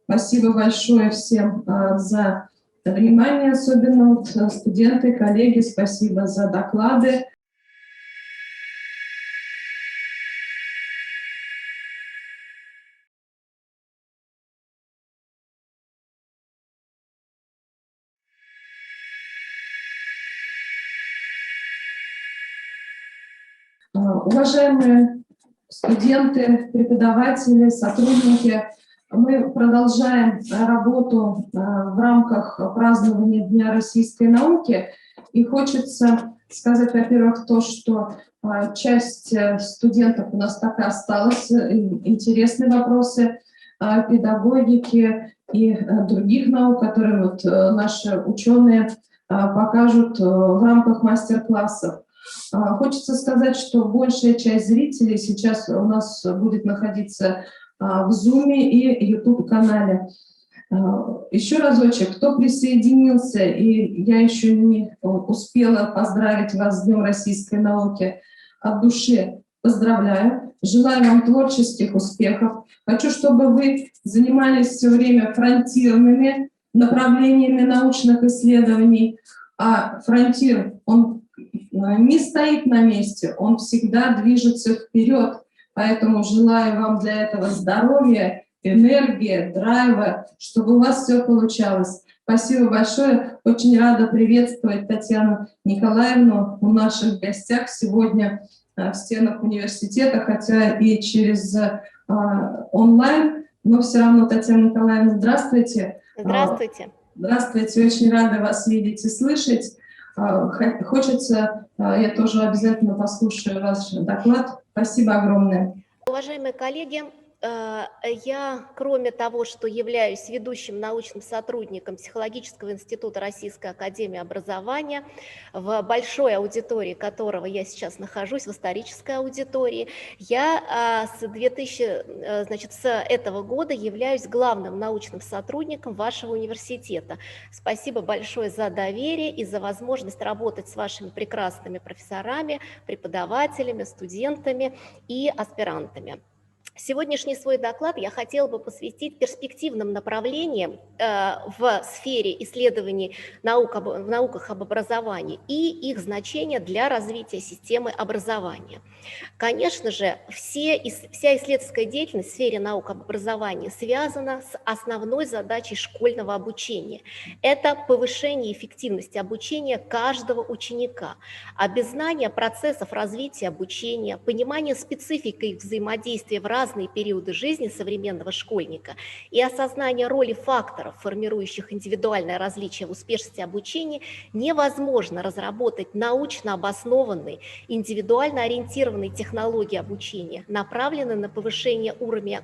Спасибо большое всем за внимание, особенно студенты, коллеги, спасибо за доклады. Уважаемые студенты, преподаватели, сотрудники, мы продолжаем работу в рамках празднования Дня российской науки. И хочется сказать, во-первых, то, что часть студентов у нас так и осталась, интересные вопросы педагогики и других наук, которые наши ученые покажут в рамках мастер-классов. Хочется сказать, что большая часть зрителей сейчас у нас будет находиться в Zoom и YouTube-канале. Еще разочек, кто присоединился, и я еще не успела поздравить вас с Днем российской науки, от души поздравляю. Желаю вам творческих успехов. Хочу, чтобы вы занимались все время фронтирными направлениями научных исследований, а фронтир, он не стоит на месте, он всегда движется вперед. Поэтому желаю вам для этого здоровья, энергии, драйва, чтобы у вас все получалось. Спасибо большое. Очень рада приветствовать Татьяну Николаевну у наших гостях сегодня в стенах университета, хотя и через онлайн, но все равно, Татьяна Николаевна, здравствуйте. Здравствуйте. Здравствуйте, очень рада вас видеть и слышать. Хочется, я тоже обязательно послушаю ваш доклад. Спасибо огромное. Уважаемые коллеги, я, кроме того, что являюсь ведущим научным сотрудником Психологического института Российской академии образования, в большой аудитории которого я сейчас нахожусь, в исторической аудитории, я с этого года являюсь главным научным сотрудником вашего университета. Спасибо большое за доверие и за возможность работать с вашими прекрасными профессорами, преподавателями, студентами и аспирантами. Сегодняшний свой доклад я хотела бы посвятить перспективным направлениям в сфере исследований в науках об образовании и их значения для развития системы образования. Конечно же, вся исследовательская деятельность в сфере наук об образовании связана с основной задачей школьного обучения. Это повышение эффективности обучения каждого ученика, а без знания процессов развития обучения, понимания специфики их взаимодействия в разные периоды жизни современного школьника и осознание роли факторов, формирующих индивидуальное различие в успешности обучения, невозможно разработать научно обоснованные, индивидуально ориентированные технологии обучения, направленные на повышение уровня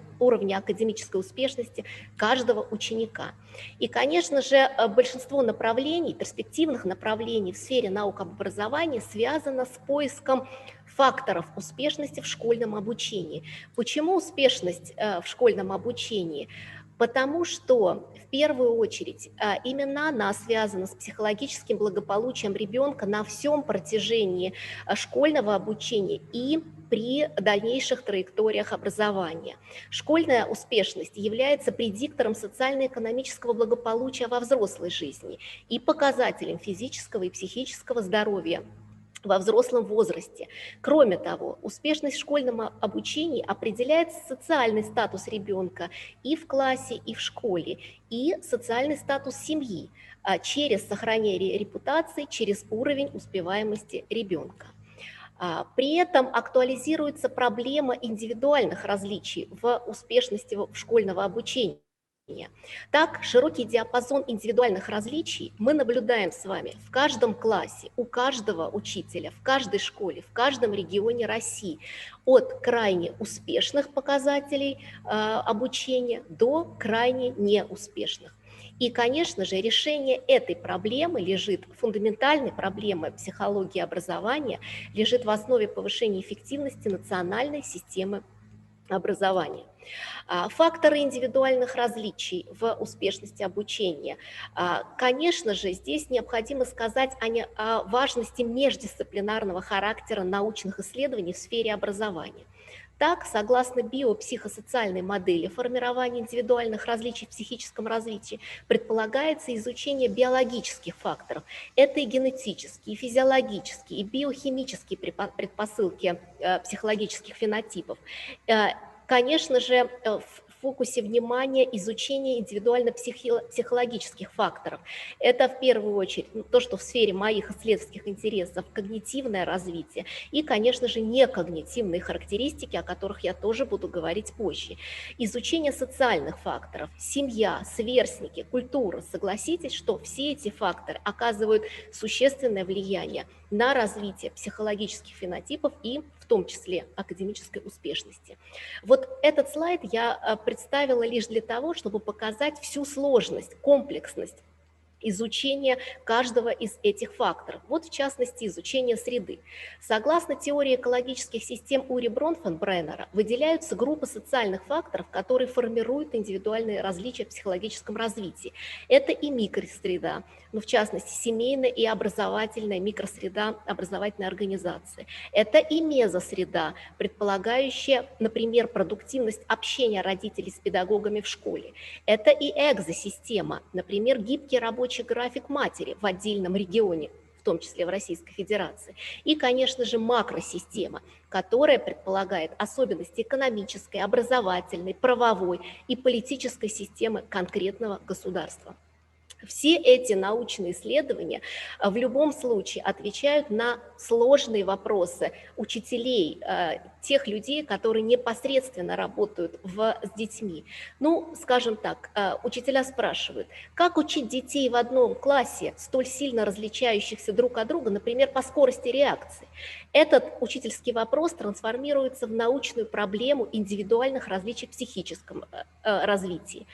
академической успешности каждого ученика. И, конечно же, большинство направлений, перспективных направлений в сфере наук об образовании связано с поиском факторов успешности в школьном обучении. Почему успешность в школьном обучении? Потому что в первую очередь именно она связана с психологическим благополучием ребенка на всем протяжении школьного обучения и при дальнейших траекториях образования. Школьная успешность является предиктором социально-экономического благополучия во взрослой жизни и показателем физического и психического здоровья во взрослом возрасте. Кроме того, успешность в школьном обучении определяет социальный статус ребенка и в классе, и в школе, и социальный статус семьи через сохранение репутации, через уровень успеваемости ребенка. При этом актуализируется проблема индивидуальных различий в успешности школьного обучения. Так, широкий диапазон индивидуальных различий мы наблюдаем с вами в каждом классе, у каждого учителя, в каждой школе, в каждом регионе России, от крайне успешных показателей обучения до крайне неуспешных. И, конечно же, решение этой проблемы лежит, фундаментальной проблемы психологии образования, лежит в основе повышения эффективности национальной системы образования. Факторы индивидуальных различий в успешности обучения. Конечно же, здесь необходимо сказать о важности междисциплинарного характера научных исследований в сфере образования. Так, согласно биопсихосоциальной модели формирования индивидуальных различий в психическом развитии, предполагается изучение биологических факторов. Это и генетические, и физиологические, и биохимические предпосылки психологических фенотипов. Конечно же, в фокусе внимания изучение индивидуально-психологических факторов. Это в первую очередь то, что в сфере моих исследовательских интересов когнитивное развитие и, конечно же, некогнитивные характеристики, о которых я тоже буду говорить позже. Изучение социальных факторов, семья, сверстники, культура. Согласитесь, что все эти факторы оказывают существенное влияние на развитие психологических фенотипов и в том числе академической успешности. Вот этот слайд я представила лишь для того, чтобы показать всю сложность, комплексность изучения каждого из этих факторов. Вот в частности изучение среды. Согласно теории экологических систем Ури Бронфенбреннера выделяются группы социальных факторов, которые формируют индивидуальные различия в психологическом развитии. Это и микросреда, в частности семейная и образовательная микросреда образовательной организации. Это и мезосреда, предполагающая, например, продуктивность общения родителей с педагогами в школе. Это и экзосистема, например, гибкий рабочий график матери в отдельном регионе, в том числе в Российской Федерации. И, конечно же, макросистема, которая предполагает особенности экономической, образовательной, правовой и политической системы конкретного государства. Все эти научные исследования в любом случае отвечают на сложные вопросы учителей, тех людей, которые непосредственно работают с детьми. Ну, скажем так, учителя спрашивают, как учить детей в одном классе, столь сильно различающихся друг от друга, например, по скорости реакции? Этот учительский вопрос трансформируется в научную проблему индивидуальных различий в психическом развитии.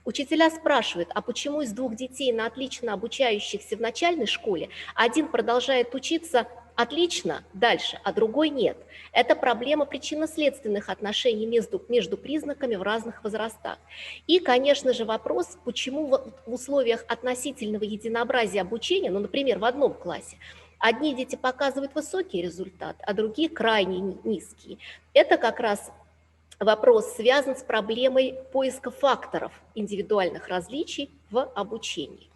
Учителя спрашивают, а почему из двух детей на отлично обучающихся в начальной школе один продолжает учиться отлично дальше, а другой нет? Это проблема причинно-следственных отношений между признаками в разных возрастах. И, конечно же, вопрос, почему в условиях относительного единообразия обучения, ну, например, в одном классе, одни дети показывают высокий результат, а другие крайне низкие. Это как раз вопрос связан с проблемой поиска факторов индивидуальных различий в обучении.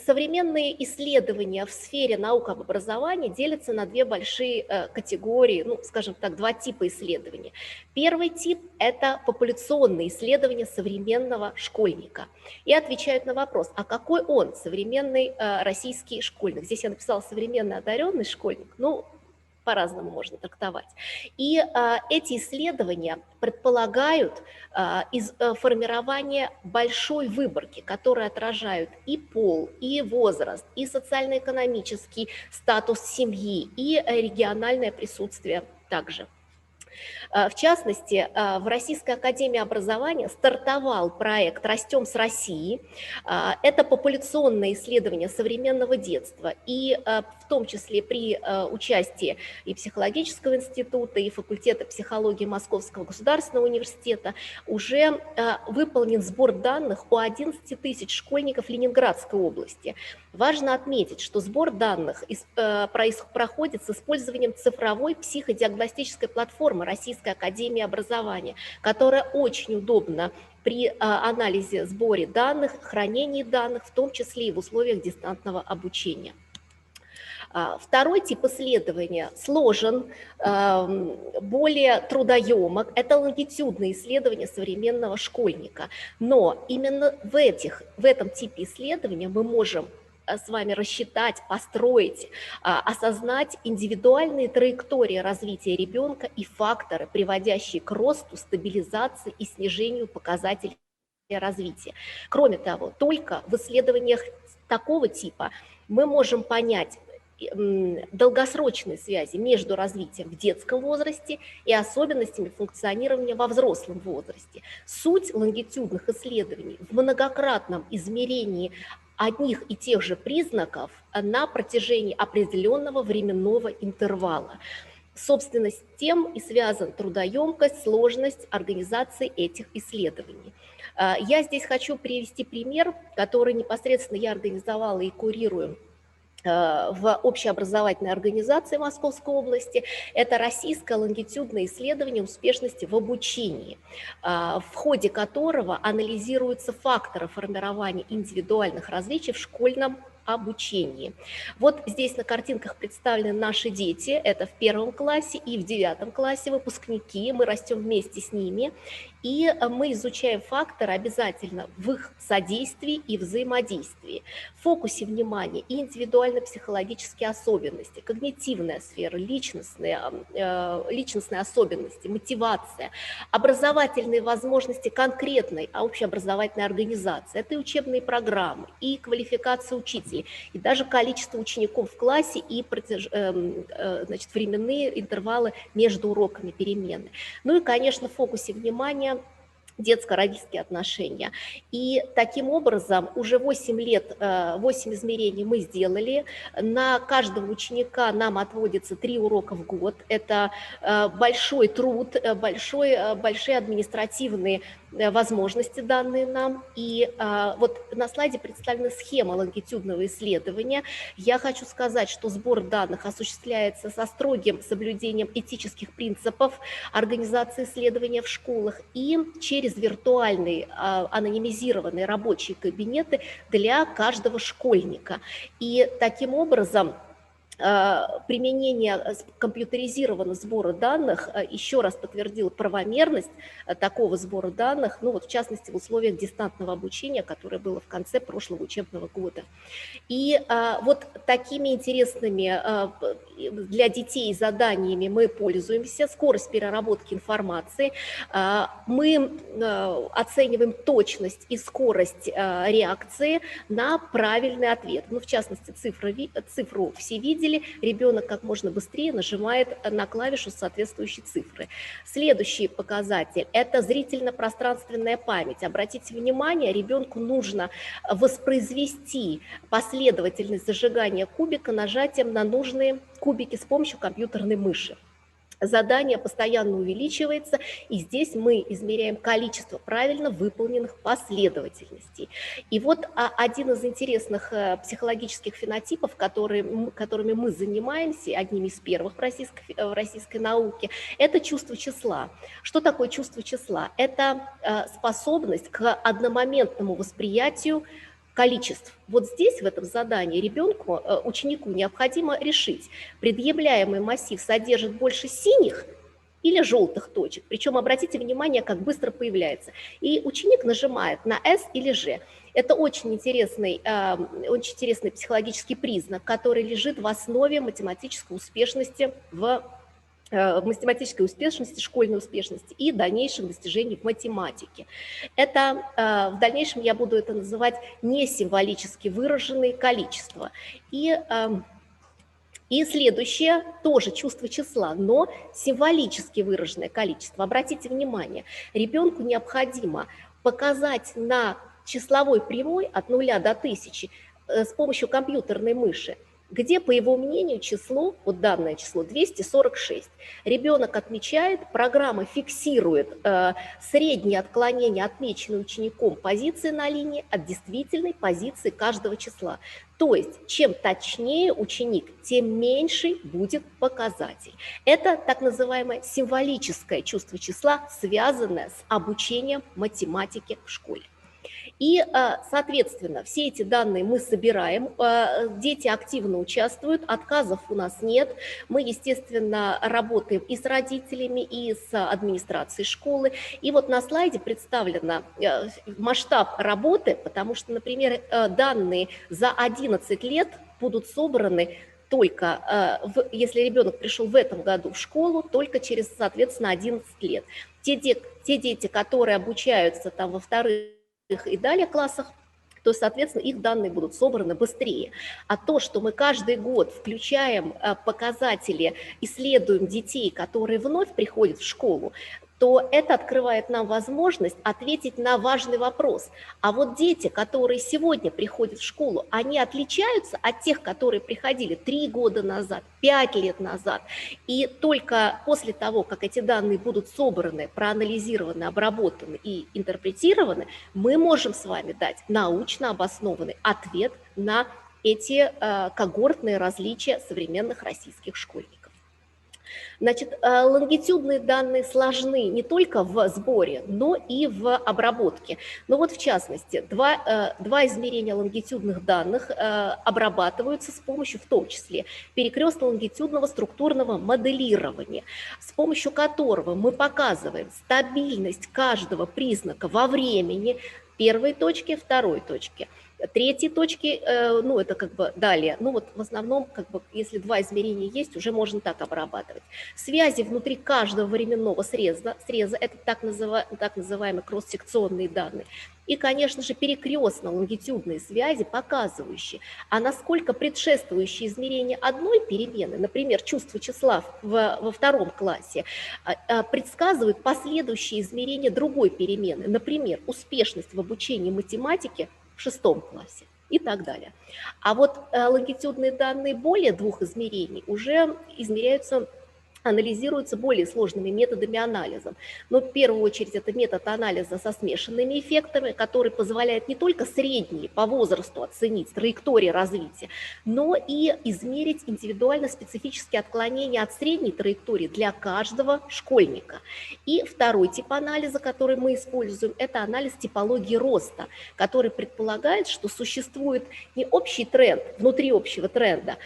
Современные исследования в сфере наук об образовании делятся на две большие категории, ну, скажем так, два типа исследований. Первый тип – это популяционные исследования современного школьника. И отвечают на вопрос, а какой он, современный российский школьник? Здесь я написала «современный одаренный школьник», ну, по-разному можно трактовать. И эти исследования предполагают формирование большой выборки, которые отражают и пол, и возраст, и социально-экономический статус семьи, и региональное присутствие также. В частности, в Российской академии образования стартовал проект «Растем с Россией». Это популяционное исследование современного детства, и в том числе при участии и психологического института, и факультета психологии Московского государственного университета уже выполнен сбор данных у 11 тысяч школьников Ленинградской области. Важно отметить, что сбор данных проходит с использованием цифровой психодиагностической платформы Российской академии образования, которая очень удобна при анализе, сборе данных, хранении данных, в том числе и в условиях дистанционного обучения. Второй тип исследования сложен, более трудоемок. Это лонгитюдные исследования современного школьника. Но именно в этом типе исследования мы можем с вами рассчитать, построить, осознать индивидуальные траектории развития ребенка и факторы, приводящие к росту, стабилизации и снижению показателей развития. Кроме того, только в исследованиях такого типа мы можем понять долгосрочные связи между развитием в детском возрасте и особенностями функционирования во взрослом возрасте. Суть лонгитюдных исследований в многократном измерении одних и тех же признаков на протяжении определенного временного интервала. Собственно, с тем и связана трудоемкость, сложность организации этих исследований. Я здесь хочу привести пример, который непосредственно я организовала и курирую в общеобразовательной организации Московской области. Это российское лонгитюдное исследование успешности в обучении, в ходе которого анализируются факторы формирования индивидуальных различий в школьном обучении. Вот здесь на картинках представлены наши дети, это в 1 классе и в 9 классе выпускники, мы растем вместе с ними, и мы изучаем факторы обязательно в их содействии и взаимодействии. В фокусе внимания и индивидуально-психологические особенности, когнитивная сфера, личностные особенности, мотивация, образовательные возможности конкретной общеобразовательной организации, это и учебные программы, и квалификация учителей, и даже количество учеников в классе, и временные интервалы между уроками, перемены. Ну и, конечно, в фокусе внимания детско-родительские отношения. И таким образом уже 8 лет, 8 измерений мы сделали. На каждого ученика нам отводится 3 урока в год. Это большой труд, большие административные возможности, данные нам. И вот на слайде представлена схема лонгитюдного исследования. Я хочу сказать, что сбор данных осуществляется со строгим соблюдением этических принципов организации исследования в школах и через виртуальные анонимизированные рабочие кабинеты для каждого школьника. И таким образом применение компьютеризированного сбора данных еще раз подтвердило правомерность такого сбора данных, ну вот в частности в условиях дистанционного обучения, которое было в конце прошлого учебного года. И вот такими интересными для детей заданиями мы пользуемся. Скорость переработки информации. Мы оцениваем точность и скорость реакции на правильный ответ. Ну, в частности, цифру все видели. Ребенок как можно быстрее нажимает на клавишу соответствующей цифры. Следующий показатель – это зрительно-пространственная память. Обратите внимание, ребенку нужно воспроизвести последовательность зажигания кубика нажатием на нужные кубики с помощью компьютерной мыши. Задание постоянно увеличивается, и здесь мы измеряем количество правильно выполненных последовательностей. И вот один из интересных психологических фенотипов, которыми мы занимаемся, одними из первых в российской науке, это чувство числа. Что такое чувство числа? Это способность к одномоментному восприятию количеств. Вот здесь, в этом задании, ученику необходимо решить, предъявляемый массив содержит больше синих или желтых точек. Причем обратите внимание, как быстро появляется. И ученик нажимает на S или G. Это очень интересный психологический признак, который лежит в основе математической успешности школьной успешности и дальнейших достижений в математике. Это в дальнейшем я буду это называть несимволически выраженные количества. И И следующее тоже чувство числа, но символически выраженное количество. Обратите внимание, ребенку необходимо показать на числовой прямой от 0 до 1000 с помощью компьютерной мыши, где, по его мнению, число, вот данное число 246. Ребенок отмечает, программа фиксирует среднее отклонение отмеченной учеником позиции на линии от действительной позиции каждого числа. То есть, чем точнее ученик, тем меньше будет показатель. Это так называемое символическое чувство числа, связанное с обучением математики в школе. И, соответственно, все эти данные мы собираем, дети активно участвуют, отказов у нас нет. Мы, естественно, работаем и с родителями, и с администрацией школы. И вот на слайде представлен масштаб работы, потому что, например, данные за 11 лет будут собраны только, если ребенок пришел в этом году в школу, только через, соответственно, 11 лет. Те дети, которые обучаются там во вторых и далее классах, то, соответственно, их данные будут собраны быстрее. А то, что мы каждый год включаем показатели, исследуем детей, которые вновь приходят в школу, то это открывает нам возможность ответить на важный вопрос. А вот дети, которые сегодня приходят в школу, они отличаются от тех, которые приходили 3 года назад, 5 лет назад. И только после того, как эти данные будут собраны, проанализированы, обработаны и интерпретированы, мы можем с вами дать научно обоснованный ответ на эти когортные различия современных российских школьников. Значит, лонгитюдные данные сложны не только в сборе, но и в обработке. Ну вот, в частности, два измерения лонгитюдных данных обрабатываются с помощью, в том числе, перекрестно-лонгитюдного структурного моделирования, с помощью которого мы показываем стабильность каждого признака во времени, первой точки, второй точки. Третьей точки, ну, это как бы далее, ну, вот в основном, как бы, если 2 измерения есть, уже можно так обрабатывать. Связи внутри каждого временного среза это так называемые кросс-секционные данные. И, конечно же, перекрестно-лонгитюдные связи, показывающие, а насколько предшествующие измерения одной перемены, например, чувство числа во 2 классе, предсказывают последующие измерения другой перемены, например, успешность в обучении математике в 6 классе и так далее. А вот лонгитюдные данные более 2 измерений уже измеряются, анализируются более сложными методами анализа. Но в первую очередь это метод анализа со смешанными эффектами, который позволяет не только средние по возрасту оценить траектории развития, но и измерить индивидуально специфические отклонения от средней траектории для каждого школьника. И второй тип анализа, который мы используем, это анализ типологии роста, который предполагает, что существует не общий тренд, внутри общего тренда,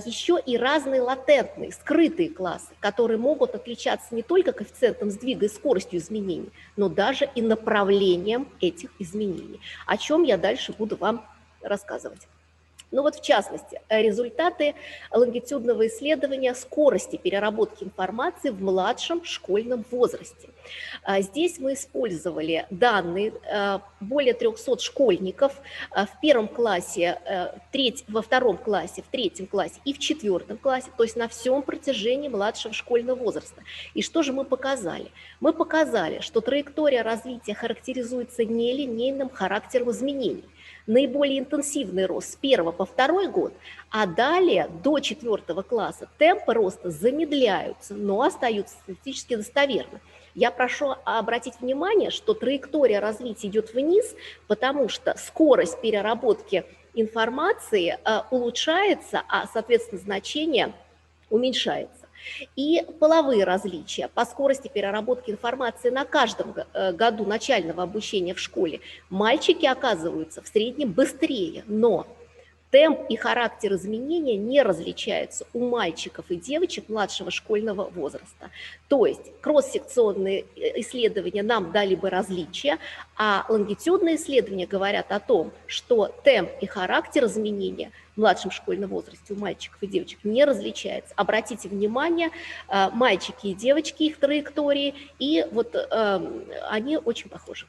еще и разные латентные, скрытые классы, которые могут отличаться не только коэффициентом сдвига и скоростью изменений, но даже и направлением этих изменений, о чем я дальше буду вам рассказывать. Ну вот, в частности, результаты лонгитюдного исследования скорости переработки информации в младшем школьном возрасте. Здесь мы использовали данные более 300 школьников в 1 классе, во 2 классе, в 3 классе и в 4 классе, то есть на всем протяжении младшего школьного возраста. И что же мы показали? Мы показали, что траектория развития характеризуется нелинейным характером изменений. Наиболее интенсивный рост с 1 по 2 год, а далее до 4 класса темпы роста замедляются, но остаются статистически достоверны. Я прошу обратить внимание, что траектория развития идет вниз, потому что скорость переработки информации улучшается, а, соответственно, значение уменьшается. И половые различия по скорости переработки информации на каждом году начального обучения в школе. Мальчики оказываются в среднем быстрее, но темп и характер изменения не различаются у мальчиков и девочек младшего школьного возраста. То есть кросс-секционные исследования нам дали бы различия, а лонгитюдные исследования говорят о том, что темп и характер изменения в младшем школьном возрасте у мальчиков и девочек не различается. Обратите внимание, мальчики и девочки, их траектории, и вот они очень похожи.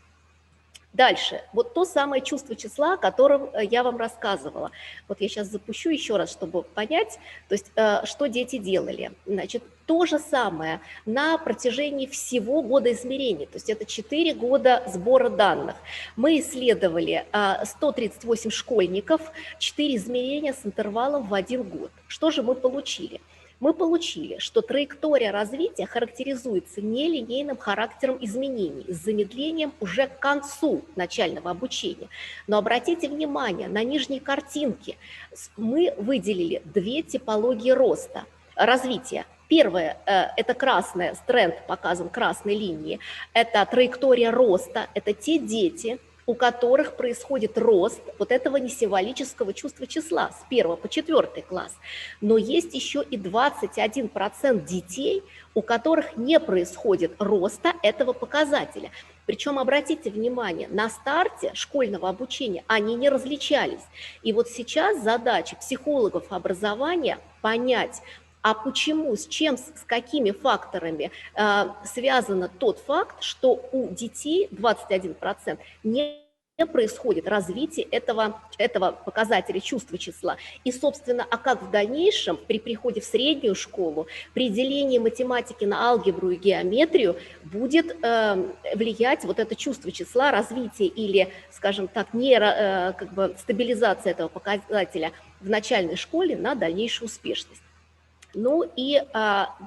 Дальше, вот то самое чувство числа, о котором я вам рассказывала. Вот я сейчас запущу еще раз, чтобы понять, то есть, что дети делали. Значит, то же самое на протяжении всего года измерений, то есть это 4 года сбора данных. Мы исследовали 138 школьников, 4 измерения с интервалом в 1 год. Что же мы получили? Мы получили, что траектория развития характеризуется нелинейным характером изменений с замедлением уже к концу начального обучения. Но обратите внимание, на нижней картинке мы выделили 2 типологии роста, развития. Первое, это красная, тренд показан красной линией, это траектория роста, это те дети, у которых происходит рост вот этого несимволического чувства числа с 1 по 4 класс. Но есть еще и 21% детей, у которых не происходит роста этого показателя. Причем, обратите внимание, на старте школьного обучения они не различались. И вот сейчас задача психологов образования понять, а почему, с чем, с какими факторами связан тот факт, что у детей 21% не происходит развитие этого показателя чувства числа. И, собственно, а как в дальнейшем при приходе в среднюю школу, при делении математики на алгебру и геометрию будет влиять вот это чувство числа, развитие или, скажем так, стабилизация этого показателя в начальной школе на дальнейшую успешность. Ну и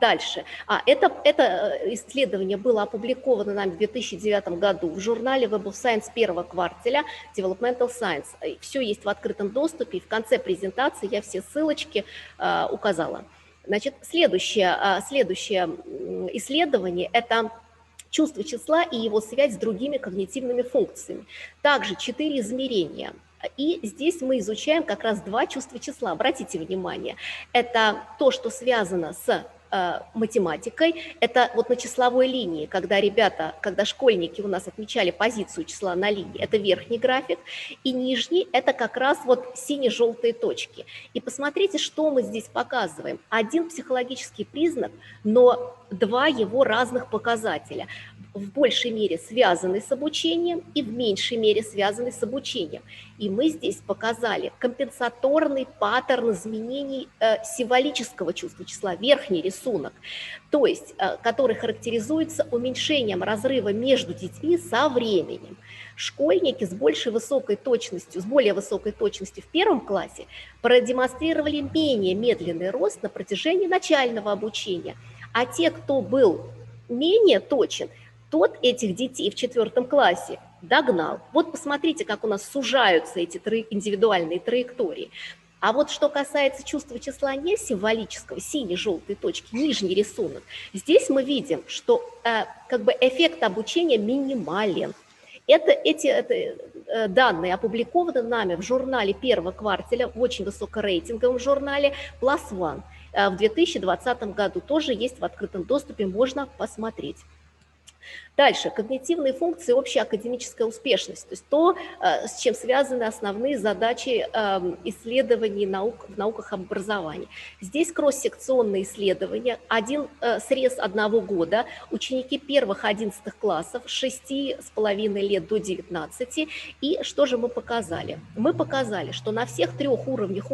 дальше. Это исследование было опубликовано нами в 2009 году в журнале Web of Science первого кварталя Developmental Science. Все есть в открытом доступе, и в конце презентации я все ссылочки указала. Значит, следующее исследование – это чувство числа и его связь с другими когнитивными функциями. Также 4 измерения. И здесь мы изучаем как раз 2 чувства числа. Обратите внимание, это то, что связано с математикой, это вот на числовой линии, когда школьники у нас отмечали позицию числа на линии, это верхний график, и нижний, это как раз вот сине-желтые точки. И посмотрите, что мы здесь показываем. Один психологический признак, но 2 его разных показателя. В большей мере связаны с обучением и в меньшей мере связаны с обучением. И мы здесь показали компенсаторный паттерн изменений символического чувства числа, верхний рисунок, то есть который характеризуется уменьшением разрыва между детьми со временем. Школьники с более высокой точностью в 1 классе продемонстрировали менее медленный рост на протяжении начального обучения, а те, кто был менее точен, тот этих детей в 4 классе догнал. Вот посмотрите, как у нас сужаются эти индивидуальные траектории. А вот что касается чувства числа не символического, сине-желтые точки, нижний рисунок, здесь мы видим, что эффект обучения минимален. Эти данные опубликованы нами в журнале первого кварталя, в очень высокорейтинговом журнале PLOS ONE в 2020 году. Тоже есть в открытом доступе, можно посмотреть. Дальше, когнитивные функции, общая академическая успешность, то есть то, с чем связаны основные задачи исследований в науках образования. Здесь кросс-секционные исследования, срез 1 года, ученики первых 11 классов, 6,5 лет до 19, и что же мы показали? Мы показали, что на всех 3 уровнях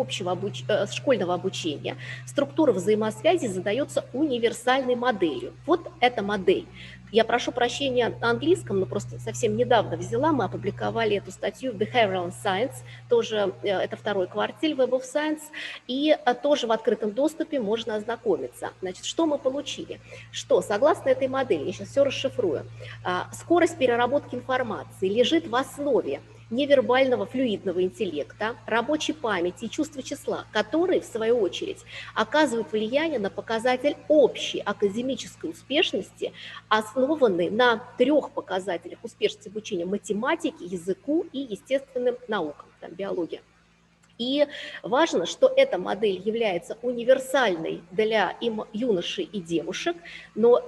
школьного обучения структура взаимосвязи задается универсальной моделью. Вот эта модель. Я прошу прощения на английском, но просто совсем недавно взяла, мы опубликовали эту статью в Behavioral Science, тоже это 2 кварталь Web of Science, и тоже в открытом доступе можно ознакомиться. Значит, что мы получили? Что, согласно этой модели, я сейчас все расшифрую, скорость переработки информации лежит в основе невербального флюидного интеллекта, рабочей памяти и чувства числа, которые, в свою очередь, оказывают влияние на показатель общей академической успешности, основанный на 3 показателях успешности обучения: математике, языку и естественным наукам, биология. И важно, что эта модель является универсальной для юношей и девушек, но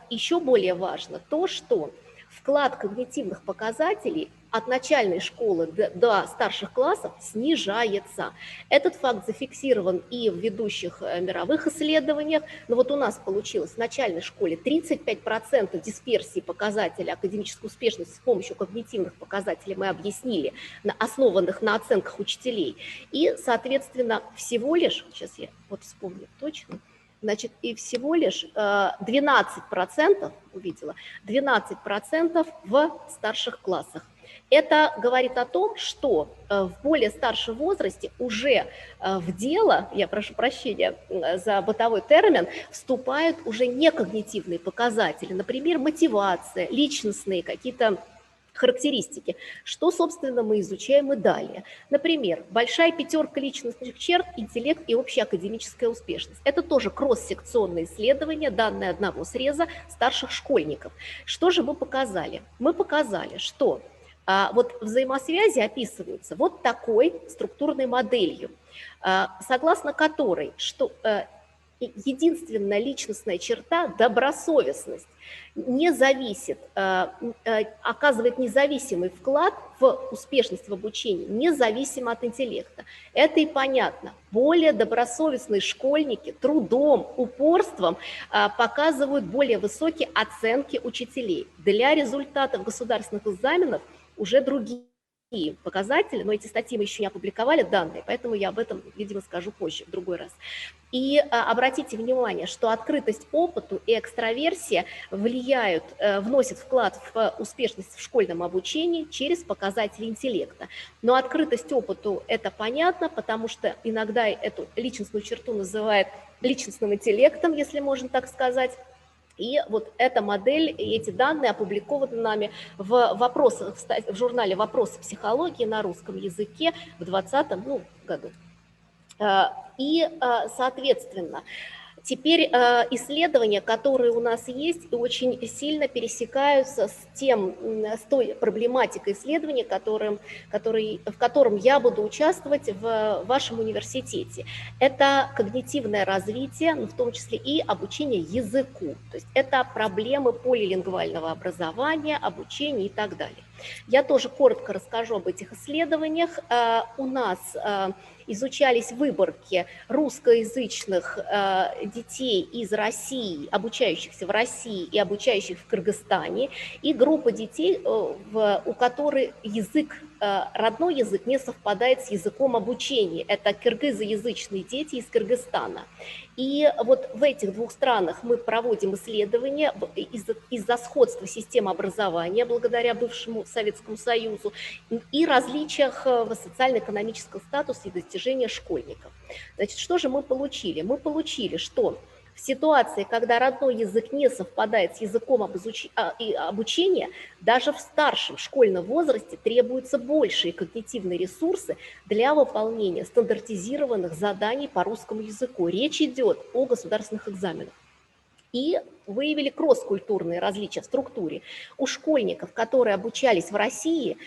еще более важно то, что вклад когнитивных показателей от начальной школы до старших классов снижается. Этот факт зафиксирован и в ведущих мировых исследованиях, но вот у нас получилось в начальной школе 35% дисперсии показателей академической успешности с помощью когнитивных показателей мы объяснили, основанных на оценках учителей. И, соответственно, всего лишь, сейчас я вот вспомню точно, значит, и всего лишь 12%, увидела, 12% в старших классах. Это говорит о том, что в более старшем возрасте уже в дело, я прошу прощения за бытовой термин, вступают уже не когнитивные показатели, например, мотивация, личностные какие-то характеристики, что, собственно, мы изучаем и далее. Например, большая пятерка личностных черт, интеллект и общая академическая успешность. Это тоже кросс-секционное исследование, данные одного среза старших школьников. Что же мы показали? Мы показали, что вот взаимосвязи описываются вот такой структурной моделью, согласно которой, что единственная личностная черта – добросовестность, не зависит, оказывает независимый вклад в успешность в обучении, независимо от интеллекта. Это и понятно. Более добросовестные школьники трудом, упорством показывают более высокие оценки учителей. Для результатов государственных экзаменов уже другие показатели, но эти статьи мы еще не опубликовали, данные, поэтому я об этом, видимо, скажу позже, в другой раз. И обратите внимание, что открытость опыту и экстраверсия влияют, вносят вклад в успешность в школьном обучении через показатели интеллекта. Но открытость опыту – это понятно, потому что иногда эту личностную черту называют личностным интеллектом, если можно так сказать. И вот эта модель, и эти данные опубликованы нами в журнале «Вопросы психологии» на русском языке в 2020 году. И, соответственно, теперь исследования, которые у нас есть, очень сильно пересекаются с той проблематикой исследований, в котором я буду участвовать в вашем университете. Это когнитивное развитие, в том числе и обучение языку. То есть это проблемы полилингвального образования, обучения и так далее. Я тоже коротко расскажу об этих исследованиях. У нас изучались выборки русскоязычных детей из России, обучающихся в России и обучающих в Кыргызстане, и группа детей, у которых родной язык не совпадает с языком обучения. Это кыргызоязычные дети из Кыргызстана. И вот в этих двух странах мы проводим исследования из-за сходства системы образования благодаря бывшему Советскому Союзу и различиях в социально-экономическом статусе и достижениях школьников. Значит, что же мы получили? Мы получили, что в ситуации, когда родной язык не совпадает с языком обучения, даже в старшем школьном возрасте требуются большие когнитивные ресурсы для выполнения стандартизированных заданий по русскому языку. Речь идет о государственных экзаменах. И выявили кросс-культурные различия в структуре. У школьников, которые обучались в России,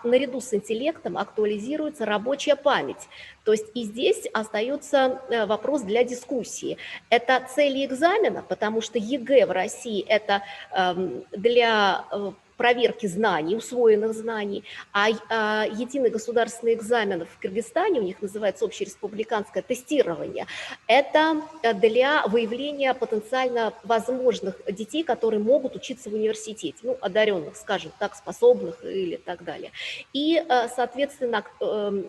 наряду с интеллектом актуализируется рабочая память. То есть и здесь остается вопрос для дискуссии. Это цели экзамена, потому что ЕГЭ в России – это для проверки знаний, усвоенных знаний, а единый государственный экзамен в Кыргызстане, у них называется общереспубликанское тестирование, это для выявления потенциально возможных детей, которые могут учиться в университете, одаренных, скажем так, способных или так далее. И, соответственно,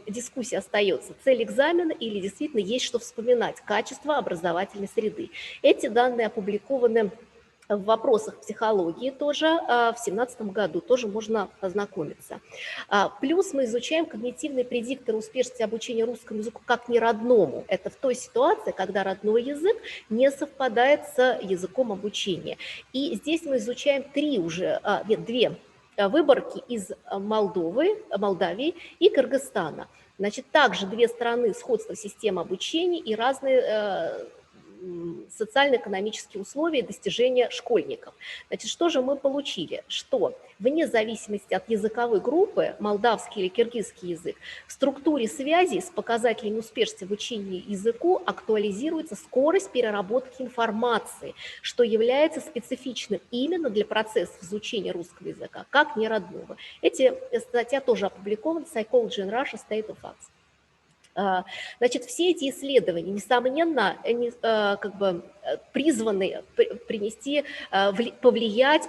дискуссия остается, цель экзамена или действительно есть что вспоминать, качество образовательной среды. Эти данные опубликованы в вопросах психологии тоже в 2017 году, тоже можно ознакомиться. Плюс мы изучаем когнитивные предикторы успешности обучения русскому языку как неродному. Это в той ситуации, когда родной язык не совпадает с языком обучения. И здесь мы изучаем две выборки из Молдавии и Кыргызстана. Значит, также две страны сходства системы обучения и разные социально-экономические условия и достижения школьников. Значит, что же мы получили? Что вне зависимости от языковой группы, молдавский или киргизский язык, в структуре связи с показателями успешности в учении языку актуализируется скорость переработки информации, что является специфичным именно для процессов изучения русского языка, как неродного. Эти статья тоже опубликована в Psychology in Russia State of Facts. Значит, все эти исследования, несомненно, призваны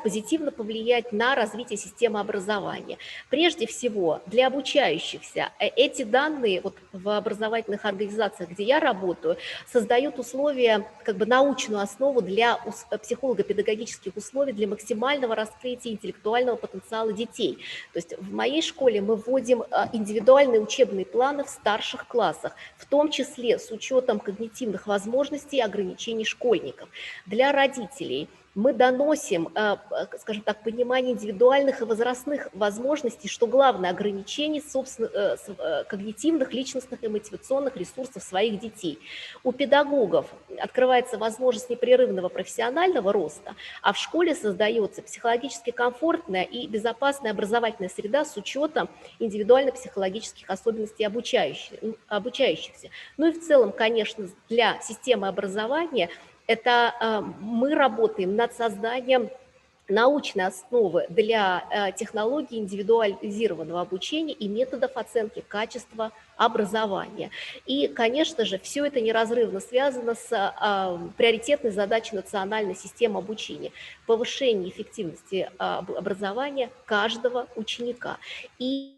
позитивно повлиять на развитие системы образования. Прежде всего, для обучающихся эти данные вот в образовательных организациях, где я работаю, создают условия, научную основу для психолого-педагогических условий для максимального раскрытия интеллектуального потенциала детей. То есть в моей школе мы вводим индивидуальные учебные планы в старших классах, в том числе с учетом когнитивных возможностей и ограничений школьников. Для родителей мы доносим, скажем так, понимание индивидуальных и возрастных возможностей, что главное ограничение, собственно, когнитивных, личностных и мотивационных ресурсов своих детей. У педагогов открывается возможность непрерывного профессионального роста, а в школе создается психологически комфортная и безопасная образовательная среда с учетом индивидуально-психологических особенностей обучающихся. Ну и в целом, конечно, для системы образования это мы работаем над созданием научной основы для технологий индивидуализированного обучения и методов оценки качества образования. И, конечно же, все это неразрывно связано с приоритетной задачей национальной системы обучения – повышение эффективности образования каждого ученика. И,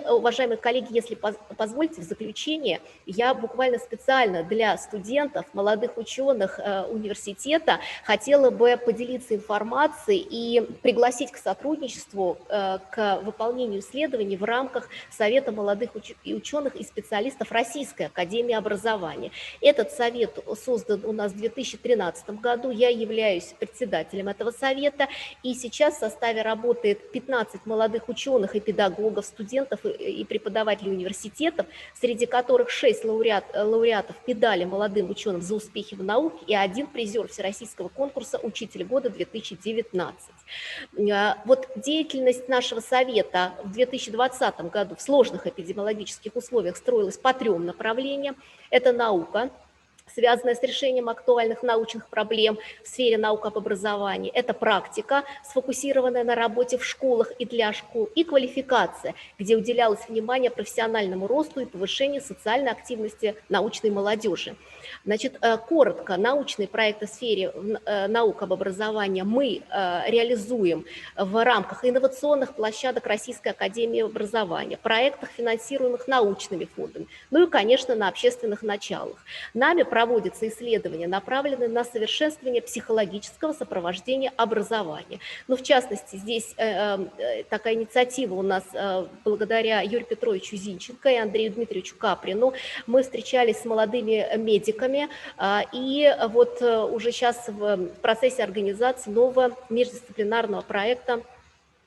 уважаемые коллеги, если позволите, в заключение я буквально специально для студентов, молодых ученых университета хотела бы поделиться информацией и пригласить к сотрудничеству, к выполнению исследований в рамках Совета молодых ученых и специалистов Российской академии образования. Этот совет создан у нас в 2013 году, я являюсь председателем этого совета, и сейчас в составе работает 15 молодых ученых и педагогов, студентов и преподавателей университетов, среди которых 6 лауреатов медали молодым ученым за успехи в науке и 1 призер Всероссийского конкурса «Учитель года 2019». Вот деятельность нашего совета в 2020 году в сложных эпидемиологических условиях строилась по 3 направлениям. Это наука, связанная с решением актуальных научных проблем в сфере наук об образовании. Это практика, сфокусированная на работе в школах и для школ, и квалификация, где уделялось внимание профессиональному росту и повышению социальной активности научной молодежи. Значит, коротко, научные проекты в сфере наук об образовании мы реализуем в рамках инновационных площадок Российской академии образования, проектах, финансируемых научными фондами, ну и, конечно, на общественных началах. Нами проводятся исследования, направленные на совершенствование психологического сопровождения образования. Ну, в частности, здесь такая инициатива у нас благодаря Юрию Петровичу Зинченко и Андрею Дмитриевичу Каприну. Мы встречались с молодыми медиками, и вот уже сейчас в процессе организации нового междисциплинарного проекта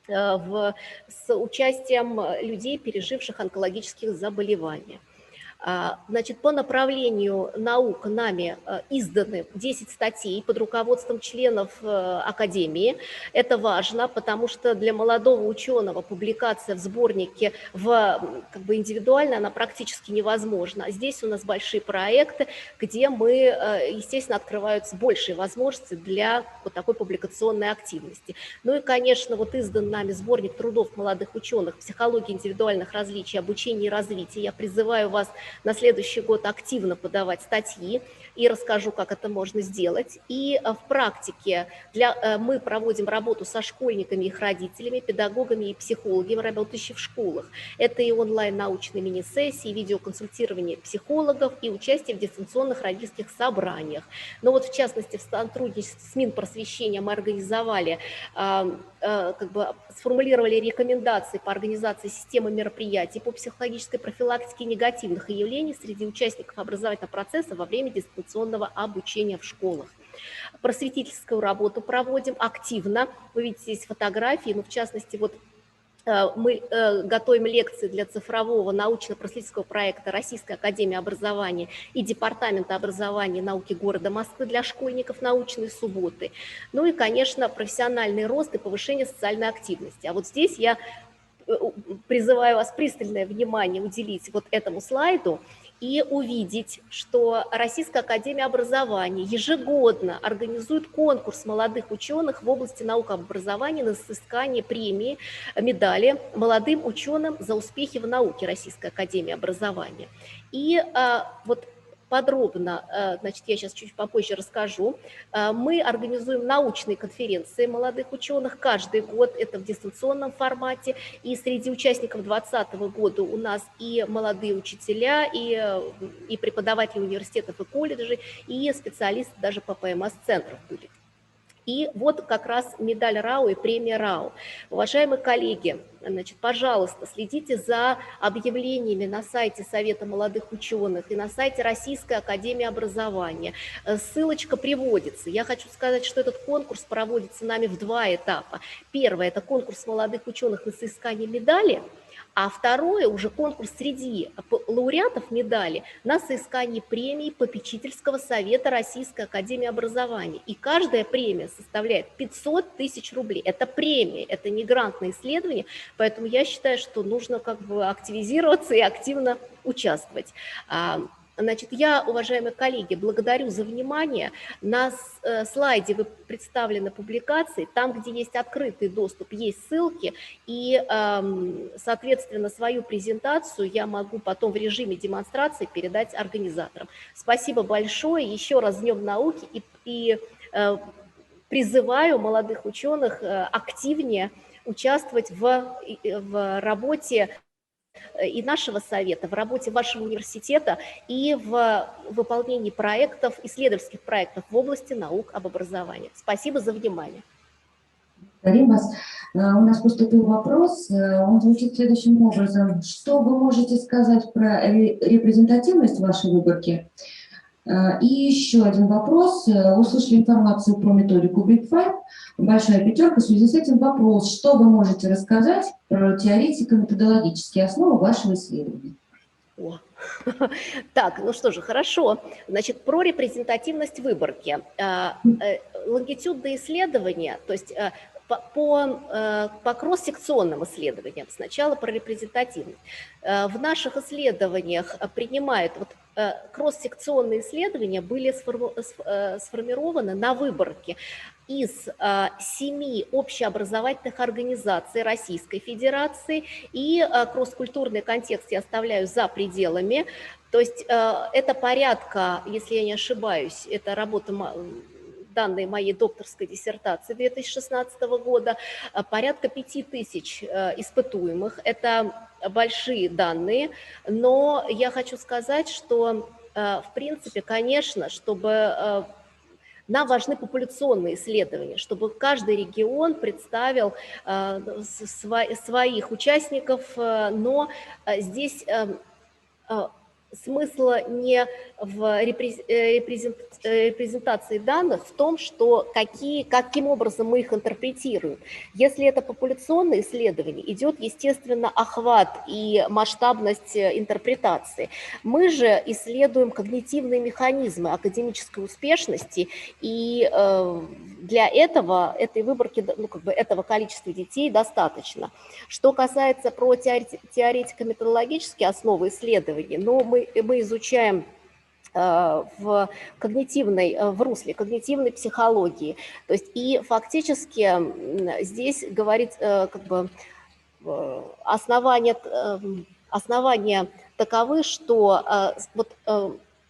с участием людей, переживших онкологических заболеваний. Значит, по направлению наук нами изданы 10 статей под руководством членов Академии. Это важно, потому что для молодого ученого публикация в сборнике индивидуально, она практически невозможна. Здесь у нас большие проекты, где естественно, открываются большие возможности для вот такой публикационной активности. Ну и, конечно, вот издан нами сборник трудов молодых ученых «Психология индивидуальных различий, обучения и развития». Я призываю вас на следующий год активно подавать статьи и расскажу, как это можно сделать. И в практике мы проводим работу со школьниками, их родителями, педагогами и психологами, работающими в школах. Это и онлайн-научные мини-сессии, видеоконсультирование психологов и участие в дистанционных родительских собраниях. Но вот в частности в сотрудничестве с Минпросвещения мы организовали, сформулировали рекомендации по организации системы мероприятий по психологической профилактике негативных явлений среди участников образовательного процесса во время дистанционного обучения в школах. Просветительскую работу проводим активно. Вы видите здесь фотографии, но в частности вот мы готовим лекции для цифрового научно-просветительского проекта Российской академии образования и Департамента образования и науки города Москвы для школьников «Научные субботы». Ну и, конечно, профессиональный рост и повышение социальной активности. А вот здесь я призываю вас пристальное внимание уделить вот этому слайду и увидеть, что Российская академия образования ежегодно организует конкурс молодых ученых в области наук об образовании на взыскание премии, медали молодым ученым за успехи в науке Российской академии образования. И вот подробно, значит, я сейчас чуть попозже расскажу. Мы организуем научные конференции молодых ученых каждый год, это в дистанционном формате, и среди участников 2020 года у нас и молодые учителя, и преподаватели университетов и колледжей, и специалисты даже по ПМС-центров были. И вот как раз медаль РАО и премия РАО. Уважаемые коллеги, значит, пожалуйста, следите за объявлениями на сайте Совета молодых ученых и на сайте Российской академии образования. Ссылочка приводится. Я хочу сказать, что этот конкурс проводится нами в 2 этапа. Первое – это конкурс молодых ученых на соискание медали. А второе, уже конкурс среди лауреатов медали на соискание премии Попечительского совета Российской академии образования. И каждая премия составляет 500 тысяч рублей. Это премия, это не грантное исследование, поэтому я считаю, что нужно как бы активизироваться и активно участвовать. Значит, я, уважаемые коллеги, благодарю за внимание. На слайде вы представлены публикации, там, где есть открытый доступ, есть ссылки, и, соответственно, свою презентацию я могу потом в режиме демонстрации передать организаторам. Спасибо большое, еще раз с Днем науки, и призываю молодых ученых активнее участвовать в работе и нашего совета, в работе вашего университета и в выполнении проектов, исследовательских проектов в области наук об образовании. Спасибо за внимание. Благодарим вас. У нас поступил вопрос, он звучит следующим образом. Что вы можете сказать про репрезентативность вашей выборки? И еще один вопрос. Услышали информацию про методику Big Five, большая пятерка. В связи с этим вопрос. Что вы можете рассказать про теоретико-методологические основы вашего исследования? Так, ну что же, хорошо. Значит, про репрезентативность выборки. Лонгитюдные исследования, то есть по кросс-секционным исследованиям, сначала про репрезентативность. В наших исследованиях принимают, вот кросс-секционные исследования были сформированы на выборке из 7 общеобразовательных организаций Российской Федерации, и кросс-культурный контекст я оставляю за пределами, то есть это порядка, если я не ошибаюсь, это работа, данные моей докторской диссертации 2016 года, порядка 5000 испытуемых. Это большие данные, но я хочу сказать, что, в принципе, конечно, чтобы нам важны популяционные исследования, чтобы каждый регион представил своих участников, но здесь смысла не в репрезентации данных в том, что каким образом мы их интерпретируем. Если это популяционное исследование, идет, естественно, охват и масштабность интерпретации. Мы же исследуем когнитивные механизмы академической успешности, и для этой выборки, ну, как бы этого количества детей достаточно. Что касается про теоретико-методологические основы исследований, но мы изучаем в русле когнитивной психологии. То есть и фактически здесь говорит как бы основания таковы, что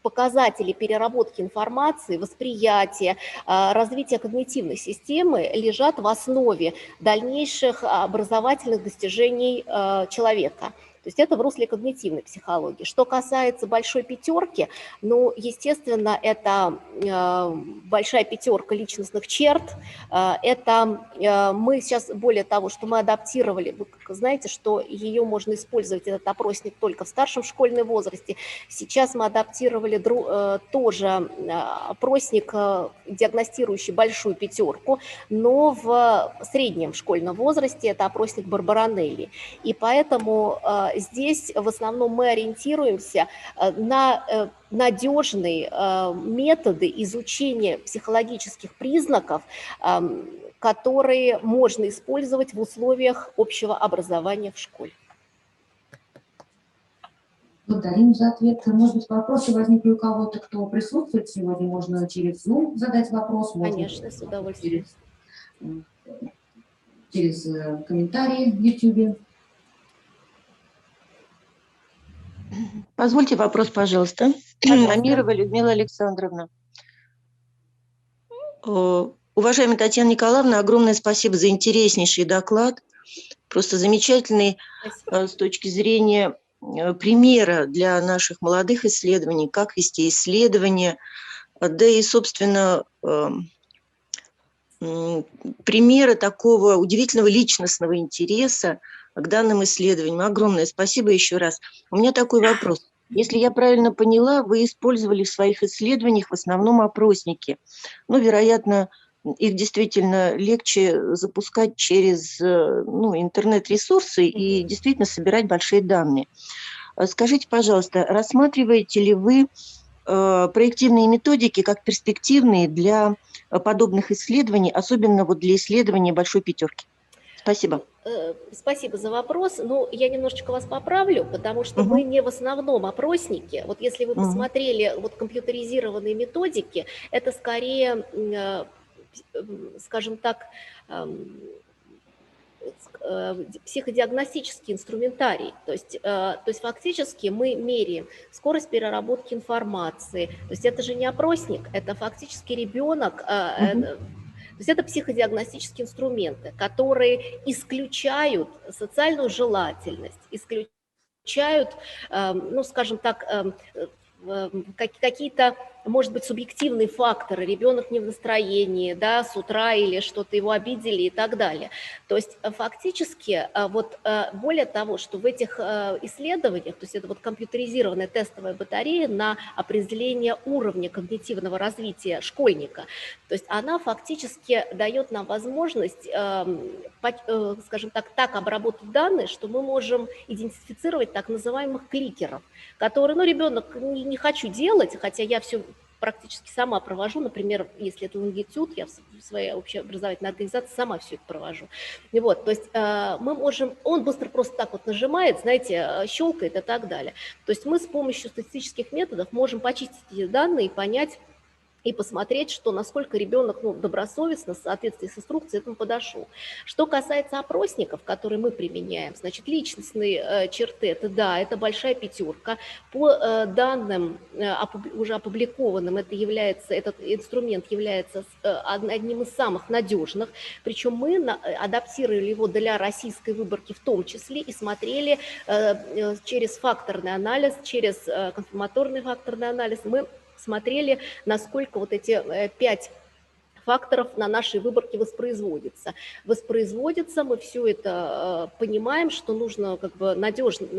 показатели переработки информации, восприятия, развития когнитивной системы лежат в основе дальнейших образовательных достижений человека. То есть это в русле когнитивной психологии. Что касается большой пятерки, ну, естественно, это большая пятерка личностных черт. Это мы сейчас, более того, что мы адаптировали, вы знаете, что ее можно использовать, этот опросник, только в старшем школьном возрасте. Сейчас мы адаптировали тоже опросник, диагностирующий большую пятерку, но в среднем школьном возрасте это опросник Барбаранелли. И поэтому здесь в основном мы ориентируемся на надежные методы изучения психологических признаков, которые можно использовать в условиях общего образования в школе. Благодарим за ответ. Может быть, вопросы возникли у кого-то, кто присутствует сегодня? Можно через Zoom задать вопрос. Конечно, с удовольствием. Через комментарии в YouTube. Позвольте вопрос, пожалуйста. Амирова Людмила Александровна. Уважаемая Татьяна Николаевна, огромное спасибо за интереснейший доклад. Просто замечательный с точки зрения примера для наших молодых исследований, как вести исследования, да и, собственно, примеры такого удивительного личностного интереса к данным исследованиям. Огромное спасибо еще раз. У меня такой вопрос. Если я правильно поняла, вы использовали в своих исследованиях в основном опросники. Ну, вероятно, их действительно легче запускать через интернет-ресурсы и действительно собирать большие данные. Скажите, пожалуйста, рассматриваете ли вы проективные методики как перспективные для подобных исследований, особенно вот для исследования большой пятерки? Спасибо. Спасибо за вопрос. Ну, я немножечко вас поправлю, потому что мы не в основном опросники. Вот если вы посмотрели вот компьютеризированные методики, это скорее, скажем так, психодиагностический инструментарий. То есть фактически мы меряем скорость переработки информации. То есть это же не опросник, это фактически ребенок. То есть это психодиагностические инструменты, которые исключают социальную желательность, исключают, ну, скажем так, какие-то, может быть, субъективные факторы, ребенок не в настроении, да, с утра или что-то его обидели и так далее. То есть фактически, вот более того, что в этих исследованиях, то есть это вот компьютеризированная тестовая батарея на определение уровня когнитивного развития школьника, то есть она фактически дает нам возможность, скажем так обработать данные, что мы можем идентифицировать так называемых кликеров, которые, ну, ребенок не хочу делать, хотя я все практически сама провожу, например, если это лонгитюд, я в своей общеобразовательной организации сама все это провожу. И вот, то есть мы можем, он быстро просто так вот нажимает, знаете, щелкает и так далее. То есть мы с помощью статистических методов можем почистить эти данные и понять, и посмотреть, что насколько ребенок добросовестно, в соответствии с инструкцией, этому подошел. Что касается опросников, которые мы применяем, значит, личностные черты, это да, это большая пятерка. По данным уже опубликованным, этот инструмент является одним из самых надежных, причем мы адаптировали его для российской выборки в том числе и смотрели через факторный анализ, через конформаторный факторный анализ, мы смотрели, насколько вот эти 5 факторов на нашей выборке воспроизводится. Мы все это понимаем, что нужно как бы надежные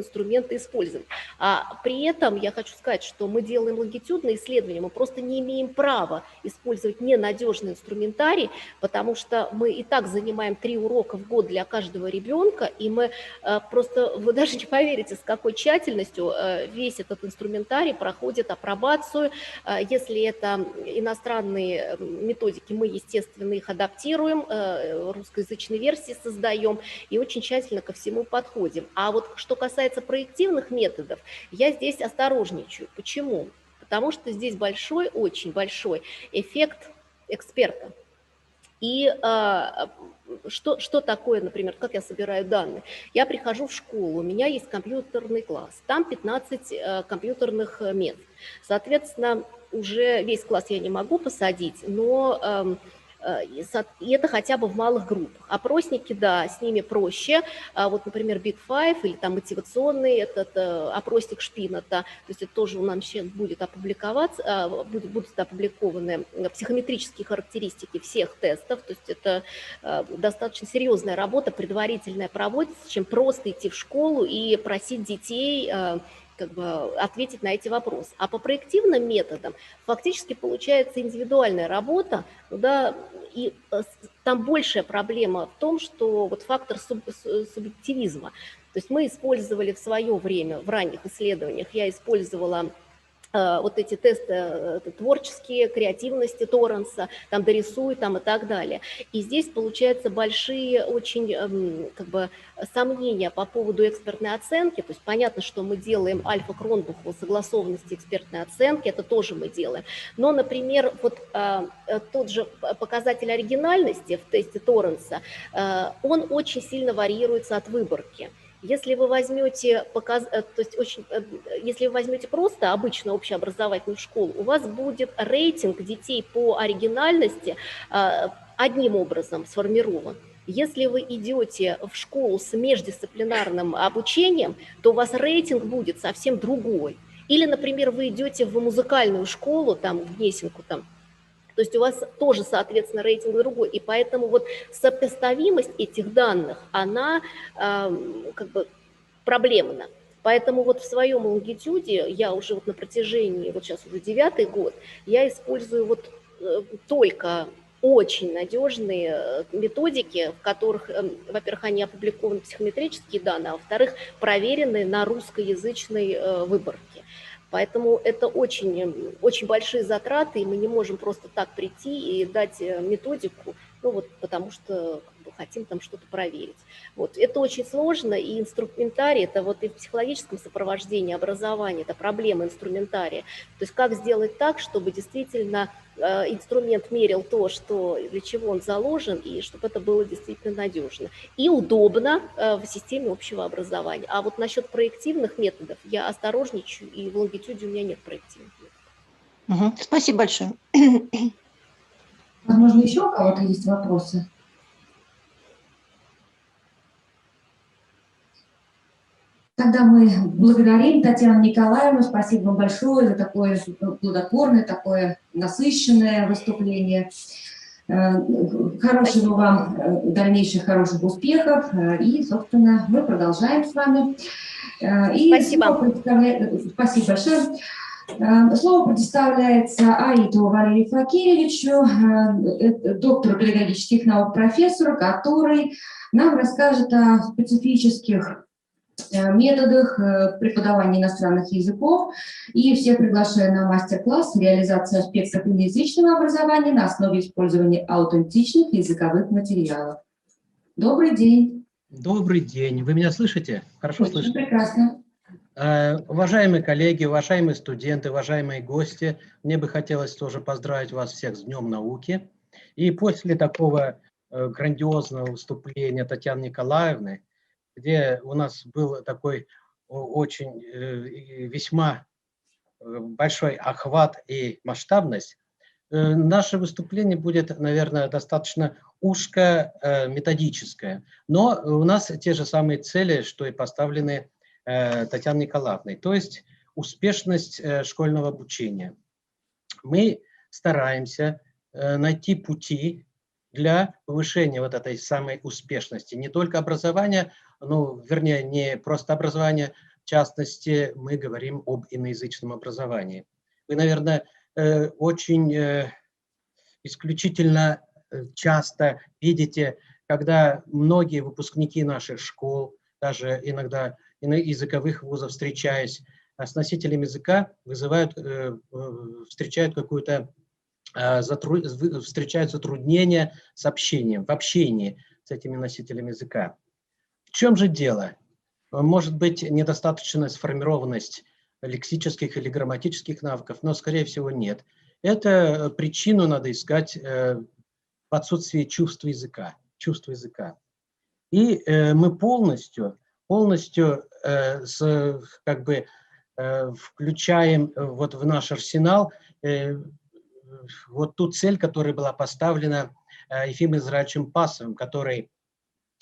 инструменты использовать. А при этом я хочу сказать, что мы делаем лонгитюдные исследования, мы просто не имеем права использовать ненадежный инструментарий, потому что мы и так занимаем 3 урока в год для каждого ребенка, и мы просто, вы даже не поверите, с какой тщательностью весь этот инструментарий проходит апробацию. Если это иностранные методики, мы, естественно, их адаптируем, русскоязычные версии создаем и очень тщательно ко всему подходим. А вот что касается проективных методов, я здесь осторожничаю. Почему? Потому что здесь очень большой эффект эксперта. И что такое, например, как я собираю данные? Я прихожу в школу, у меня есть компьютерный класс, там 15 компьютерных мест. Соответственно, уже весь класс я не могу посадить, но И это хотя бы в малых группах. Опросники, да, с ними проще. Вот, например, Big Five или там мотивационный этот опросник Шпината, то есть это тоже у нас сейчас будет опубликоваться, будут опубликованы психометрические характеристики всех тестов, то есть это достаточно серьезная работа, предварительная проводится, чем просто идти в школу и просить детей как бы ответить на эти вопросы. А по проективным методам фактически получается индивидуальная работа, да, и там большая проблема в том, что вот фактор субъективизма. То есть мы использовали в свое время, в ранних исследованиях, я использовала вот эти тесты творческие, креативности Торренса, там дорисуй, там и так далее. И здесь получаются большие очень как бы сомнения по поводу экспертной оценки. То есть понятно, что мы делаем альфа-Кронбуху согласованности экспертной оценки, это тоже мы делаем. Но, например, вот тот же показатель оригинальности в тесте Торренса, он очень сильно варьируется от выборки. Если вы возьмете, если вы возьмете просто обычную общеобразовательную школу, у вас будет рейтинг детей по оригинальности одним образом сформирован. Если вы идете в школу с междисциплинарным обучением, то у вас рейтинг будет совсем другой. Или, например, вы идете в музыкальную школу, там, в Гнесинку, там, то есть у вас тоже, соответственно, рейтинг другой. И поэтому вот сопоставимость этих данных, она как бы проблемна. Поэтому вот в своем лонгитюде я уже вот на протяжении, вот сейчас уже 9-й год, я использую вот только очень надежные методики, в которых, во-первых, они опубликованы психометрические данные, а во-вторых, проверены на русскоязычной выборке. Поэтому это очень, очень большие затраты, и мы не можем просто так прийти и дать методику, ну вот потому что как бы хотим там что-то проверить. Вот. Это очень сложно, и инструментарий, это вот и в психологическом сопровождении образования, это проблема инструментария. То есть как сделать так, чтобы действительно инструмент мерил то, что, для чего он заложен, и чтобы это было действительно надежно и удобно в системе общего образования. А вот насчет проективных методов я осторожничаю, и в лонгитюде у меня нет проективных методов. Спасибо большое. Возможно, еще у кого-то есть вопросы? Тогда мы благодарим Татьяну Николаевну. Спасибо вам большое за такое плодотворное, такое насыщенное выступление. Хорошего вам дальнейших хороших успехов. И, собственно, мы продолжаем с вами. И спасибо. Спасибо большое. Слово предоставляется Аитову Валерию Факировичу, доктору педагогических наук, профессору, который нам расскажет о специфических методах преподавания иностранных языков. И всех приглашаю на мастер-класс «Реализация аспектов иноязычного образования на основе использования аутентичных языковых материалов». Добрый день. Добрый день. Вы меня слышите? Хорошо Очень слышите? прекрасно. Уважаемые коллеги, уважаемые студенты, уважаемые гости, мне бы хотелось тоже поздравить вас всех с Днем науки. И после такого грандиозного выступления Татьяны Николаевны, где у нас был такой очень весьма большой охват и масштабность, наше выступление будет, наверное, достаточно узко-методическое. Но у нас те же самые цели, что и поставлены Татьяной Николаевной, то есть успешность школьного обучения. Мы стараемся найти пути для повышения вот этой самой успешности. Не только образования, ну, вернее, не просто образование, в частности, мы говорим об иноязычном образовании. Вы, наверное, очень исключительно часто видите, когда многие выпускники наших школ, даже иногда языковых вузов, встречаясь с носителями языка, встречают встречают затруднения с общением, в общении с этими носителями языка. В чем же дело? Может быть, недостаточная сформированность лексических или грамматических навыков, но, скорее всего, нет. Это причину надо искать в отсутствии чувства языка. И мы полностью включаем вот в наш арсенал вот ту цель, которая была поставлена Ефимом Израилевичем Пасовым, который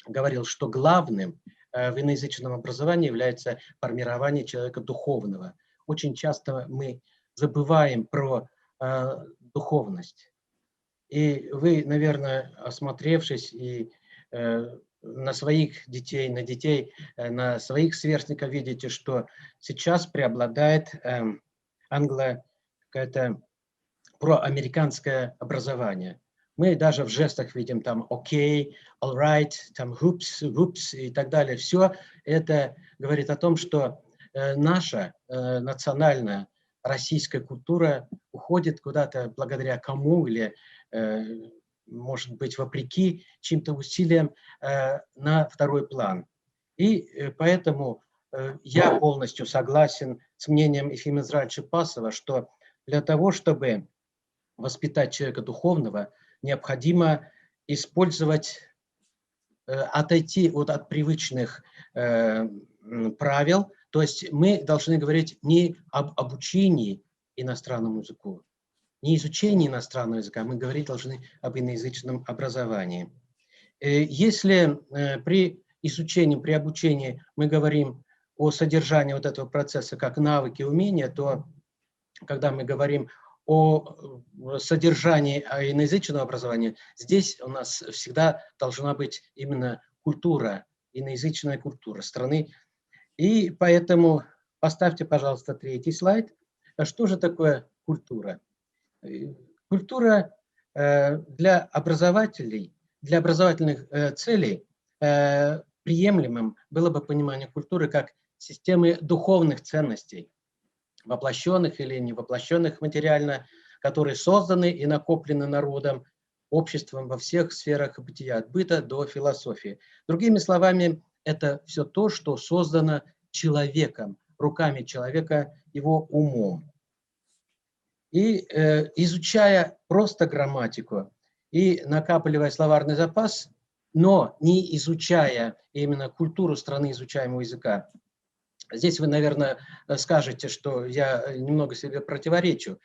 говорил, что главным в иноязычном образовании является формирование человека духовного. Очень часто мы забываем про духовность. И вы, наверное, осмотревшись и на своих детей, на своих сверстников видите, что сейчас преобладает какое-то проамериканское образование. Мы даже в жестах видим там окей, all right, там whoops и так далее. Все это говорит о том, что наша национальная российская культура уходит куда-то благодаря кому или, может быть, вопреки чьим-то усилиям на второй план. И поэтому я полностью согласен с мнением Ефима Израилевича Пасова, что для того, чтобы воспитать человека духовного, необходимо использовать, отойти от привычных правил. То есть мы должны говорить не об обучении иностранному языку, не изучении иностранного языка, мы говорить должны об иноязычном образовании. Если при изучении, при обучении мы говорим о содержании вот этого процесса как навыки, умения, то когда мы говорим о содержании иноязычного образования, здесь у нас всегда должна быть именно культура, иноязычная культура страны. И поэтому поставьте, пожалуйста, 3-й слайд. Что же такое культура? Культура для образователей, для образовательных целей приемлемым было бы понимание культуры как системы духовных ценностей, воплощенных или невоплощенных материально, которые созданы и накоплены народом, обществом во всех сферах бытия, от быта до философии. Другими словами, это все то, что создано человеком, руками человека, его умом. И изучая просто грамматику и накапливая словарный запас, но не изучая именно культуру страны изучаемого языка, здесь вы, наверное, скажете, что я немного себе противоречу.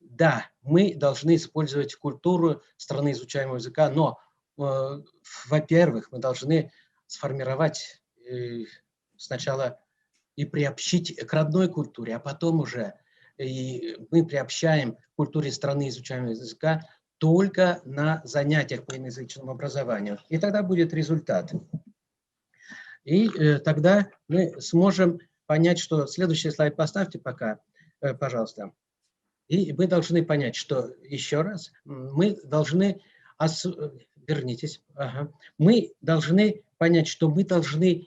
Да, мы должны использовать культуру страны изучаемого языка, но, во-первых, мы должны сформировать сначала и приобщить к родной культуре, а потом уже мы приобщаем к культуре страны изучаемого языка только на занятиях по иноязычному образованию. И тогда будет результат. И тогда мы сможем понять, что... Следующий слайд поставьте пока, пожалуйста. И мы должны понять, что, еще раз, мы должны... Вернитесь. Ага. Мы должны понять, что мы должны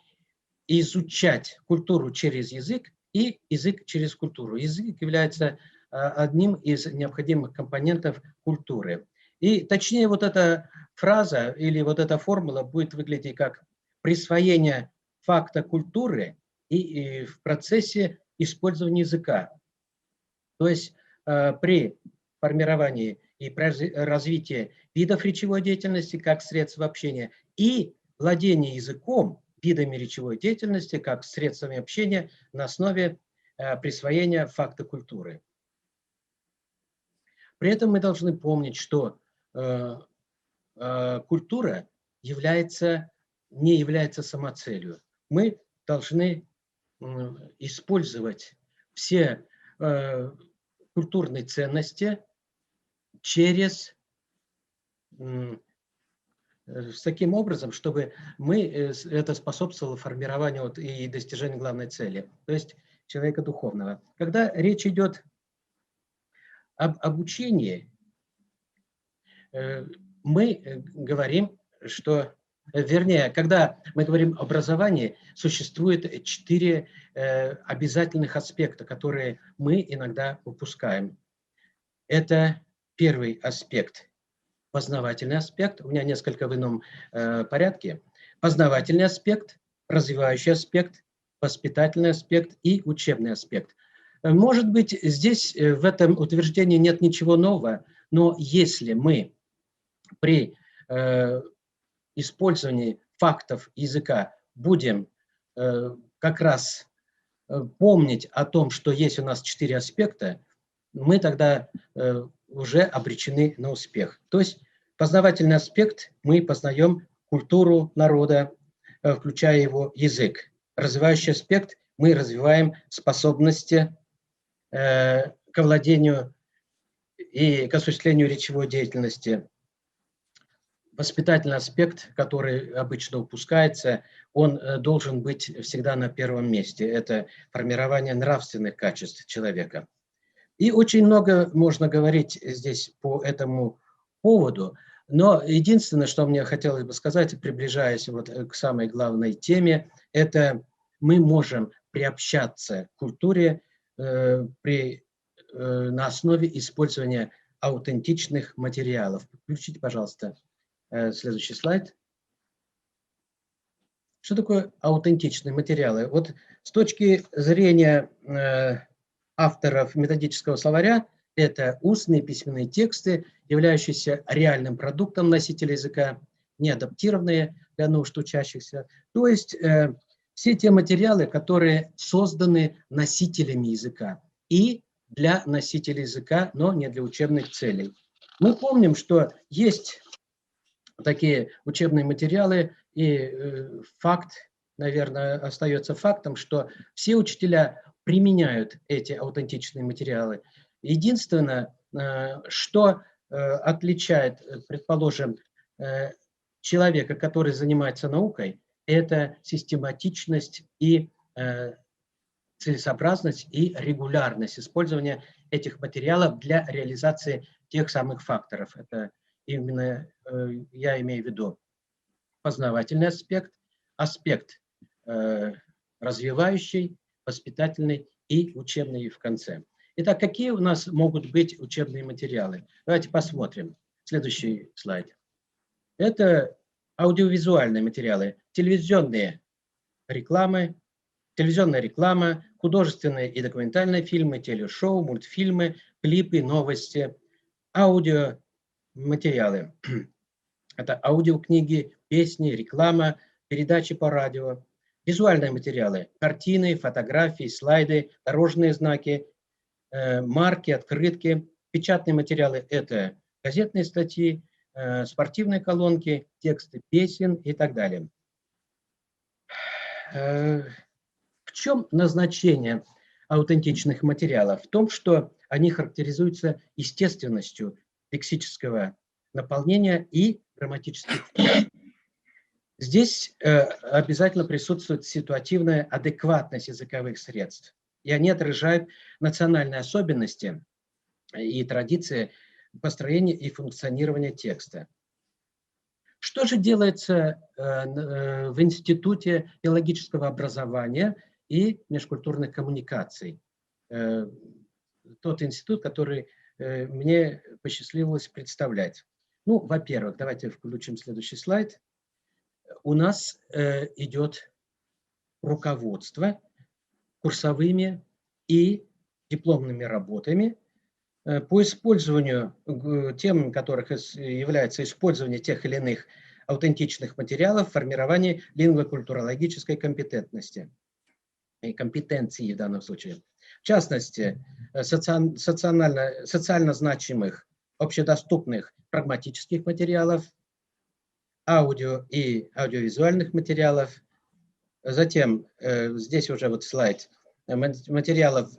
изучать культуру через язык и язык через культуру. Язык является одним из необходимых компонентов культуры. И точнее вот эта фраза или вот эта формула будет выглядеть как присвоение факта культуры и в процессе использования языка. То есть при формировании и при развитии видов речевой деятельности как средства общения и владении языком, видами речевой деятельности как средствами общения на основе присвоения факта культуры. При этом мы должны помнить, что культура не является самоцелью. Мы должны использовать все культурные ценности таким образом, чтобы это способствовало формированию и достижению главной цели, то есть человека духовного. Когда речь идет об обучении, мы говорим, что, вернее, когда мы говорим об образовании, существует 4 обязательных аспекта, которые мы иногда упускаем. Это первый аспект. Познавательный аспект, у меня несколько в ином порядке. Познавательный аспект, развивающий аспект, воспитательный аспект и учебный аспект. Может быть, здесь в этом утверждении нет ничего нового, но если мы при использовании фактов языка будем как раз помнить о том, что есть у нас 4 аспекта, мы тогда уже обречены на успех. То есть Познавательный аспект – мы познаем культуру народа, включая его язык. Развивающий аспект – мы развиваем способности к владению и к осуществлению речевой деятельности. Воспитательный аспект, который обычно упускается, он должен быть всегда на первом месте. Это формирование нравственных качеств человека. И очень много можно говорить здесь по этому поводу, но единственное, что мне хотелось бы сказать, приближаясь вот к самой главной теме, это мы можем приобщаться к культуре на основе использования аутентичных материалов. Включите, пожалуйста, следующий слайд. Что такое аутентичные материалы? Вот с точки зрения авторов методического словаря, это устные письменные тексты, являющиеся реальным продуктом носителя языка, не адаптированные для нужд учащихся. То есть все те материалы, которые созданы носителями языка и для носителей языка, но не для учебных целей. Мы помним, что есть такие учебные материалы, и факт, наверное, остается фактом, что все учителя применяют эти аутентичные материалы. Единственное, что отличает, предположим, человека, который занимается наукой, это систематичность и целесообразность и регулярность использования этих материалов для реализации тех самых факторов. Это именно я имею в виду познавательный аспект, аспект развивающий, воспитательный и учебный в конце. Итак, какие у нас могут быть учебные материалы? Давайте посмотрим. Следующий слайд. Это аудиовизуальные материалы, телевизионная реклама, художественные и документальные фильмы, телешоу, мультфильмы, клипы, новости, аудиоматериалы. Это аудиокниги, песни, реклама, передачи по радио. Визуальные материалы, картины, фотографии, слайды, дорожные знаки, марки, открытки. Печатные материалы – это газетные статьи, спортивные колонки, тексты песен и так далее. В чем назначение аутентичных материалов? В том, что они характеризуются естественностью лексического наполнения и грамматических форм. Здесь обязательно присутствует ситуативная адекватность языковых средств, и они отражают национальные особенности и традиции построения и функционирования текста. Что же делается в Институте филологического образования и межкультурных коммуникаций? Тот институт, который мне посчастливилось представлять. Ну, во-первых, давайте включим следующий слайд. У нас идет руководство курсовыми и дипломными работами по использованию, темами которых является использование тех или иных аутентичных материалов в формировании лингвокультурологической компетентности и компетенции в данном случае. В частности, социально значимых, общедоступных прагматических материалов, аудио и аудиовизуальных материалов. Затем, здесь уже вот слайд, материалов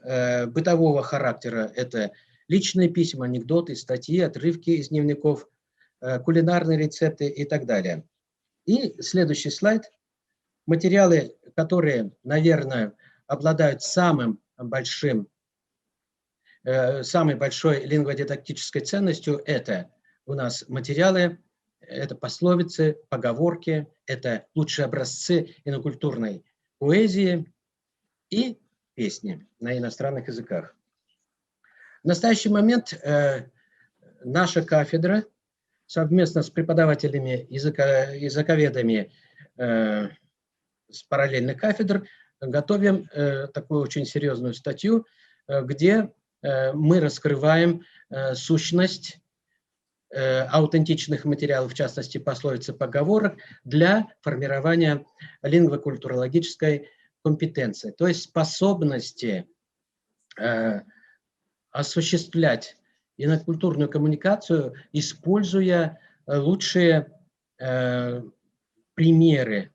бытового характера, это личные письма, анекдоты, статьи, отрывки из дневников, кулинарные рецепты и так далее. И следующий слайд. Материалы, которые, наверное, обладают самой большой лингводидактической ценностью, это у нас материалы, это пословицы, поговорки, это лучшие образцы инокультурной поэзии и песни на иностранных языках. В настоящий момент наша кафедра совместно с преподавателями, языковедами с параллельных кафедр готовим такую очень серьезную статью, где мы раскрываем сущность аутентичных материалов, в частности, пословиц и поговорок, для формирования лингвокультурологической компетенции, то есть способности осуществлять инокультурную коммуникацию, используя лучшие примеры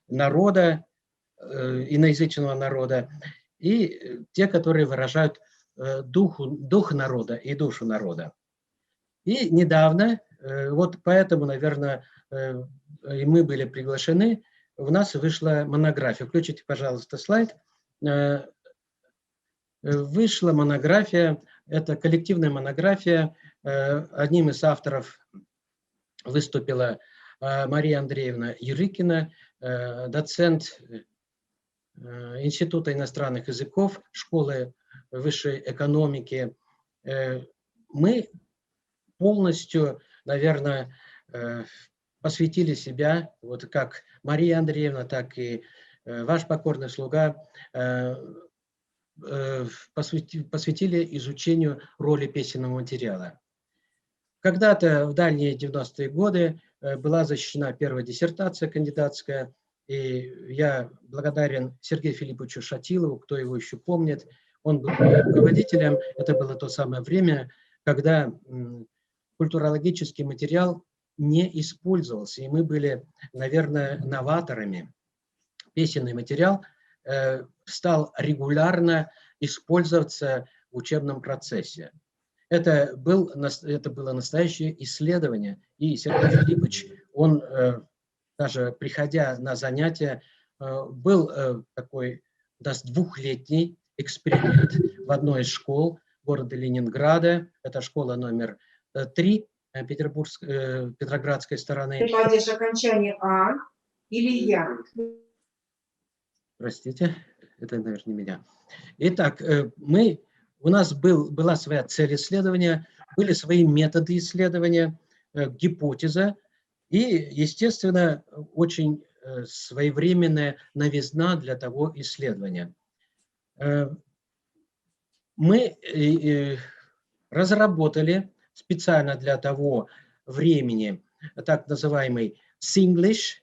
народа, иноязычного народа, и те, которые выражают дух народа и душу народа. И недавно, вот поэтому, наверное, и мы были приглашены, у нас вышла монография. Включите, пожалуйста, слайд. Вышла монография, это коллективная монография. Одним из авторов выступила Мария Андреевна Ярыкина, доцент Института иностранных языков, Школы высшей экономики. Мы полностью, наверное, посвятили себя, вот как Мария Андреевна, так и ваш покорный слуга, посвятили изучению роли песенного материала. Когда-то в дальние 90-е годы была защищена первая диссертация кандидатская, и я благодарен Сергею Филипповичу Шатилову, кто его еще помнит. Он был руководителем. Это было то самое время, когда культурологический материал не использовался, и мы были, наверное, новаторами. Песенный материал стал регулярно использоваться в учебном процессе. Это было настоящее исследование, и Сергей Филиппович, он даже приходя на занятия, был такой двухлетний эксперимент в одной из школ города Ленинграда, это школа номер 3 Петроградской стороны. Ты кладешь окончание «а» или «я». Простите, это, наверное, не меня. Итак, у нас была своя цель исследования, были свои методы исследования, гипотеза и, естественно, очень своевременная новизна для того исследования. Мы разработали специально для того времени так называемый Singlish,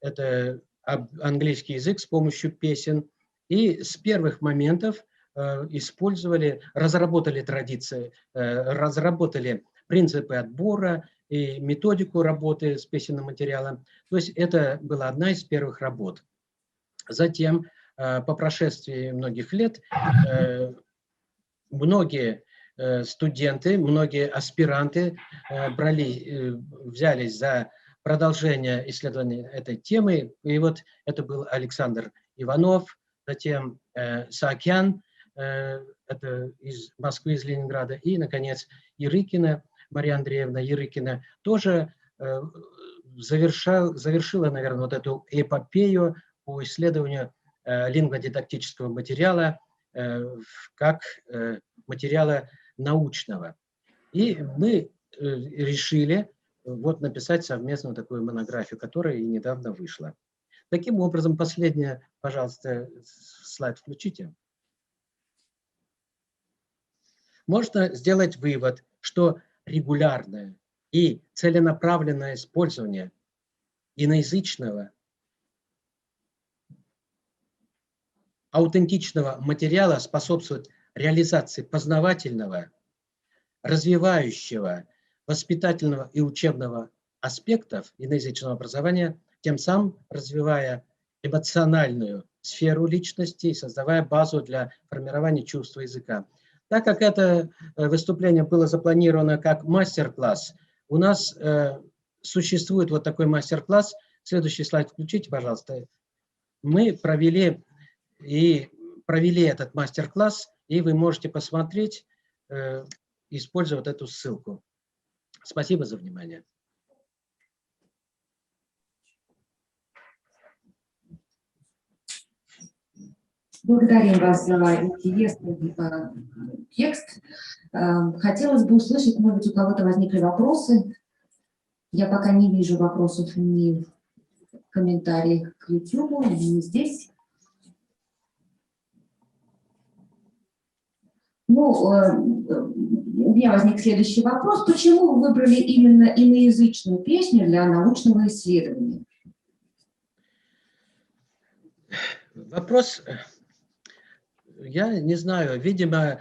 это английский язык с помощью песен, и с первых моментов разработали традиции, разработали принципы отбора и методику работы с песенным материалом. То есть это была одна из первых работ. Затем, по прошествии многих лет, многие студенты, многие аспиранты взялись за продолжение исследования этой темы. И вот это был Александр Иванов, затем Саакян, это из Москвы, из Ленинграда, и, наконец, Ярыкина, Мария Андреевна Ярыкина, тоже завершила, наверное, вот эту эпопею по исследованию лингводидактического материала как материала научного. И мы решили вот написать совместно такую монографию, которая и недавно вышла. Таким образом, последнее, пожалуйста, слайд включите. Можно сделать вывод, что регулярное и целенаправленное использование иноязычного аутентичного материала способствует реализации познавательного, развивающего, воспитательного и учебного аспектов иноязычного образования, тем самым развивая эмоциональную сферу личности и создавая базу для формирования чувства языка. Так как это выступление было запланировано как мастер-класс, у нас существует вот такой мастер-класс. Следующий слайд включите, пожалуйста. Мы провели этот мастер-класс, и вы можете посмотреть, используя вот эту ссылку. Спасибо за внимание. Благодарим вас за интересный текст. Хотелось бы услышать, может быть, у кого-то возникли вопросы. Я пока не вижу вопросов ни в комментариях к YouTube, ни здесь. Ну, у меня возник следующий вопрос. Почему вы выбрали именно иноязычную песню для научного исследования? Вопрос, я не знаю, видимо,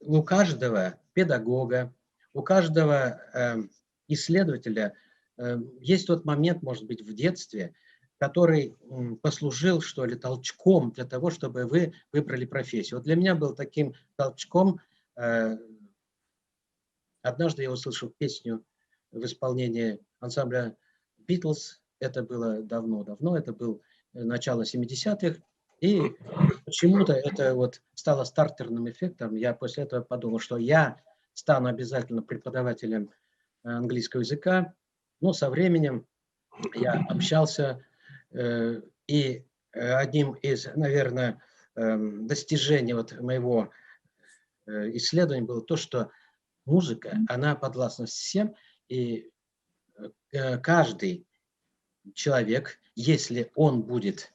у каждого педагога, у каждого исследователя есть тот момент, может быть, в детстве, который послужил, что ли, толчком для того, чтобы вы выбрали профессию. Вот для меня был таким толчком. Однажды я услышал песню в исполнении ансамбля Beatles. Это было давно-давно, это был начало 70-х. И почему-то это вот стало стартерным эффектом. Я после этого подумал, что я стану обязательно преподавателем английского языка. Но со временем я общался, и одним из, наверное, достижений вот моего исследования было то, что музыка, она подвластна всем, и каждый человек, если он будет,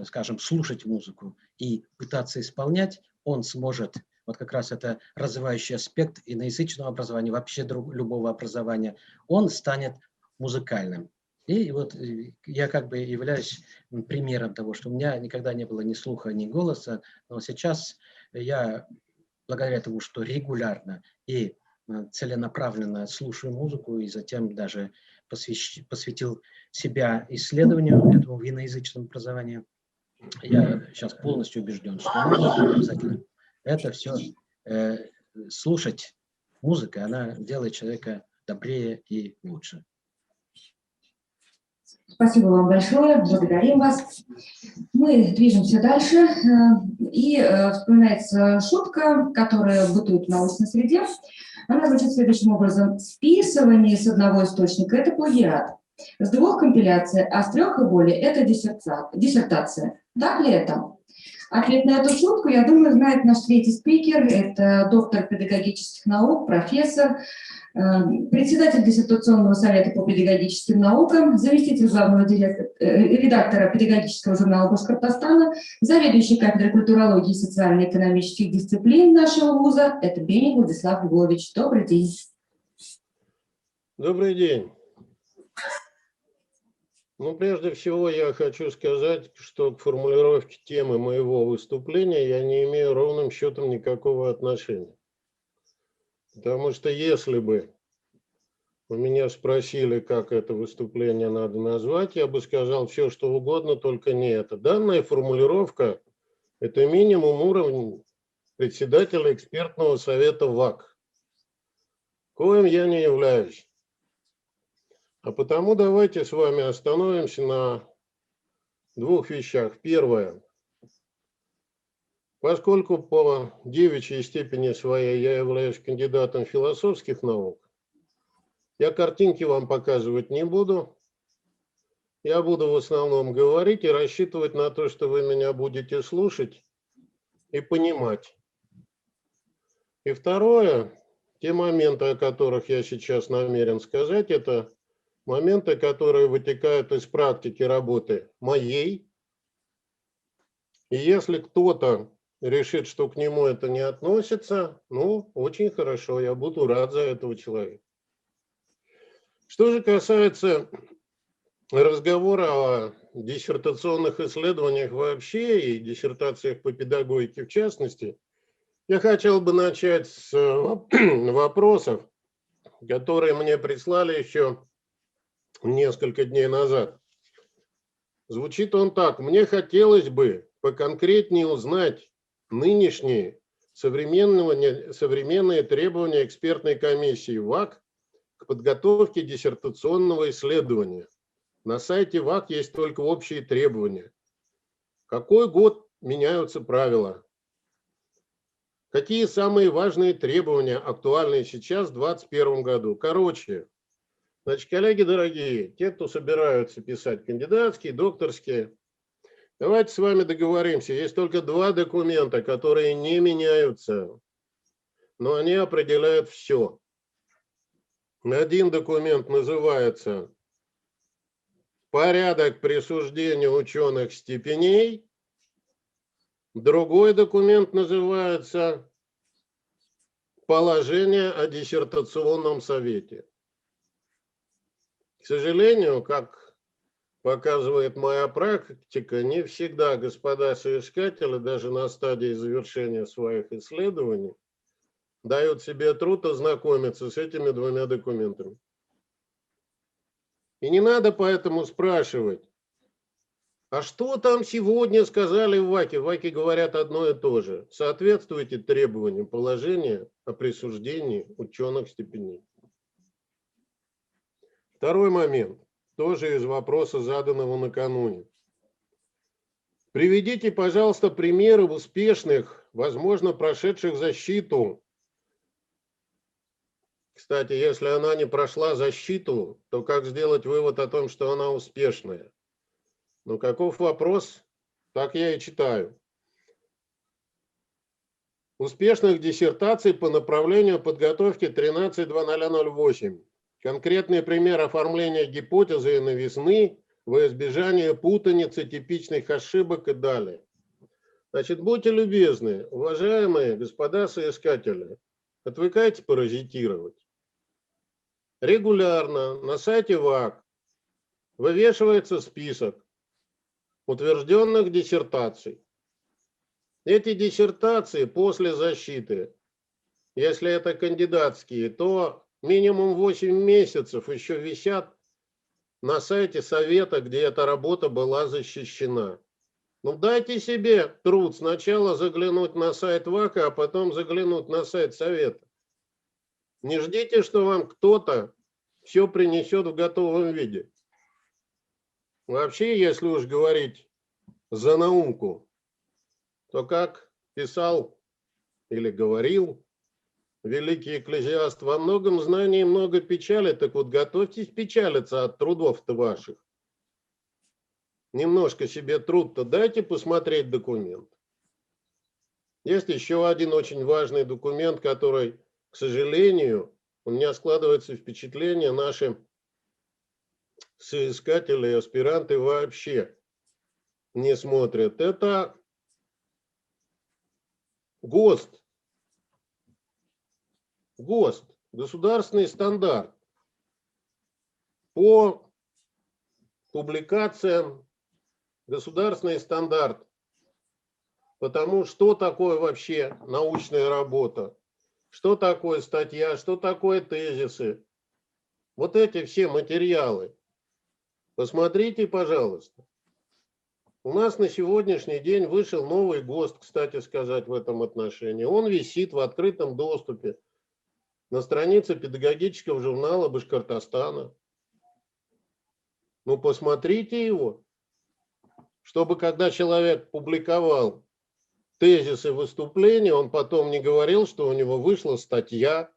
скажем, слушать музыку и пытаться исполнять, он сможет, вот как раз это развивающий аспект иноязычного образования, вообще любого образования, он станет музыкальным. И вот я как бы являюсь примером того, что у меня никогда не было ни слуха, ни голоса, но сейчас я, благодаря тому, что регулярно и целенаправленно слушаю музыку, и затем даже посвятил себя исследованию этому в иноязычном образовании, я сейчас полностью убежден, что нужно обязательно это все слушать. Музыка, она делает человека добрее и лучше. Спасибо вам большое, благодарим вас. Мы движемся дальше, и вспоминается шутка, которая бытует в научной среде. Она звучит следующим образом. Списывание с одного источника – это плагиат. С двух компиляций, а с трех и более – это диссертация. Так ли это? Ответ на эту шутку, я думаю, знает наш третий спикер. Это доктор педагогических наук, профессор, председатель диссертационного совета по педагогическим наукам, заместитель главного редактора педагогического журнала Башкортостана, заведующий кафедрой культурологии и социально-экономических дисциплин нашего вуза. Это Беник Владислав Львович. Добрый день. Добрый день. Ну, прежде всего, я хочу сказать, что к формулировке темы моего выступления я не имею ровным счетом никакого отношения. Потому что если бы у меня спросили, как это выступление надо назвать, я бы сказал все, что угодно, только не это. Данная формулировка – это минимум уровня председателя экспертного совета ВАК, коим я не являюсь. А потому давайте с вами остановимся на двух вещах. Первое. Поскольку по девичьей степени своей я являюсь кандидатом философских наук, я картинки вам показывать не буду. Я буду в основном говорить и рассчитывать на то, что вы меня будете слушать и понимать. И второе, те моменты, о которых я сейчас намерен сказать, это моменты, которые вытекают из практики работы моей. И если кто-то решит, что к нему это не относится, ну, очень хорошо, я буду рад за этого человека. Что же касается разговора о диссертационных исследованиях вообще и диссертациях по педагогике в частности, я хотел бы начать с вопросов, которые мне прислали еще несколько дней назад. Звучит он так. Мне хотелось бы поконкретнее узнать нынешние современные требования экспертной комиссии ВАК к подготовке диссертационного исследования. На сайте ВАК есть только общие требования. Какой год меняются правила? Какие самые важные требования актуальны сейчас в 2021 году? Короче, значит, коллеги дорогие, те, кто собираются писать кандидатские, докторские, давайте с вами договоримся. Есть только два документа, которые не меняются, но они определяют все. Один документ называется «Порядок присуждения ученых степеней», другой документ называется «Положение о диссертационном совете». К сожалению, как показывает моя практика, не всегда господа соискатели, даже на стадии завершения своих исследований, дают себе труд ознакомиться с этими двумя документами. И не надо поэтому спрашивать, а что там сегодня сказали в ВАКе? В ВАКе говорят одно и то же. Соответствуйте требованиям положения о присуждении ученых степеней. Второй момент, тоже из вопроса, заданного накануне. Приведите, пожалуйста, примеры успешных, возможно, прошедших защиту. Кстати, если она не прошла защиту, то как сделать вывод о том, что она успешная? Ну, каков вопрос, так я и читаю. Успешных диссертаций по направлению подготовки 13.0008. Конкретный пример оформления гипотезы и новизны во избежание путаницы, типичных ошибок и далее. Значит, будьте любезны, уважаемые господа соискатели, отвыкайте паразитировать. Регулярно на сайте ВАК вывешивается список утвержденных диссертаций. Эти диссертации после защиты, если это кандидатские, то минимум 8 месяцев еще висят на сайте совета, где эта работа была защищена. Ну дайте себе труд сначала заглянуть на сайт ВАКа, а потом заглянуть на сайт совета. Не ждите, что вам кто-то все принесет в готовом виде. Вообще, если уж говорить за науку, то как писал или говорил великий экклезиаст, во многом знании много печали, так вот готовьтесь печалиться от трудов-то ваших. Немножко себе труд-то дайте посмотреть документ. Есть еще один очень важный документ, который, к сожалению, у меня складывается впечатление, наши соискатели и аспиранты вообще не смотрят. Это ГОСТ. ГОСТ, государственный стандарт по публикациям, государственный стандарт, потому что такое вообще научная работа, что такое статья, что такое тезисы. Вот эти все материалы. Посмотрите, пожалуйста. У нас на сегодняшний день вышел новый ГОСТ, кстати сказать, в этом отношении. Он висит в открытом доступе на странице педагогического журнала Башкортостана. Ну, посмотрите его, чтобы когда человек публиковал тезисы выступления, он потом не говорил, что у него вышла статья,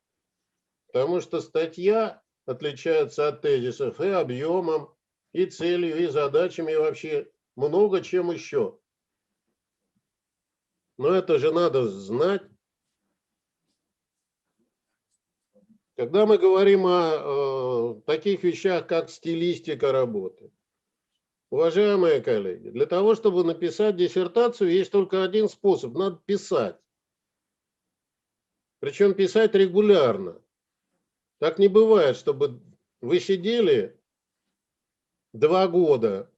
потому что статья отличается от тезисов и объемом, и целью, и задачами, и вообще много чем еще. Но это же надо знать. Когда мы говорим о таких вещах, как стилистика работы, уважаемые коллеги, для того, чтобы написать диссертацию, есть только один способ – надо писать. Причем писать регулярно. Так не бывает, чтобы вы сидели 2 года,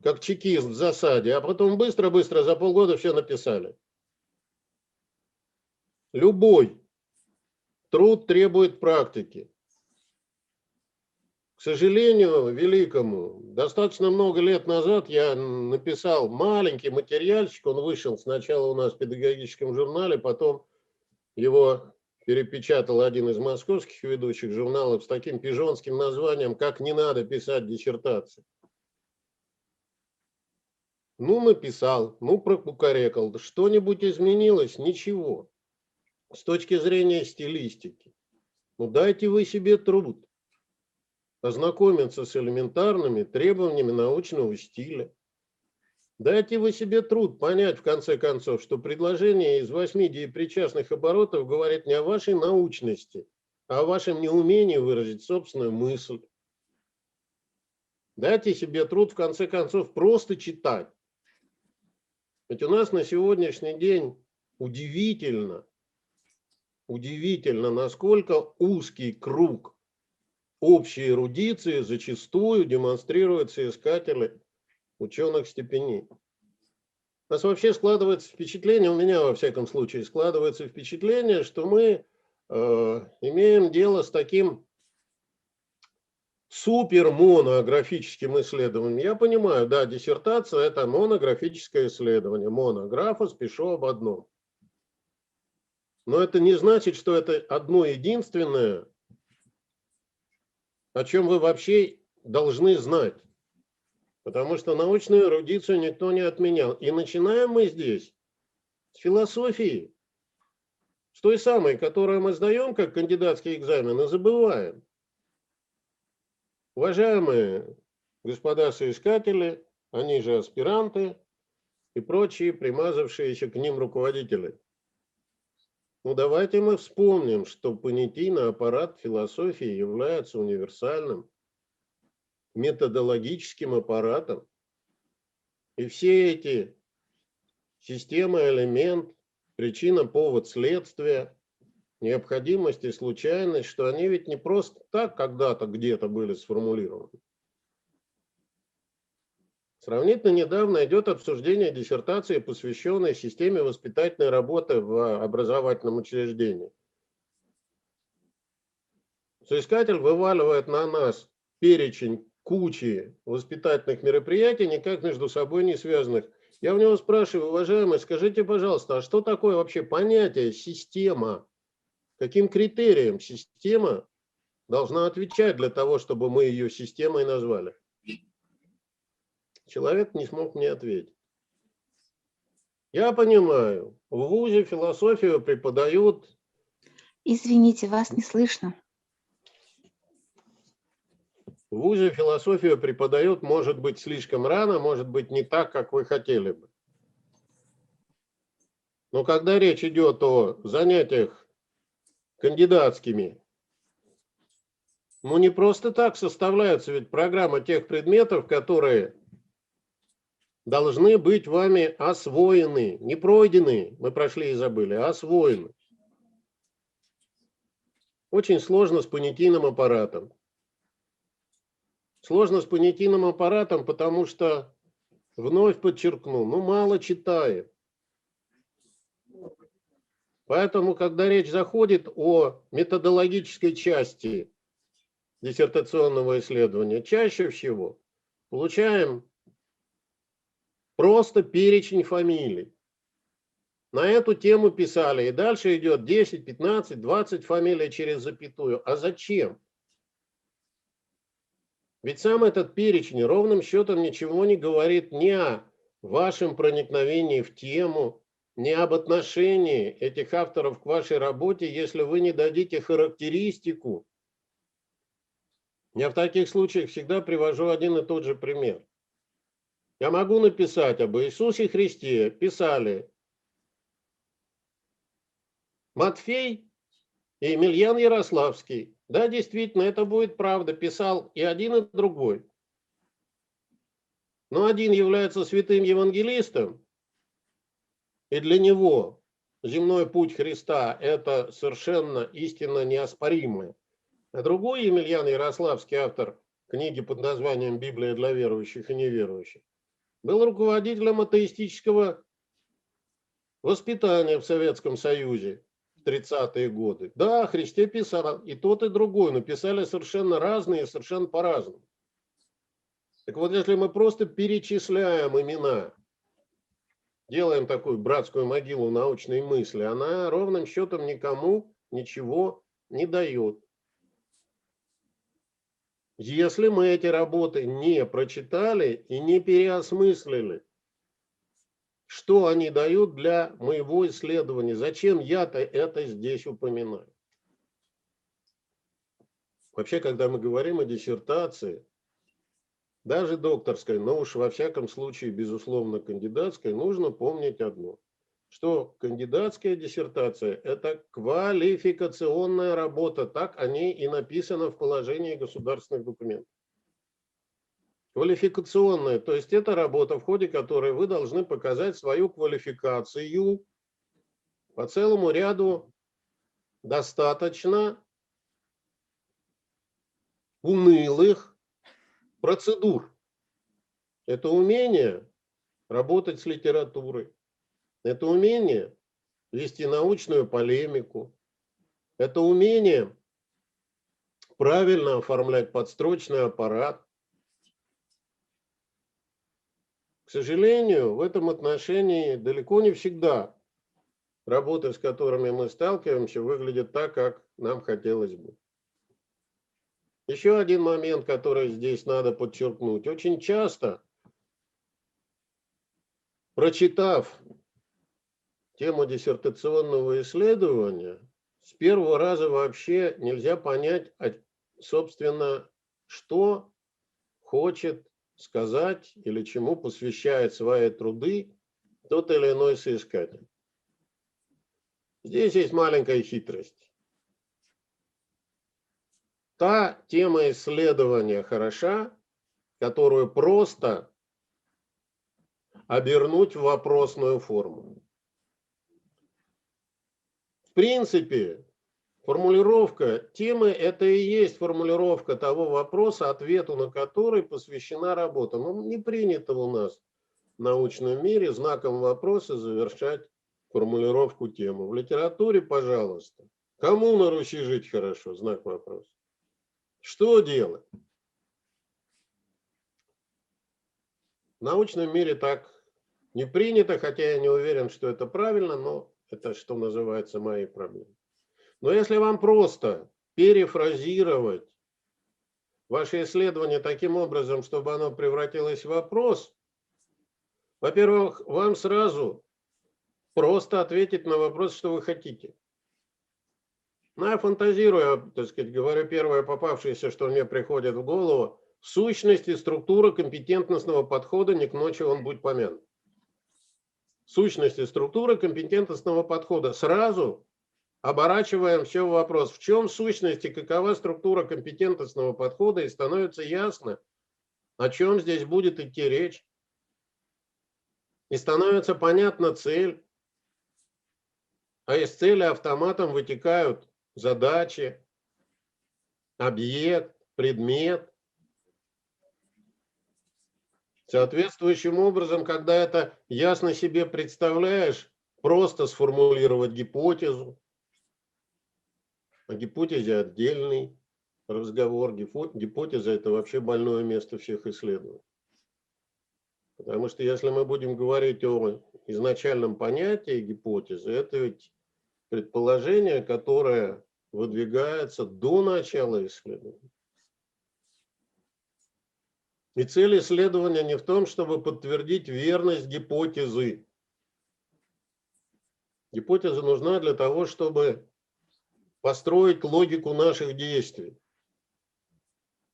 как чекист в засаде, а потом быстро-быстро за полгода все написали. Любой труд требует практики. К сожалению, великому, достаточно много лет назад я написал маленький материальчик, он вышел сначала у нас в педагогическом журнале, потом его перепечатал один из московских ведущих журналов с таким пижонским названием «Как не надо писать диссертации». Ну, написал, ну, прокукарекал. Что-нибудь изменилось? Ничего. С точки зрения стилистики. Ну, дайте вы себе труд ознакомиться с элементарными требованиями научного стиля. Дайте вы себе труд понять, в конце концов, что предложение из 8 деепричастных оборотов говорит не о вашей научности, а о вашем неумении выразить собственную мысль. Дайте себе труд, в конце концов, просто читать. Ведь у нас на сегодняшний день удивительно, насколько узкий круг общей эрудиции зачастую демонстрируют соискатели ученых степеней. У нас вообще складывается впечатление, у меня во всяком случае складывается впечатление, что мы имеем дело с таким супер монографическим исследованием. Я понимаю, да, диссертация – это монографическое исследование. Монографа, спешу об одном. Но это не значит, что это одно единственное, о чем вы вообще должны знать. Потому что научную эрудицию никто не отменял. И начинаем мы здесь с философии, с той самой, которую мы сдаем как кандидатский экзамен, и забываем. Уважаемые господа соискатели, они же аспиранты и прочие примазавшиеся к ним руководители. Ну давайте мы вспомним, что понятийный аппарат философии является универсальным методологическим аппаратом. И все эти система, элемент, причина, повод, следствие, необходимость и случайность, что они ведь не просто так когда-то где-то были сформулированы. Сравнительно недавно идет обсуждение диссертации, посвященной системе воспитательной работы в образовательном учреждении. Соискатель вываливает на нас перечень кучи воспитательных мероприятий, никак между собой не связанных. Я у него спрашиваю: уважаемый, скажите, пожалуйста, а что такое вообще понятие система? Каким критериям система должна отвечать для того, чтобы мы ее системой назвали? Человек не смог мне ответить. Я понимаю, в ВУЗе философию преподают... Извините, вас не слышно. В ВУЗе философию преподают, может быть, слишком рано, может быть, не так, как вы хотели бы. Но когда речь идет о занятиях кандидатскими, ну не просто так составляется ведь программа тех предметов, которые должны быть вами освоены, не пройдены, мы прошли и забыли, а освоены. Очень сложно с понятийным аппаратом. Сложно с понятийным аппаратом, потому что, вновь подчеркну, ну мало читаем. Поэтому, когда речь заходит о методологической части диссертационного исследования, чаще всего получаем просто перечень фамилий. На эту тему писали, и дальше идет 10, 15, 20 фамилий через запятую. А зачем? Ведь сам этот перечень ровным счетом ничего не говорит ни о вашем проникновении в тему, ни об отношении этих авторов к вашей работе, если вы не дадите характеристику. Я в таких случаях всегда привожу один и тот же пример. Я могу написать об Иисусе Христе, писали Матфей и Емельян Ярославский. Да, действительно, это будет правда, писал и один, и другой. Но один является святым евангелистом, и для него земной путь Христа – это совершенно истинно неоспоримое. А другой, Емельян Ярославский, автор книги под названием «Библия для верующих и неверующих», был руководителем атеистического воспитания в Советском Союзе в 30-е годы. Да, о Христе писал и тот, и другой, но писали совершенно разные, совершенно по-разному. Так вот, если мы просто перечисляем имена, делаем такую братскую могилу научной мысли, она ровным счетом никому ничего не дает. Если мы эти работы не прочитали и не переосмыслили, что они дают для моего исследования, зачем я-то это здесь упоминаю? Вообще, когда мы говорим о диссертации, даже докторской, но уж во всяком случае, безусловно, кандидатской, нужно помнить одно, что кандидатская диссертация – это квалификационная работа, так о ней и написано в положении государственных документов. Квалификационная, то есть это работа, в ходе которой вы должны показать свою квалификацию по целому ряду достаточно унылых процедур. Это умение работать с литературой. Это умение вести научную полемику. Это умение правильно оформлять подстрочный аппарат. К сожалению, в этом отношении далеко не всегда работы, с которыми мы сталкиваемся, выглядят так, как нам хотелось бы. Еще один момент, который здесь надо подчеркнуть. Очень часто, прочитав тему диссертационного исследования, с первого раза вообще нельзя понять, собственно, что хочет сказать или чему посвящает свои труды тот или иной соискатель. Здесь есть маленькая хитрость. Та тема исследования хороша, которую просто обернуть в вопросную форму. В принципе, формулировка темы – это и есть формулировка того вопроса, ответу на который посвящена работа. Но не принято у нас в научном мире знаком вопроса завершать формулировку темы. В литературе, пожалуйста, кому на Руси жить хорошо? Знак вопроса. Что делать? В научном мире так не принято, хотя я не уверен, что это правильно, но это, что называется, мои проблемы. Но если вам просто перефразировать ваше исследование таким образом, чтобы оно превратилось в вопрос, во-первых, вам сразу просто ответить на вопрос, что вы хотите. Ну, я фантазирую, так сказать, говорю первое попавшееся, что мне приходит в голову. В сущности, структура компетентностного подхода, не к ночи он будь помянут. В сущности, структура компетентностного подхода. Сразу оборачиваем все в вопрос. В чем в сущности, какова структура компетентностного подхода, и становится ясно, о чем здесь будет идти речь. И становится понятна цель. А из цели автоматом вытекают задачи, объект, предмет. Соответствующим образом, когда это ясно себе представляешь, просто сформулировать гипотезу. О гипотезе отдельный разговор. Гипотеза – это вообще больное место всех исследований. Потому что если мы будем говорить о изначальном понятии гипотезы, это ведь предположение, которое выдвигается до начала исследования. И цель исследования не в том, чтобы подтвердить верность гипотезы. Гипотеза нужна для того, чтобы построить логику наших действий.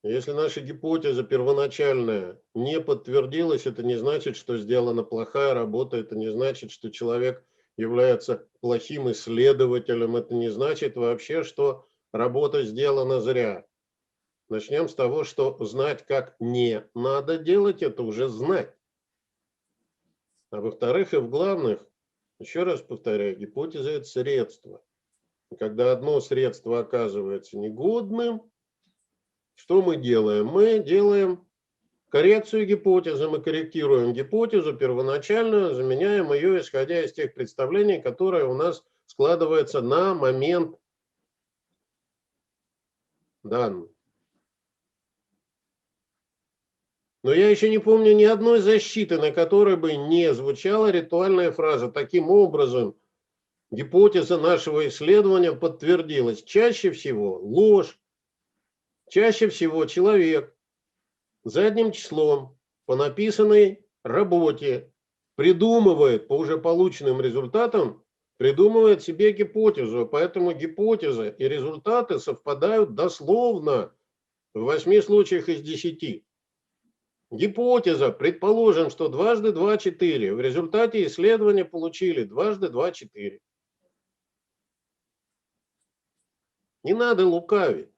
Если наша гипотеза первоначальная не подтвердилась, это не значит, что сделана плохая работа, это не значит, что человек является плохим исследователем, это не значит вообще, что работа сделана зря. Начнем с того, что знать, как не надо делать, это уже знать. А во-вторых и в главных, еще раз повторяю, гипотеза – это средство. И когда одно средство оказывается негодным, что мы делаем? Мы делаем коррекцию гипотезы, мы корректируем гипотезу первоначальную, заменяем ее, исходя из тех представлений, которые у нас складываются на момент данных. Но я еще не помню ни одной защиты, на которой бы не звучала ритуальная фраза. Таким образом, гипотеза нашего исследования подтвердилась. Чаще всего ложь. Чаще всего человек задним числом по написанной работе придумывает, по уже полученным результатам, придумывает себе гипотезу. Поэтому гипотеза и результаты совпадают дословно в 8 случаях из 10. Гипотеза, предположим, что дважды 2 – 4. В результате исследования получили дважды 2 – 4. Не надо лукавить.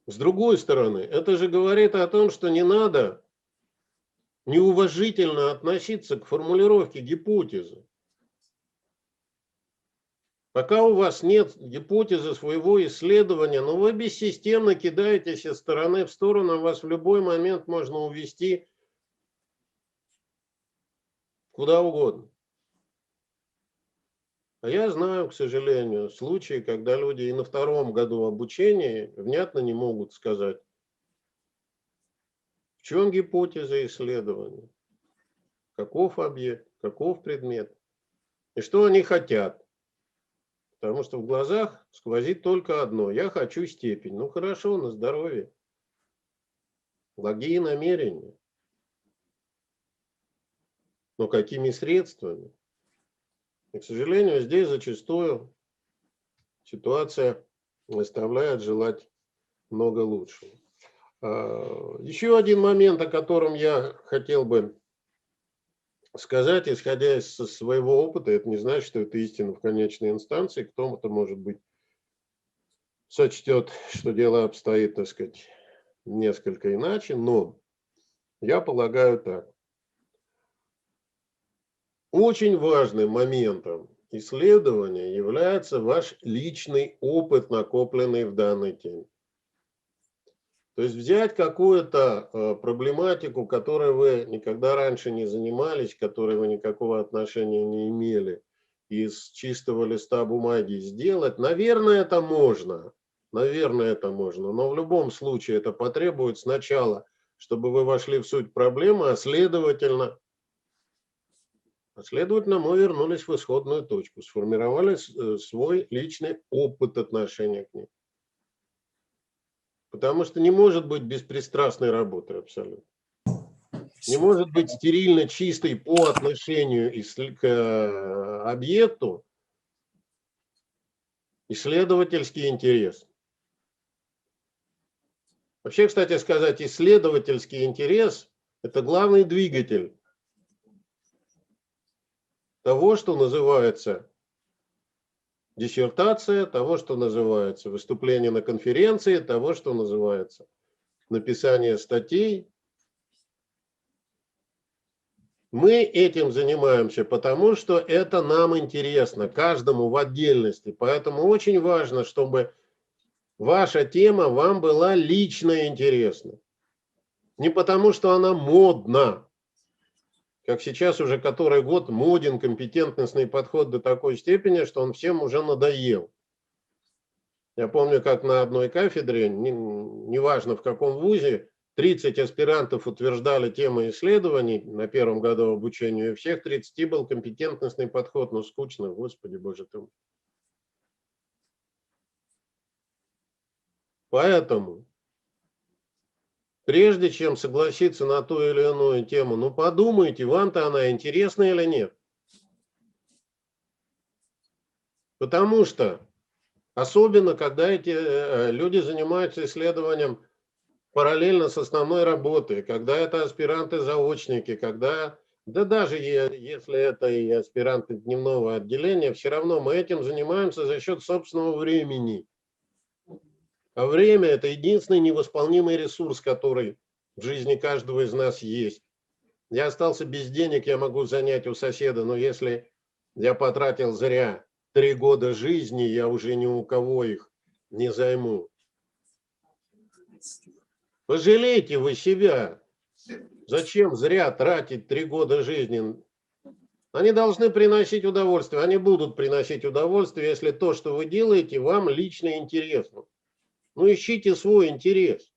С другой стороны, это же говорит о том, что не надо неуважительно относиться к формулировке гипотезы. Пока у вас нет гипотезы своего исследования, но вы бессистемно кидаетесь из стороны в сторону, вас в любой момент можно увести куда угодно. А я знаю, к сожалению, случаи, когда люди и на 2-м году обучения внятно не могут сказать, в чем гипотеза исследования, каков объект, каков предмет и что они хотят. Потому что в глазах сквозит только одно. Я хочу степень. Ну хорошо, на здоровье. Благие намерения. Но какими средствами? И, к сожалению, здесь зачастую ситуация оставляет желать много лучшего. Еще один момент, о котором я хотел бы сказать, исходя из своего опыта, это не значит, что это истина в конечной инстанции, кто-то, может быть, сочтет, что дело обстоит, так сказать, несколько иначе, но я полагаю так. Очень важным моментом исследования является ваш личный опыт, накопленный в данной теме. То есть взять какую-то проблематику, которой вы никогда раньше не занимались, которой вы никакого отношения не имели, из чистого листа бумаги сделать, наверное, это можно. Наверное, это можно. Но в любом случае это потребует сначала, чтобы вы вошли в суть проблемы, а следовательно, мы вернулись в исходную точку, сформировали свой личный опыт отношения к ней. Потому что не может быть беспристрастной работы абсолютно. Не может быть стерильно чистой по отношению к объекту исследовательский интерес. Вообще, кстати сказать, исследовательский интерес – это главный двигатель того, что называется диссертация, того, что называется выступление на конференции, того, что называется написание статей. Мы этим занимаемся, потому что это нам интересно, каждому в отдельности. Поэтому очень важно, чтобы ваша тема вам была лично интересна. Не потому, что она модна. Как сейчас уже который год моден компетентностный подход до такой степени, что он всем уже надоел. Я помню, как на одной кафедре, неважно в каком вузе, 30 аспирантов утверждали темы исследований на 1-м году обучения, и у всех 30 был компетентностный подход. Ну, скучно, господи боже ты. Поэтому прежде чем согласиться на ту или иную тему, ну подумайте, вам-то она интересна или нет. Потому что, особенно когда эти люди занимаются исследованием параллельно с основной работой, когда это аспиранты-заочники, когда, да даже если это и аспиранты дневного отделения, все равно мы этим занимаемся за счет собственного времени. А время – это единственный невосполнимый ресурс, который в жизни каждого из нас есть. Я остался без денег, я могу занять у соседа, но если я потратил зря 3 года жизни, я уже ни у кого их не займу. Пожалейте вы себя. Зачем зря тратить 3 года жизни? Они должны приносить удовольствие. Они будут приносить удовольствие, если то, что вы делаете, вам лично интересно. Ну, ищите свой интерес.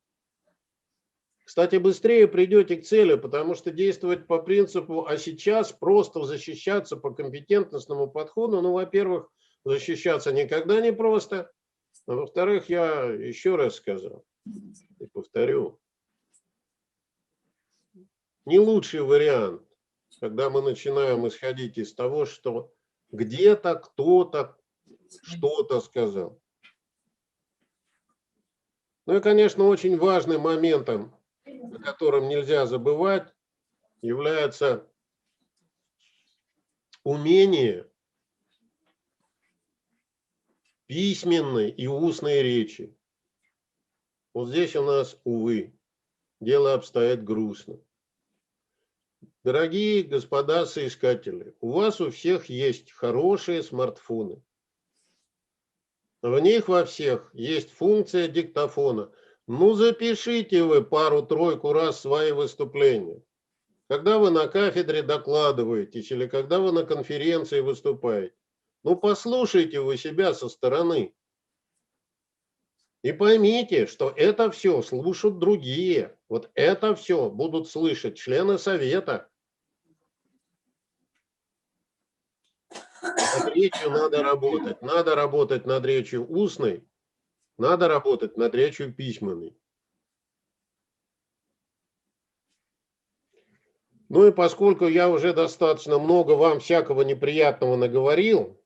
Кстати, быстрее придете к цели, потому что действовать по принципу, а сейчас просто защищаться по компетентностному подходу, ну, во-первых, защищаться никогда не просто, а во-вторых, я еще раз сказал и повторю, не лучший вариант, когда мы начинаем исходить из того, что где-то кто-то что-то сказал. Ну и, конечно, очень важным моментом, о котором нельзя забывать, является умение письменной и устной речи. Вот здесь у нас, увы, дело обстоит грустно. Дорогие господа соискатели, у вас у всех есть хорошие смартфоны. В них во всех есть функция диктофона. Ну, запишите вы пару-тройку раз свои выступления. когда вы на кафедре докладываетесь или когда вы на конференции выступаете. Ну, послушайте вы себя со стороны. И поймите, что это все слушают другие. Вот это все будут слышать члены совета. Над речью надо работать. Надо работать над речью устной, надо работать над речью письменной. Ну и поскольку я уже достаточно много вам всякого неприятного наговорил,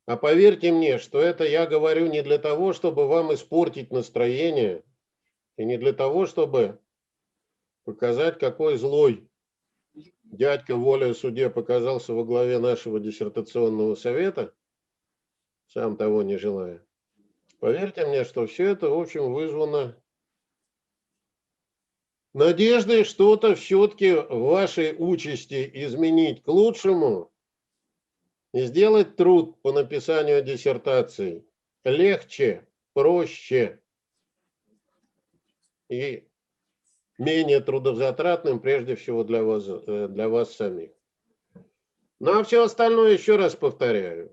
а поверьте мне, что это я говорю не для того, чтобы вам испортить настроение, и не для того, чтобы показать, какой злой дядька волею суде показался во главе нашего диссертационного совета, сам того не желая. Поверьте мне, что все это, в общем, вызвано надеждой что-то все-таки в вашей участи изменить к лучшему и сделать труд по написанию диссертации легче, проще и менее трудозатратным, прежде всего для вас самих. Ну а все остальное, еще раз повторяю,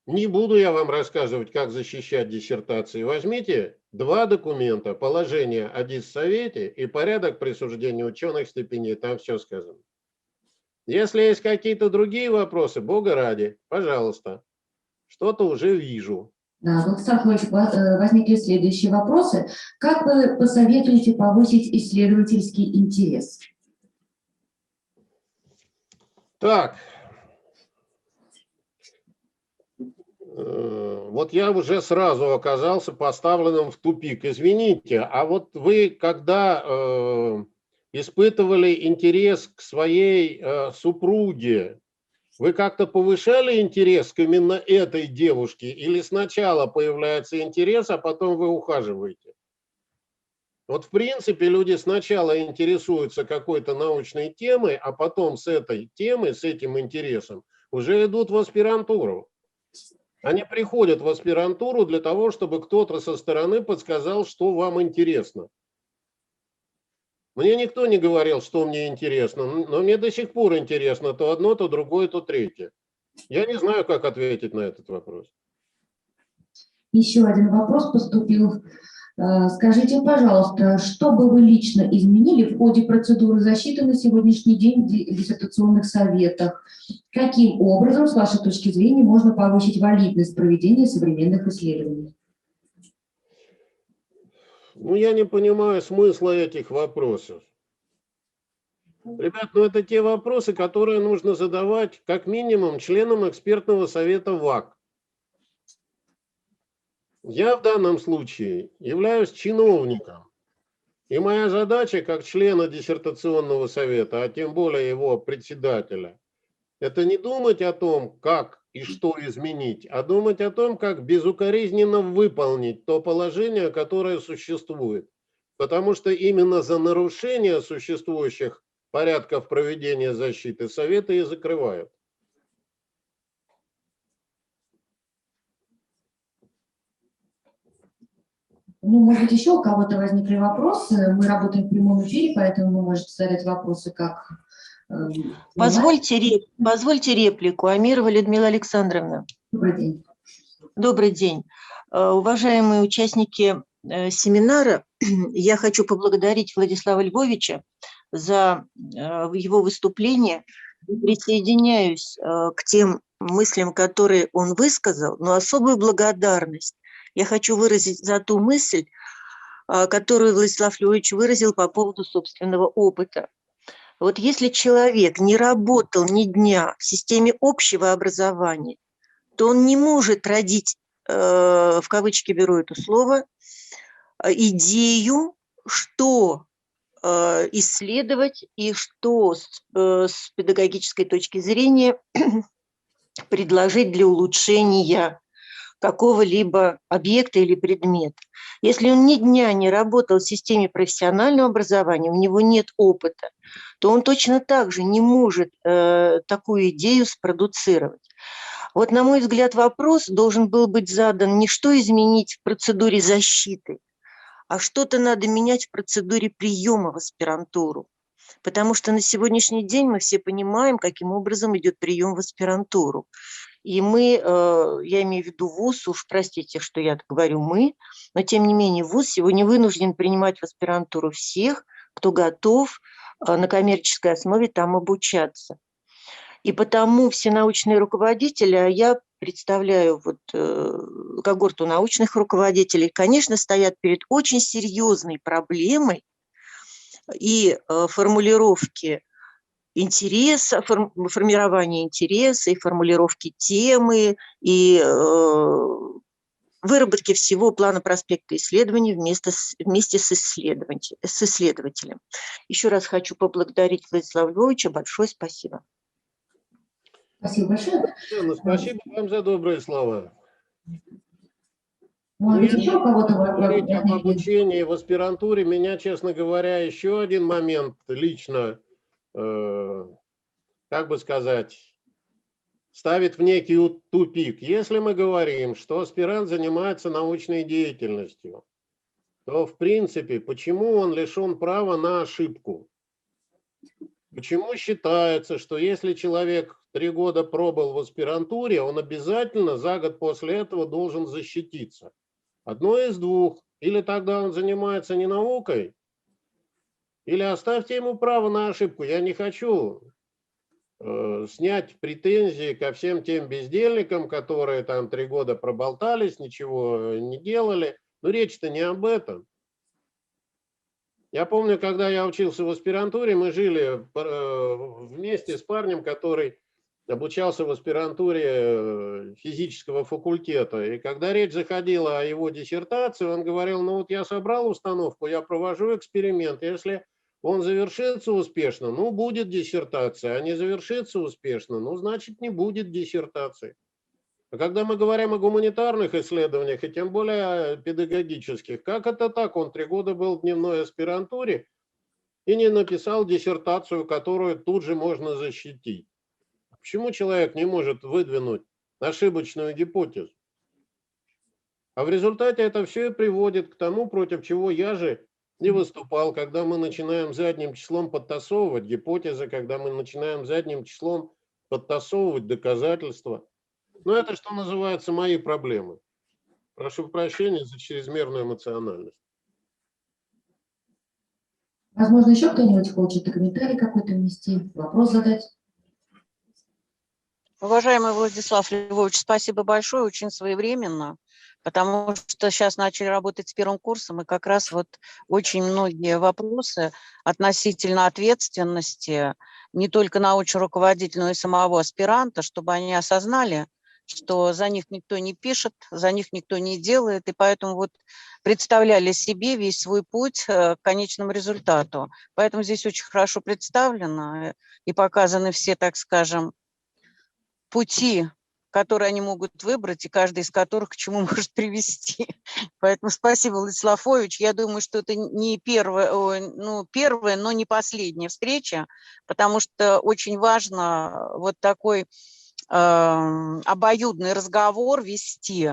не буду я вам рассказывать, как защищать диссертации. Возьмите 2 документа: положение о диссовете и порядок присуждения ученых степеней. Там все сказано. Если есть какие-то другие вопросы, Бога ради, пожалуйста. Что-то уже вижу. Да, Владислав Владимирович, возникли следующие вопросы. Как вы посоветуете повысить исследовательский интерес? Так. Вот я уже сразу оказался поставленным в тупик. Извините, а вот вы, когда испытывали интерес к своей супруге, вы как-то повышали интерес к именно этой девушке? Или сначала появляется интерес, а потом вы ухаживаете? Вот в принципе люди сначала интересуются какой-то научной темой, а потом с этой темой, с этим интересом уже идут в аспирантуру. Они приходят в аспирантуру для того, чтобы кто-то со стороны подсказал, что вам интересно. Мне никто не говорил, что мне интересно, но мне до сих пор интересно то одно, то другое, то третье. Я не знаю, как ответить на этот вопрос. Еще один вопрос поступил. Скажите, пожалуйста, что бы вы лично изменили в ходе процедуры защиты на сегодняшний день в диссертационных советах? Каким образом, с вашей точки зрения, можно повысить валидность проведения современных исследований? Ну, я не понимаю смысла этих вопросов. Ребят, ну это те вопросы, которые нужно задавать как минимум членам экспертного совета ВАК. Я в данном случае являюсь чиновником, и моя задача как члена диссертационного совета, а тем более его председателя, это не думать о том, как и что изменить, а думать о том, как безукоризненно выполнить то положение, которое существует. Потому что именно за нарушение существующих порядков проведения защиты советы и закрывают. Ну, может быть, еще у кого-то возникли вопросы. Мы работаем в прямом эфире, поэтому вы можете задать вопросы как... Позвольте реплику. Амирова Людмила Александровна. Добрый день. Добрый день. Уважаемые участники семинара, я хочу поблагодарить Владислава Львовича за его выступление. Присоединяюсь к тем мыслям, которые он высказал, но особую благодарность я хочу выразить за ту мысль, которую Владислав Львович выразил по поводу собственного опыта. Вот если человек не работал ни дня в системе общего образования, то он не может родить, в кавычки беру это слово, идею, что исследовать и что с педагогической точки зрения предложить для улучшения какого-либо объекта или предмета. Если он ни дня не работал в системе профессионального образования, у него нет опыта, то он точно так же не может такую идею спродуцировать. Вот, на мой взгляд, вопрос должен был быть задан не что изменить в процедуре защиты, а что-то надо менять в процедуре приема в аспирантуру. Потому что на сегодняшний день мы все понимаем, каким образом идет прием в аспирантуру. И мы, я имею в виду ВУЗ, уж простите, что я говорю мы, но тем не менее ВУЗ сегодня вынужден принимать в аспирантуру всех, кто готов на коммерческой основе там обучаться. И потому все научные руководители, а я представляю вот когорту научных руководителей, конечно, стоят перед очень серьезной проблемой и формулировки интереса, формирования интереса, и формулировки темы, и выработки всего плана проспекта исследований вместе с исследователем. Еще раз хочу поблагодарить Владислава Львовича. Большое спасибо. Спасибо большое. Спасибо вам за добрые слова. Может, еще у кого-то говорить об обучении в аспирантуре меня, честно говоря, еще один момент лично, как бы сказать, ставит в некий тупик. Если мы говорим, что аспирант занимается научной деятельностью, то, в принципе, почему он лишен права на ошибку? Почему считается, что если человек 3 года пробыл в аспирантуре, он обязательно за год после этого должен защититься? Одно из двух. Или тогда он занимается не наукой, или оставьте ему право на ошибку. Я не хочу снять претензии ко всем тем бездельникам, которые там 3 года проболтались, ничего не делали. Но речь-то не об этом. Я помню, когда я учился в аспирантуре, мы жили вместе с парнем, который обучался в аспирантуре физического факультета. И когда речь заходила о его диссертации, он говорил, ну вот я собрал установку, я провожу эксперимент. Если он завершится успешно, ну будет диссертация, а не завершится успешно, ну значит не будет диссертации. А когда мы говорим о гуманитарных исследованиях, и тем более педагогических, как это так? Он 3 года был в дневной аспирантуре и не написал диссертацию, которую тут же можно защитить. Почему человек не может выдвинуть ошибочную гипотезу? А в результате это все и приводит к тому, против чего я же не выступал, когда мы начинаем задним числом подтасовывать гипотезы, когда мы начинаем задним числом подтасовывать доказательства. Но это, что называется, мои проблемы. Прошу прощения за чрезмерную эмоциональность. Возможно, еще кто-нибудь хочет комментарий какой-то внести, вопрос задать? Уважаемый Владислав Львович, спасибо большое, очень своевременно, потому что сейчас начали работать с первым курсом, и как раз вот очень многие вопросы относительно ответственности не только научного руководителя, но и самого аспиранта, чтобы они осознали, что за них никто не пишет, за них никто не делает, и поэтому вот представляли себе весь свой путь к конечному результату. Поэтому здесь очень хорошо представлено и показаны все, так скажем, пути, которые они могут выбрать, и каждый из которых к чему может привести. Поэтому спасибо, Владислав Львович. Я думаю, что это не первая, но не последняя встреча, потому что очень важно вот такой обоюдный разговор вести,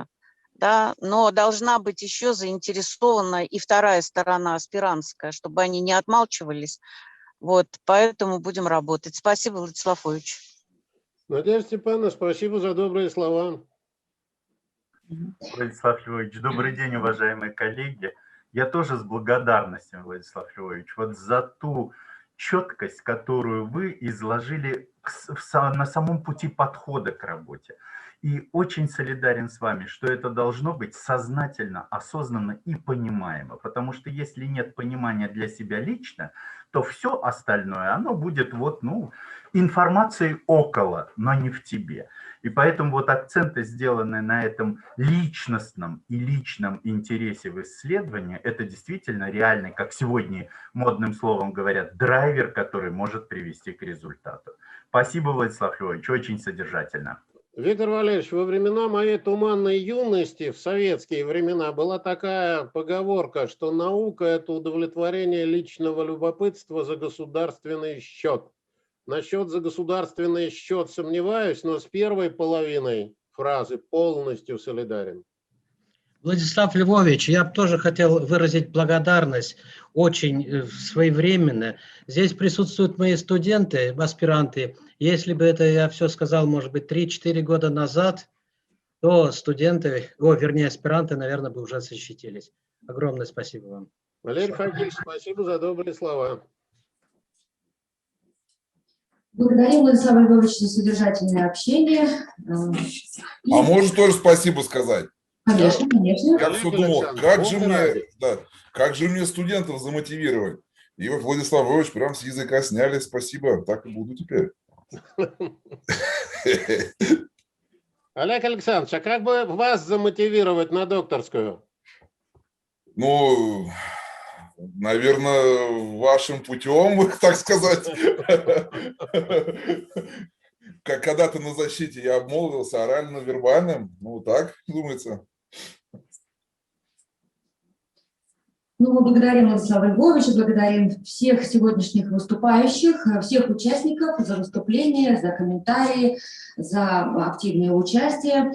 да, но должна быть еще заинтересована и вторая сторона аспирантская, чтобы они не отмалчивались. Вот, поэтому будем работать. Спасибо, Владислав Львович. Надежда Степановна, спасибо за добрые слова. Владислав Львович, добрый день, уважаемые коллеги. Я тоже с благодарностью, Владислав Львович, вот за ту четкость, которую вы изложили на самом пути подхода к работе. И очень солидарен с вами, что это должно быть сознательно, осознанно и понимаемо. Потому что если нет понимания для себя лично, то все остальное, оно будет вот, информацией около, но не в тебе. И поэтому вот акценты, сделанные на этом личностном и личном интересе в исследовании, это действительно реальный, как сегодня модным словом говорят, драйвер, который может привести к результату. Спасибо, Владислав Львович, очень содержательно. Виктор Валерьевич, во времена моей туманной юности, в советские времена, была такая поговорка, что наука – это удовлетворение личного любопытства за государственный счет. Насчет за государственный счет сомневаюсь, но с первой половиной фразы полностью солидарен. Владислав Львович, я бы тоже хотел выразить благодарность очень своевременно. Здесь присутствуют мои студенты, аспиранты. Если бы это я все сказал, может быть, 3-4 года назад, то студенты, вернее, аспиранты, наверное, бы уже защитились. Огромное спасибо вам. Валерий Фадеевич, спасибо за добрые слова. Благодарю Владислава Львовича за содержательное общение. А можно тоже спасибо сказать? Конечно, конечно. Я все думал, как же мне студентов замотивировать? И вот Владислав Львович прям с языка сняли. Спасибо, так и буду теперь. Олег Александрович, а как бы вас замотивировать на докторскую? Ну, наверное, вашим путем, так сказать. Как когда-то на защите я обмолвился орально-вербальным. Ну, так, думается. Ну, мы благодарим Владислава Львовича, благодарим всех сегодняшних выступающих, всех участников за выступления, за комментарии, за активное участие.